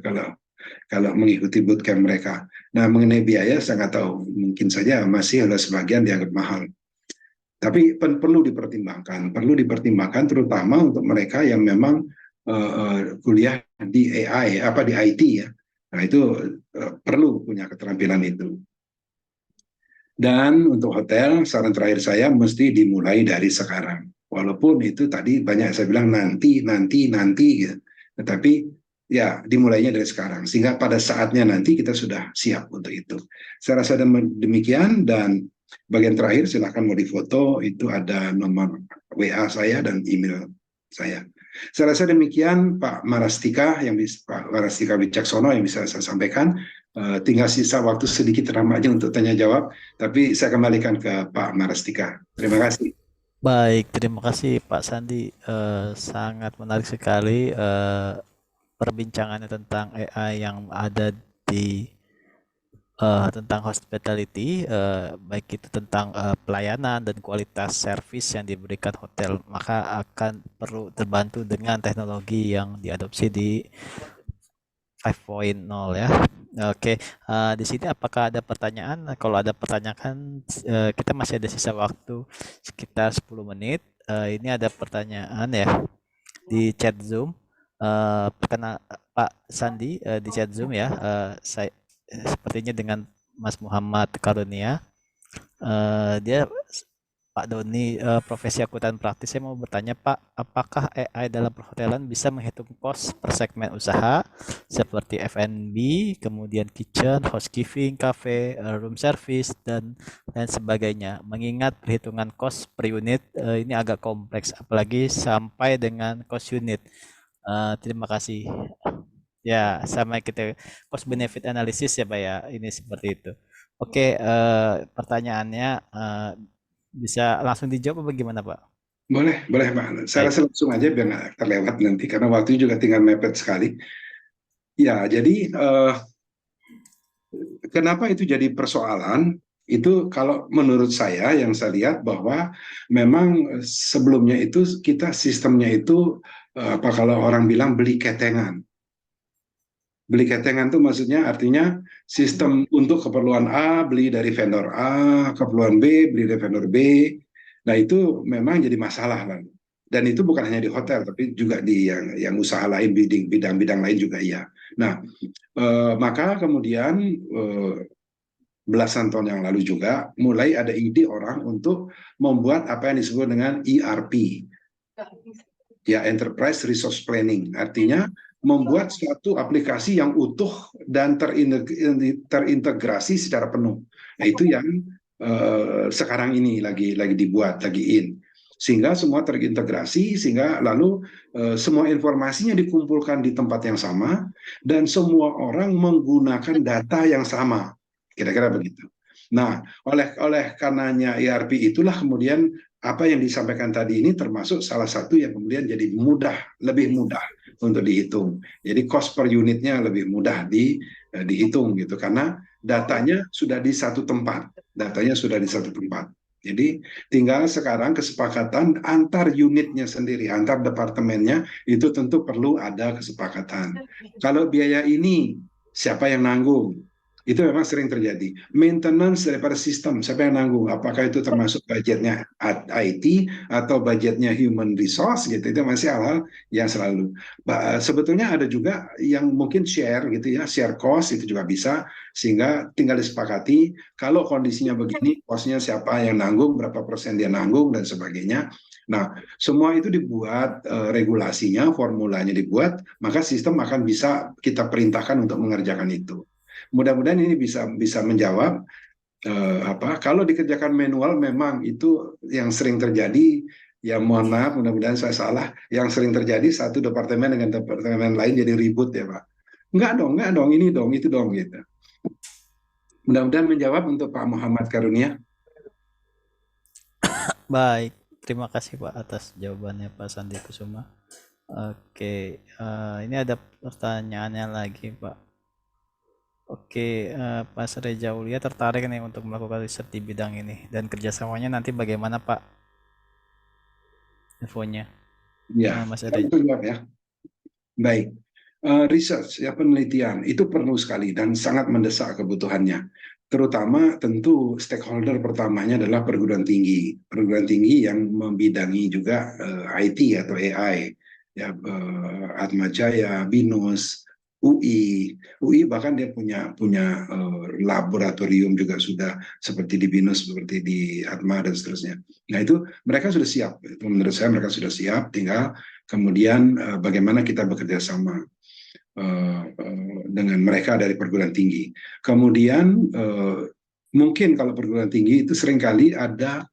kalau mengikuti bootcamp mereka. Nah, mengenai biaya saya nggak tahu, mungkin saja masih ada sebagian dianggap mahal. Tapi perlu dipertimbangkan terutama untuk mereka yang memang kuliah di AI, di IT ya. Nah, itu perlu punya keterampilan itu. Dan untuk hotel, saran terakhir saya mesti dimulai dari sekarang. Walaupun itu tadi banyak saya bilang nanti gitu. Tetapi ya dimulainya dari sekarang. Sehingga pada saatnya nanti kita sudah siap untuk itu. Saya rasa demikian, dan bagian terakhir silakan mau difoto, itu ada nomor WA saya dan email saya. Saya rasa demikian Pak Marastika Pak Marastika Wicaksono yang bisa saya sampaikan. Tinggal sisa waktu sedikit aja untuk tanya jawab, tapi saya kembalikan ke Pak Marastika. Terima kasih. Baik, terima kasih Pak Sandi. Sangat menarik sekali perbincangannya tentang AI yang ada di tentang hospitality, baik itu tentang pelayanan dan kualitas servis yang diberikan hotel, maka akan perlu terbantu dengan teknologi yang diadopsi di 5.0 ya. Oke, di sini apakah ada pertanyaan? Kalau ada pertanyaan, kita masih ada sisa waktu sekitar 10 menit. Ini ada pertanyaan ya di chat Zoom. Karena Pak Sandi di chat Zoom ya, saya sepertinya dengan Mas Muhammad Karunia, dia Pak Doni, profesi akuntan praktis. Saya mau bertanya Pak, apakah AI dalam perhotelan bisa menghitung kos per segmen usaha seperti F&B, kemudian kitchen, housekeeping, cafe, room service, dan lain sebagainya? Mengingat perhitungan kos per unit ini agak kompleks, apalagi sampai dengan cost unit. Terima kasih. Ya, sama kita cost benefit analysis ya Pak ya, ini seperti itu. Oke, pertanyaannya bisa langsung dijawab apa gimana Pak? Boleh Pak. Saya rasa langsung aja biar nggak terlewat nanti, karena waktu juga tinggal mepet sekali. Ya, jadi kenapa itu jadi persoalan? Itu kalau menurut saya yang saya lihat bahwa memang sebelumnya itu kita sistemnya itu apa kalau orang bilang beli ketengan. Beli ketengan itu maksudnya artinya sistem untuk keperluan A beli dari vendor A, keperluan B beli dari vendor B. Nah itu memang jadi masalah kan. Dan itu bukan hanya di hotel tapi juga di yang usaha lain, bidang-bidang lain juga iya. Nah maka kemudian belasan tahun yang lalu juga mulai ada ide orang untuk membuat apa yang disebut dengan ERP, ya Enterprise Resource Planning. Artinya membuat suatu aplikasi yang utuh dan terintegrasi secara penuh. Nah itu yang sekarang ini lagi dibuat, lagi in. Sehingga semua terintegrasi, sehingga lalu semua informasinya dikumpulkan di tempat yang sama, dan semua orang menggunakan data yang sama. Kira-kira begitu. Nah, oleh karenanya ERP itulah kemudian apa yang disampaikan tadi ini termasuk salah satu yang kemudian jadi lebih mudah untuk dihitung. Jadi cost per unitnya lebih mudah dihitung gitu karena datanya sudah di satu tempat. Jadi tinggal sekarang kesepakatan antar unitnya sendiri, antar departemennya itu tentu perlu ada kesepakatan. Kalau biaya ini siapa yang nanggung? Itu memang sering terjadi. Maintenance daripada sistem, siapa yang nanggung? Apakah itu termasuk budgetnya IT atau budgetnya human resource gitu? Itu masih hal-hal yang selalu. Sebetulnya ada juga yang mungkin share gitu ya, share cost itu juga bisa, sehingga tinggal disepakati kalau kondisinya begini, costnya siapa yang nanggung, berapa persen dia nanggung dan sebagainya. Nah, semua itu dibuat regulasinya, formulanya dibuat, maka sistem akan bisa kita perintahkan untuk mengerjakan itu. Mudah-mudahan ini bisa menjawab kalau dikerjakan manual memang itu yang sering terjadi. Ya mohon maaf, mudah-mudahan saya salah. Yang sering terjadi satu departemen dengan departemen lain jadi ribut ya Pak. Enggak dong, ini dong, itu dong gitu. Mudah-mudahan menjawab untuk Pak Muhammad Karunia. Baik, terima kasih Pak atas jawabannya Pak Sandi Kusuma. Oke, ini ada pertanyaannya lagi Pak. Oke, Pak Sri Jaulia tertarik nih untuk melakukan riset di bidang ini dan kerjasamanya nanti bagaimana Pak? Infonya. Ya, Mas ya. Baik, research ya penelitian itu perlu sekali dan sangat mendesak kebutuhannya. Terutama tentu stakeholder pertamanya adalah perguruan tinggi yang membidangi juga IT atau AI, ya Atmajaya, BINUS. UI bahkan dia punya laboratorium juga sudah seperti di BINUS, seperti di Atma dan seterusnya. Nah itu mereka sudah siap. Itu menurut saya mereka sudah siap. Tinggal kemudian bagaimana kita bekerja sama dengan mereka dari perguruan tinggi. Kemudian mungkin kalau perguruan tinggi itu seringkali ada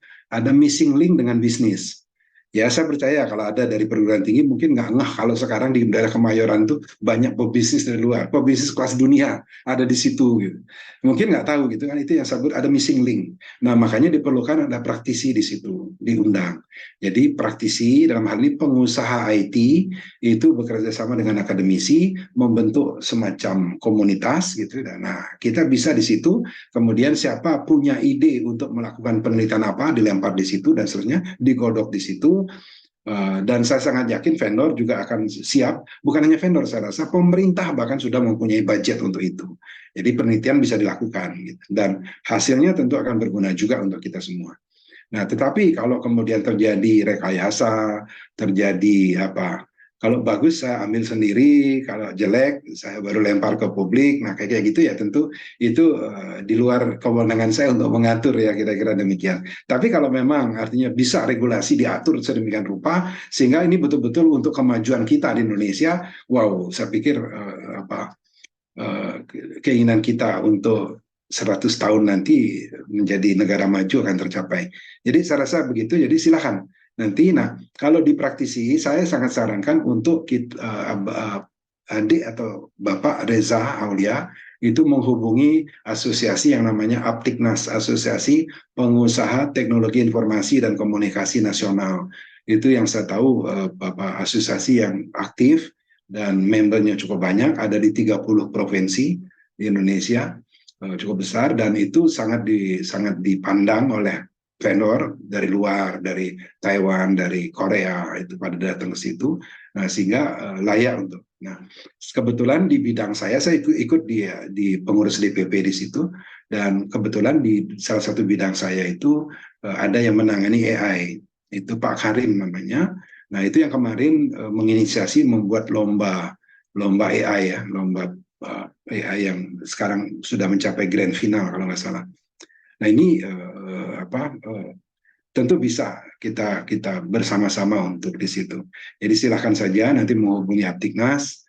missing link dengan bisnis. Ya, saya percaya kalau ada dari perguruan tinggi mungkin nggak ngeh kalau sekarang di daerah Kemayoran tuh banyak pebisnis dari luar, pebisnis kelas dunia ada di situ gitu. Mungkin nggak tahu gitu kan, itu yang saya sebut ada missing link. Nah, makanya diperlukan ada praktisi di situ, diundang. Jadi praktisi dalam hal ini pengusaha IT itu bekerja sama dengan akademisi membentuk semacam komunitas gitu. Nah, kita bisa di situ, kemudian siapa punya ide untuk melakukan penelitian apa dilempar di situ dan seterusnya, digodok di situ. Dan saya sangat yakin vendor juga akan siap, bukan hanya vendor, saya rasa pemerintah bahkan sudah mempunyai budget untuk itu. Jadi penelitian bisa dilakukan, gitu. Dan hasilnya tentu akan berguna juga untuk kita semua. Nah, tetapi kalau kemudian terjadi rekayasa, terjadi apa? Kalau bagus saya ambil sendiri, kalau jelek saya baru lempar ke publik. Nah, kayak gitu ya tentu itu di luar kewenangan saya untuk mengatur ya kira-kira demikian. Tapi kalau memang artinya bisa regulasi diatur sedemikian rupa sehingga ini betul-betul untuk kemajuan kita di Indonesia, wow, saya pikir keinginan kita untuk 100 tahun nanti menjadi negara maju akan tercapai. Jadi saya rasa begitu, jadi silakan. Nanti, nah kalau di praktisi saya sangat sarankan untuk kita, adik atau Bapak Reza Aulia itu menghubungi asosiasi yang namanya Aptiknas, Asosiasi Pengusaha Teknologi Informasi dan Komunikasi Nasional. Itu yang saya tahu Bapak asosiasi yang aktif dan membernya cukup banyak, ada di 30 provinsi di Indonesia, cukup besar, dan itu sangat dipandang oleh vendor dari luar, dari Taiwan, dari Korea, itu pada datang ke situ, nah, sehingga layak untuk. Nah, kebetulan di bidang saya ikut di pengurus DPP di situ, dan kebetulan di salah satu bidang saya itu ada yang menangani AI, itu Pak Karim namanya. Nah, itu yang kemarin menginisiasi membuat lomba AI ya, lomba AI yang sekarang sudah mencapai grand final kalau nggak salah. Nah, ini tentu bisa kita bersama-sama untuk di situ. Jadi silahkan saja nanti menghubungi Aptiknas,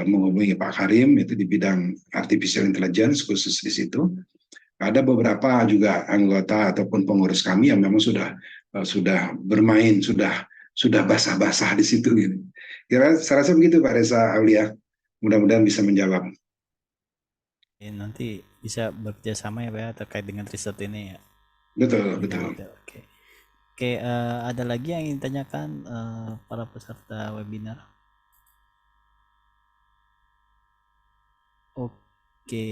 menghubungi Pak Karim itu di bidang artificial intelligence khusus di situ. Ada beberapa juga anggota ataupun pengurus kami yang memang sudah bermain, sudah basah-basah di situ gitu. Kira saya rasa begitu Pak Reza Aulia. Mudah-mudahan bisa menjawab. Nanti bisa bekerja sama ya Pak ya, terkait dengan riset ini ya. Betul, betul. Oke. Oke, ada lagi yang ingin tanyakan para peserta webinar? Oke.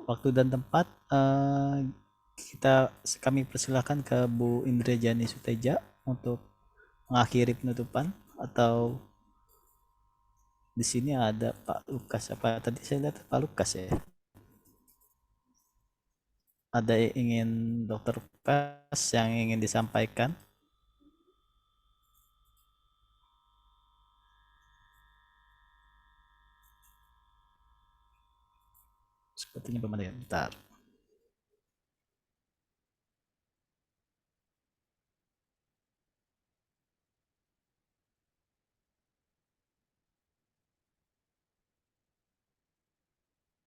Waktu dan tempat kami persilahkan ke Bu Indrajani Suteja untuk mengakhiri penutupan, atau di sini ada Pak Lukas, apa tadi saya lihat Pak Lukas ya? Ada yang ingin Dokter Lukas yang ingin disampaikan? Sepertinya belum ada. Bentar.